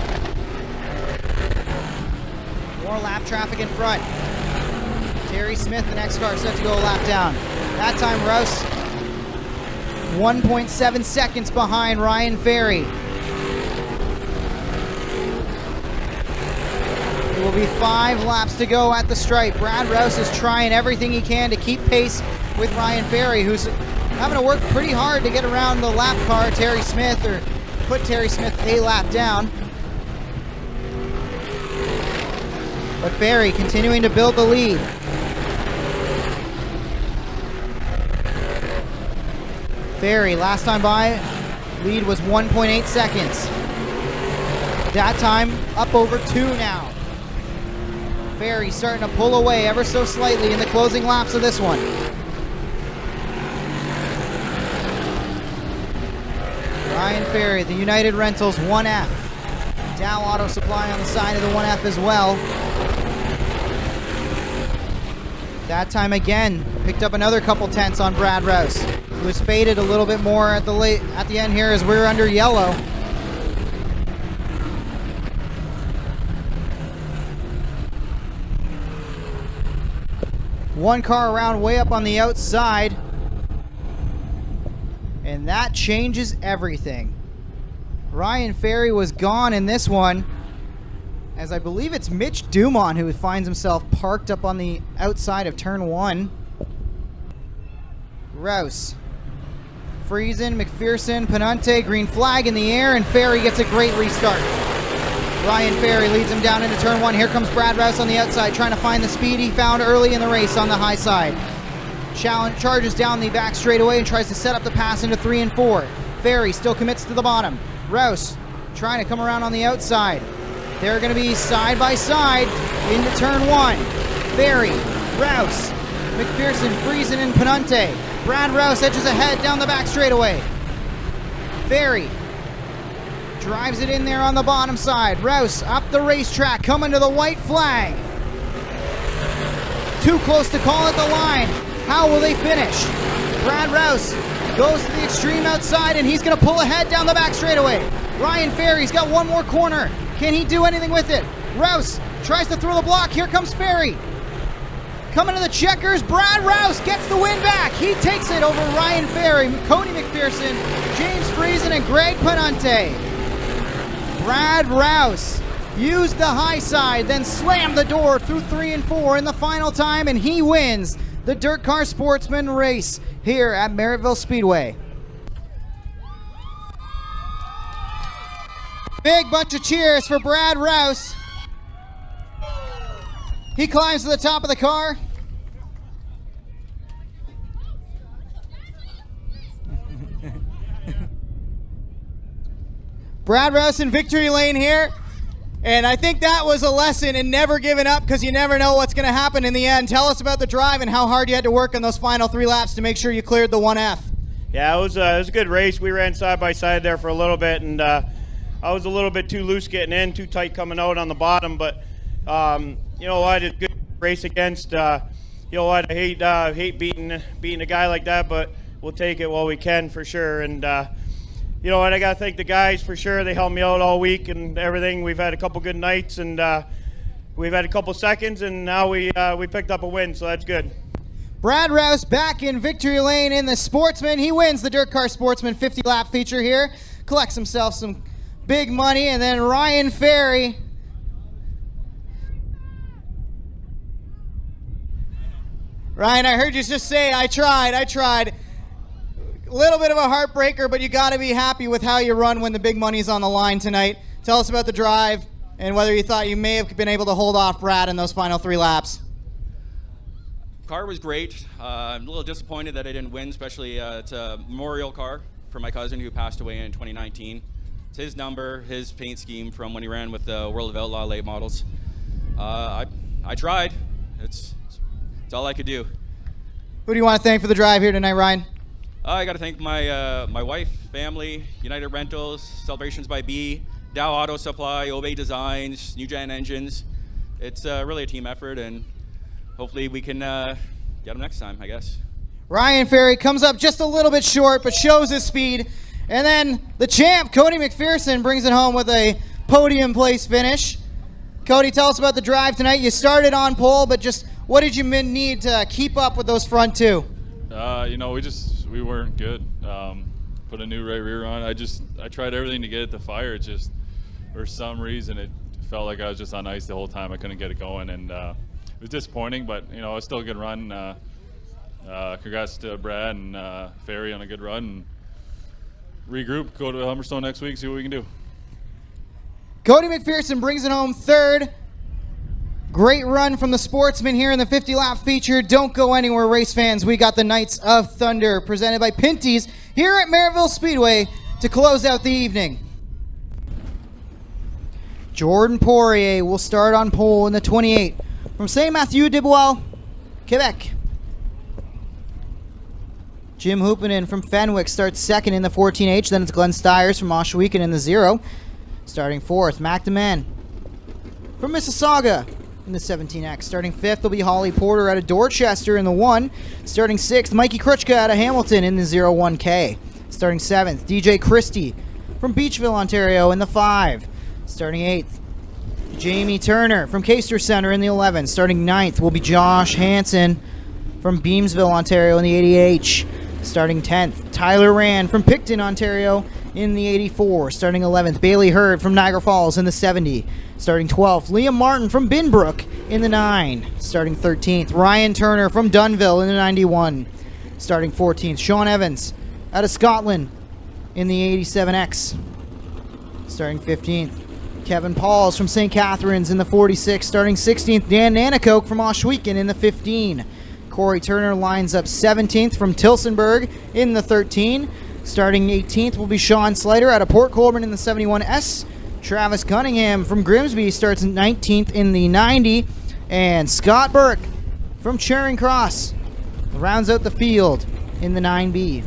More lap traffic in front. Terry Smith, the next car, set to go a lap down. That time Rouse 1.7 seconds behind Ryan Ferry. It will be 5 laps to go at the stripe. Brad Rouse is trying everything he can to keep pace with Ryan Ferry, who's having to work pretty hard to get around the lap car, Terry Smith, or put Terry Smith a lap down. But Ferry continuing to build the lead. Ferry, last time by, lead was 1.8 seconds. That time, up over 2 now. Ferry starting to pull away ever so slightly in the closing laps of this one. Ryan Ferry, the United Rentals 1F. Dow Auto Supply on the side of the 1F as well. That time again, picked up another couple tenths on Brad Rouse, who was faded a little bit more at the end here as we're under yellow. One car around way up on the outside, and that changes everything. Ryan Ferry was gone in this one, as I believe it's Mitch Dumont who finds himself parked up on the outside of turn 1. Rouse, Friesen, McPherson, Panunte, green flag in the air, and Ferry gets a great restart. Ryan Ferry leads him down into turn 1. Here comes Brad Rouse on the outside, trying to find the speed he found early in the race on the high side. Charges down the back straightaway and tries to set up the pass into 3 and 4. Ferry still commits to the bottom. Rouse trying to come around on the outside. They're going to be side by side into turn 1. Ferry, Rouse, McPherson, Friesen, and Panunte. Brad Rouse edges ahead down the back straightaway. Ferry drives it in there on the bottom side. Rouse up the racetrack, coming to the white flag. Too close to call at the line. How will they finish? Brad Rouse goes to the extreme outside, and he's going to pull ahead down the back straightaway. Ryan Ferry's got one more corner. Can he do anything with it? Rouse tries to throw the block. Here comes Ferry. Coming to the checkers, Brad Rouse gets the win back. He takes it over Ryan Ferry, Cody McPherson, James Friesen, and Greg Panunte. Brad Rouse used the high side, then slammed the door through 3 and 4 in the final time, and he wins the Dirt Car Sportsman race here at Merrittville Speedway. Big bunch of cheers for Brad Rouse. He climbs to the top of the car. Brad Rouse in victory lane here. And I think that was a lesson in never giving up, because you never know what's going to happen in the end. Tell us about the drive and how hard you had to work on those final 3 laps to make sure you cleared the 1F. Yeah, it was a good race. We ran side by side there for a little bit, and I was a little bit too loose getting in, too tight coming out on the bottom. But you know what? It's a good race against. You know what? I hate beating a guy like that, but we'll take it while we can for sure. And you know what? I got to thank the guys for sure. They helped me out all week and everything. We've had a couple good nights, and we've had a couple seconds, and now we picked up a win, so that's good. Brad Rouse back in victory lane in the Sportsman. He wins the Dirt Car Sportsman 50-lap feature here. Collects himself some big money. And then Ryan Ferry. Ryan, I heard you just say, I tried. A little bit of a heartbreaker, but you got to be happy with how you run when the big money's on the line tonight. Tell us about the drive and whether you thought you may have been able to hold off Brad in those final 3 laps. Car was great. I'm a little disappointed that I didn't win, especially it's a memorial car for my cousin who passed away in 2019. It's his number, his paint scheme from when he ran with the World of Outlaw late models. I tried. It's all I could do. Who do you want to thank for the drive here tonight, Ryan? I got to thank my wife, family, United Rentals, Celebrations by B, Dow Auto Supply, Obey Designs, New Gen Engines. It's really a team effort, and hopefully we can get him next time, I guess. Ryan Ferry comes up just a little bit short, but shows his speed. And then the champ, Cody McPherson, brings it home with a podium place finish. Cody, tell us about the drive tonight. You started on pole, but just what did you need to keep up with those front 2? You know, we weren't good. Put a new right rear on. I tried everything to get it to fire. It just, for some reason, it felt like I was just on ice the whole time. I couldn't get it going, and it was disappointing, but you know, it was still a good run. Congrats to Brad and Ferry on a good run. And regroup, go to Humberstone next week, see what we can do. Cody McPherson brings it home 3rd. Great run from the Sportsman here in the 50-lap feature. Don't go anywhere, race fans. We got the Knights of Thunder presented by Pinty's here at Merrittville Speedway to close out the evening. Jordan Poirier will start on pole in the 28 from St. Mathieu de Bois, Quebec. Jim Hoopinen from Fenwick starts 2nd in the 14H. Then it's Glenn Stiers from Oshawegan in the 0. Starting 4th, Mac DeMan from Mississauga in the 17X. Starting 5th will be Holly Porter out of Dorchester in the 1. Starting 6th, Mikey Krutchka out of Hamilton in the 01K. Starting 7th, DJ Christie from Beachville, Ontario in the 5. Starting 8th, Jamie Turner from Caister Center in the 11. Starting 9th will be Josh Hansen from Beamsville, Ontario in the 80H. Starting 10th, Tyler Rand from Picton, Ontario in the 84. Starting 11th, Bailey Hurd from Niagara Falls in the 70. Starting 12th, Liam Martin from Binbrook in the 9. Starting 13th, Ryan Turner from Dunville in the 91. Starting 14th, Sean Evans out of Scotland in the 87X. Starting 15th, Kevin Pauls from St. Catharines in the 46. Starting 16th, Dan Nanakoke from Oshawegan in the 15. Corey Turner lines up 17th from Tilsonburg in the 13. Starting 18th will be Sean Slater out of Port Colborne in the 71S. Travis Cunningham from Grimsby starts 19th in the 90. And Scott Burke from Charing Cross rounds out the field in the 9B.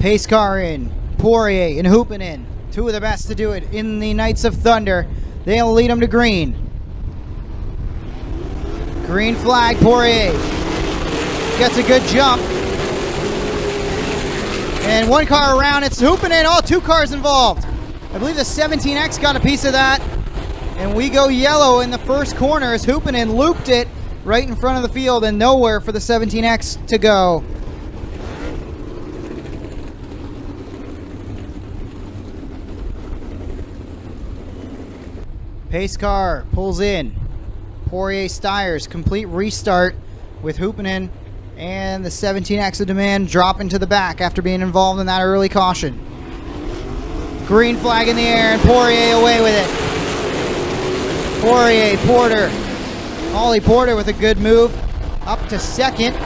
Pace car in. Poirier and Hoopinen. Two of the best to do it in the Knights of Thunder. They'll lead them to green. Green flag, Poirier. Gets a good jump. And one car around, it's Hoopinen. Oh, two cars involved. I believe the 17X got a piece of that. And we go yellow in the first corner as Hoopinen looped it right in front of the field and nowhere for the 17X to go. Pace car pulls in. Poirier Steyrs, complete restart with Hoopinen and the 17X of Demand dropping to the back after being involved in that early caution. Green flag in the air and Poirier away with it. Poirier, Porter. Holly Porter with a good move up to second.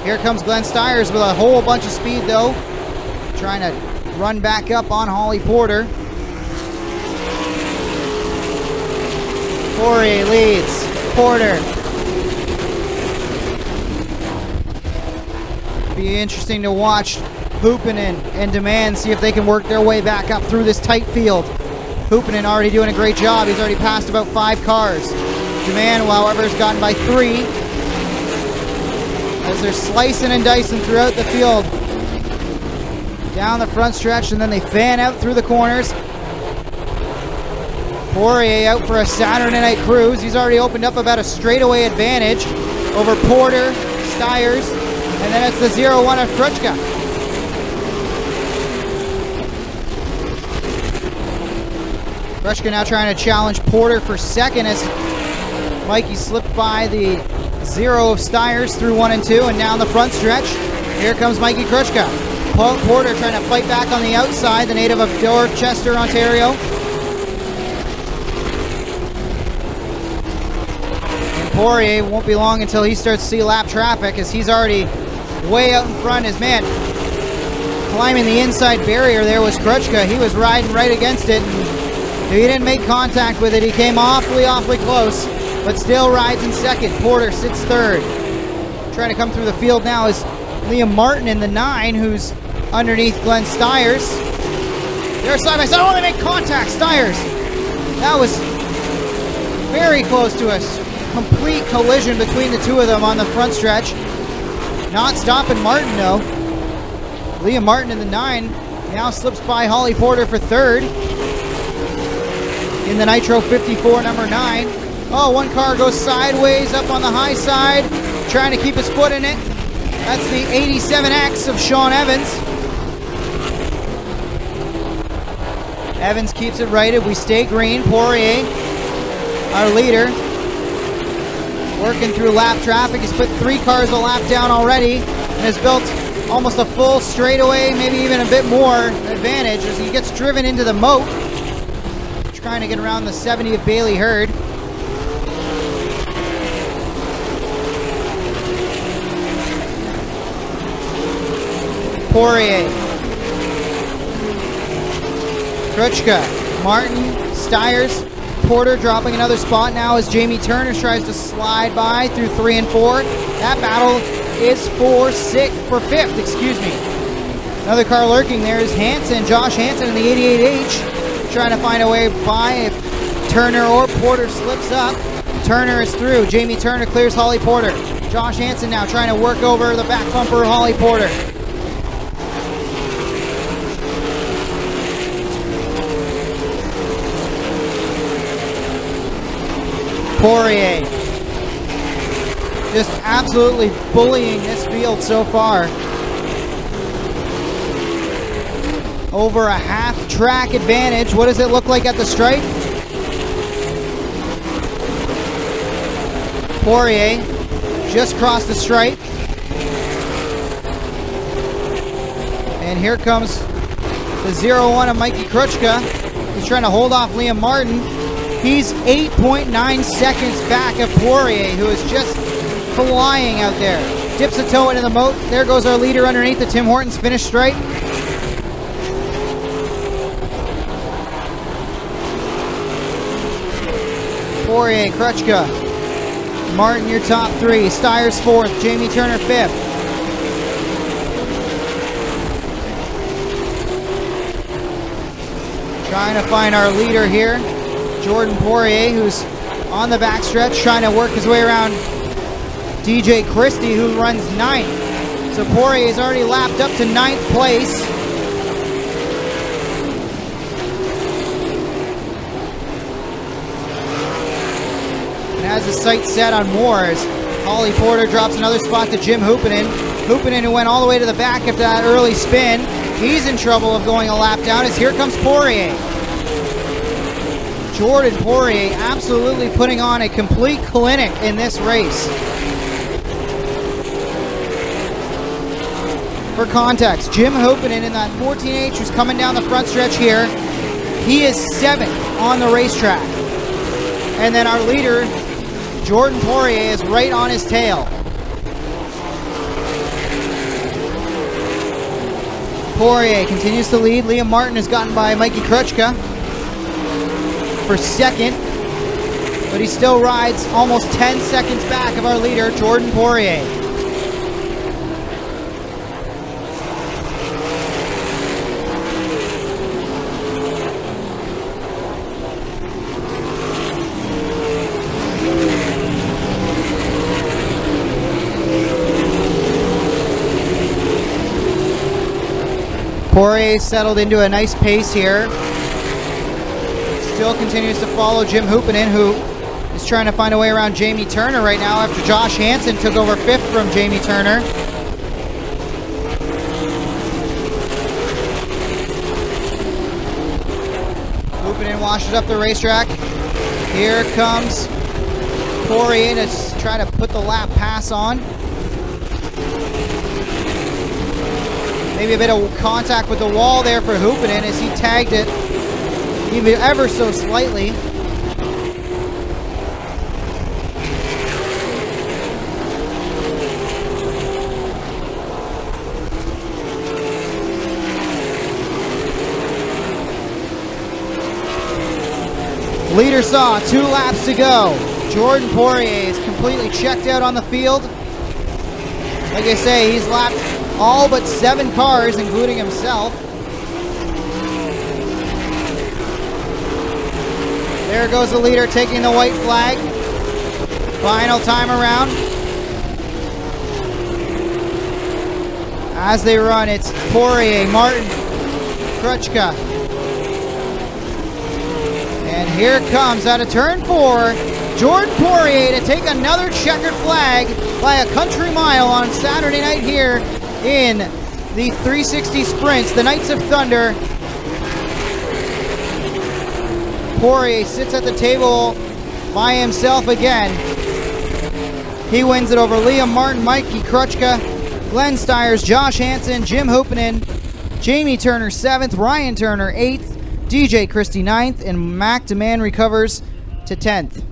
Here comes Glenn Steyrs with a whole bunch of speed though. Trying to run back up on Holly Porter. Poirier leads. Porter. Be interesting to watch Hoopinen and Demand see if they can work their way back up through this tight field. Hoopinen already doing a great job. He's already passed about 5 cars. Demand, however, has gotten by 3 as they're slicing and dicing throughout the field. Down the front stretch, and then they fan out through the corners. Poirier out for a Saturday night cruise. He's already opened up about a straightaway advantage over Porter, Steyrs, and then it's the 0-1 of Krutschka. Krutschka now trying to challenge Porter for second as Mikey slipped by the 0 of Steyrs through 1 and 2, and down the front stretch. Here comes Mikey Krutschka. Porter trying to fight back on the outside, the native of Dorchester, Ontario. Poirier won't be long until he starts to see lap traffic as he's already way out in front. His man climbing the inside barrier there was Krutschka. He was riding right against it. And he didn't make contact with it. He came awfully close, but still rides in second. Porter sits third. Trying to come through the field now is Liam Martin in the 9, who's underneath Glenn Steyrs. They're side by side. Oh, they make contact. Steyrs. That was very close to us. Complete collision between the two of them on the front stretch. Not stopping Martin though. Liam Martin in the 9 now slips by Holly Porter for third in the Nitro 54 number 9. Oh, one car goes sideways up on the high side, trying to keep his foot in it. That's the 87X of Sean Evans. Evans keeps it righted. We stay green. Poirier, our leader, working through lap traffic. He's put 3 cars a lap down already and has built almost a full straightaway, maybe even a bit more advantage as he gets driven into the moat, trying to get around the 70 of Bailey Hurd. Poirier, Krutschka, Martin, Steyrs, Porter dropping another spot now as Jamie Turner tries to slide by through 3 and 4. That battle is for 5th, excuse me. Another car lurking there is Hansen, Josh Hansen in the 88H, trying to find a way by if Turner or Porter slips up. Turner is through. Jamie Turner clears Holly Porter. Josh Hansen now trying to work over the back bumper of Holly Porter. Poirier just absolutely bullying this field so far. Over a half track advantage. What does it look like at the stripe? Poirier just crossed the stripe. And here comes the 0-1 of Mikey Krutschka. He's trying to hold off Liam Martin. He's 8.9 seconds back of Poirier, who is just flying out there. Dips a toe into the moat. There goes our leader underneath the Tim Hortons finish stripe. Poirier, Krutschka, Martin, your top 3. Steyrs 4th, Jamie Turner 5th. Trying to find our leader here, Jordan Poirier, who's on the backstretch, trying to work his way around DJ Christie, who runs 9th. So Poirier's already lapped up to 9th place. And has his sights set on more as Ollie Porter drops another spot to Jim Hoopinen. Hoopinen, who went all the way to the back after that early spin. He's in trouble of going a lap down as here comes Poirier. Jordan Poirier absolutely putting on a complete clinic in this race. For context, Jim Hoopinen in that 14H who's coming down the front stretch here, he is 7th on the racetrack. And then our leader, Jordan Poirier, is right on his tail. Poirier continues to lead. Liam Martin has gotten by Mikey Krutchka for 2nd, but he still rides almost 10 seconds back of our leader, Jordan Poirier. Poirier settled into a nice pace here. Still continues to follow Jim Hoopinen, who is trying to find a way around Jamie Turner right now after Josh Hansen took over 5th from Jamie Turner. Hoopinen washes up the racetrack. Here comes Poirier to try to put the lap pass on. Maybe a bit of contact with the wall there for Hoopinen as he tagged it even ever so slightly. Leader saw 2 laps to go. Jordan Poirier is completely checked out on the field. Like I say, he's lapped all but 7 cars, including himself. There goes the leader taking the white flag. Final time around. As they run, it's Poirier, Martin, Krutchka. And here comes out of turn 4, Jordan Poirier to take another checkered flag by a country mile on Saturday night here in the 360 Sprints, the Knights of Thunder. Poirier sits at the table by himself again. He wins it over Liam Martin, Mikey Krutchka, Glenn Stiers, Josh Hansen, Jim Hoopinen, Jamie Turner 7th, Ryan Turner 8th, DJ Christie 9th, and Mac DeMann recovers to 10th.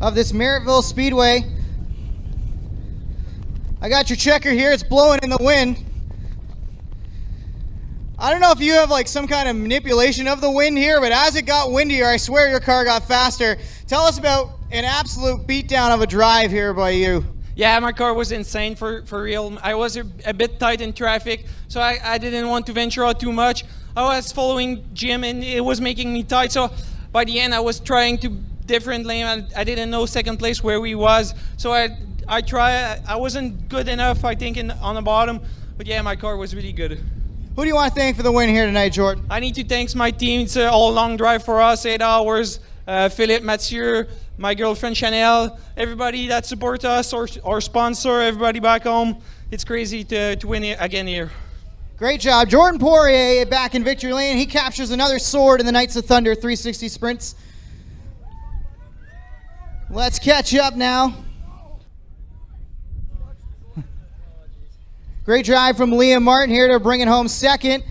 Of this Merrittville Speedway, I got your checker here. It's blowing in the wind. I don't know if you have like some kind of manipulation of the wind here, but as it got windier, I swear your car got faster. Tell us about an absolute beatdown of a drive here by you. Yeah, my car was insane for real. I was a bit tight in traffic, so I didn't want to venture out too much. I was following Jim and it was making me tight, so by the end I was trying to different lane. I didn't know second place where we was, so I tried. I wasn't good enough, I think, on the bottom, but yeah, my car was really good. Who do you want to thank for the win here tonight, Jordan? I need to thank my team. It's a all long drive for us, 8 hours. Philippe, Mathieu, my girlfriend Chanel, everybody that supports us, our sponsor, everybody back home. It's crazy to win again here. Great job. Jordan Poirier back in victory lane. He captures another sword in the Knights of Thunder 360 Sprints. Let's catch up now. Great drive from Liam Martin here to bring it home 2nd.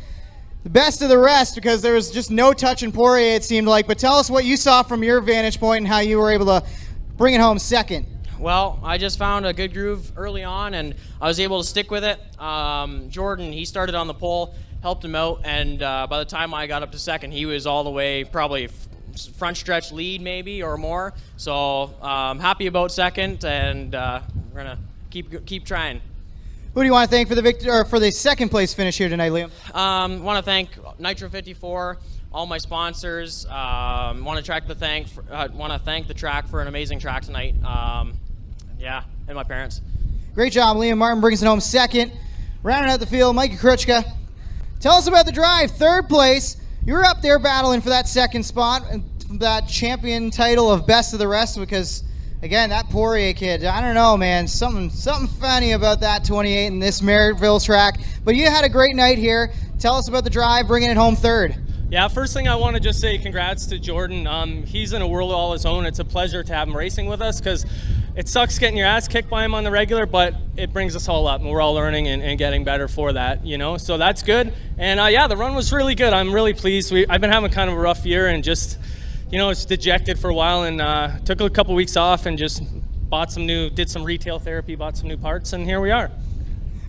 The best of the rest, because there was just no touch in Poirier, it seemed like. But tell us what you saw from your vantage point and how you were able to bring it home 2nd. Well, I just found a good groove early on, and I was able to stick with it. Jordan, he started on the pole, helped him out, and by the time I got up to 2nd, he was all the way probably front stretch lead maybe or more. So I'm happy about 2nd, and we're going to keep trying. Who do you want to thank for the or for the second place finish here tonight, Liam? Want to thank Nitro 54, all my sponsors. Want to thank the track for an amazing track tonight. Yeah, and my parents. Great job, Liam Martin brings it home second. Rounding out the field, Mikey Krutchka. Tell us about the drive. Third place. You were up there battling for that second spot and that champion title of best of the rest because, again, that Poirier kid, I don't know, man. Something funny about that 28 in this Merrittville track. But you had a great night here. Tell us about the drive, bringing it home third. Yeah, first thing I want to just say congrats to Jordan. He's in a world all his own. It's a pleasure to have him racing with us because it sucks getting your ass kicked by him on the regular, but it brings us all up, and we're all learning and getting better for that, you know? So that's good. And yeah, the run was really good. I'm really pleased. I've been having kind of a rough year and it's dejected for a while, and took a couple weeks off and just did some retail therapy, bought some new parts, and here we are.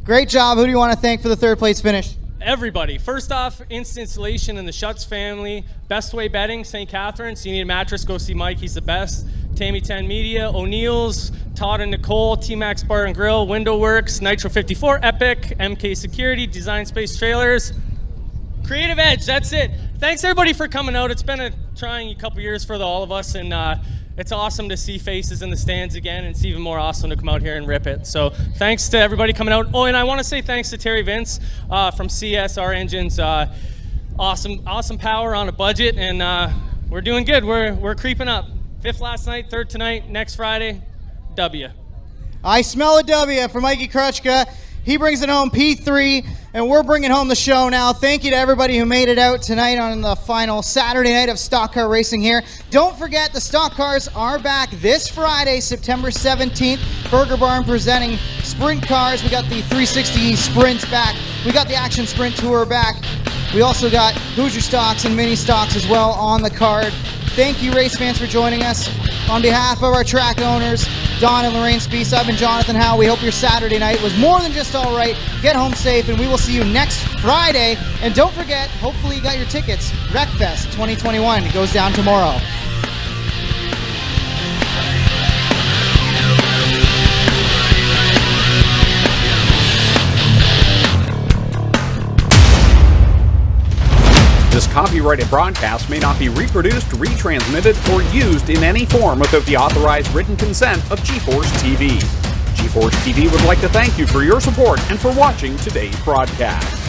Great job. Who do you want to thank for the third place finish? Everybody. First off, Instant Installation and the Schutz family. Best Way Bedding, St. Catharines. You need a mattress, go see Mike. He's the best. Tammy 10 Media, O'Neill's, Todd and Nicole, T-Max Bar and Grill, Window Works, Nitro 54, Epic, MK Security, Design Space Trailers, Creative Edge. That's it. Thanks everybody for coming out. It's been a trying couple years for all of us, and it's awesome to see faces in the stands again, and it's even more awesome to come out here and rip it. So thanks to everybody coming out. Oh, and I want to say thanks to Terry Vince from CSR Engines. Awesome power on a budget, and we're doing good. We're creeping up. 5th last night, 3rd tonight, next Friday, W. I smell a W for Mikey Krutchka. He brings it home, P3, and we're bringing home the show now. Thank you to everybody who made it out tonight on the final Saturday night of stock car racing here. Don't forget, the stock cars are back this Friday, September 17th. Burger Barn presenting sprint cars. We got the 360 sprints back. We got the Action Sprint Tour back. We also got Hoosier stocks and mini stocks as well on the card. Thank you, race fans, for joining us. On behalf of our track owners, Don and Lorraine Spees, I've been Jonathan Howe. We hope your Saturday night was more than just all right. Get home safe, and we will see you next Friday. And don't forget, hopefully you got your tickets. Wreckfest 2021 goes down tomorrow. This copyrighted broadcast may not be reproduced, retransmitted, or used in any form without the authorized written consent of GForceTV. GForceTV would like to thank you for your support and for watching today's broadcast.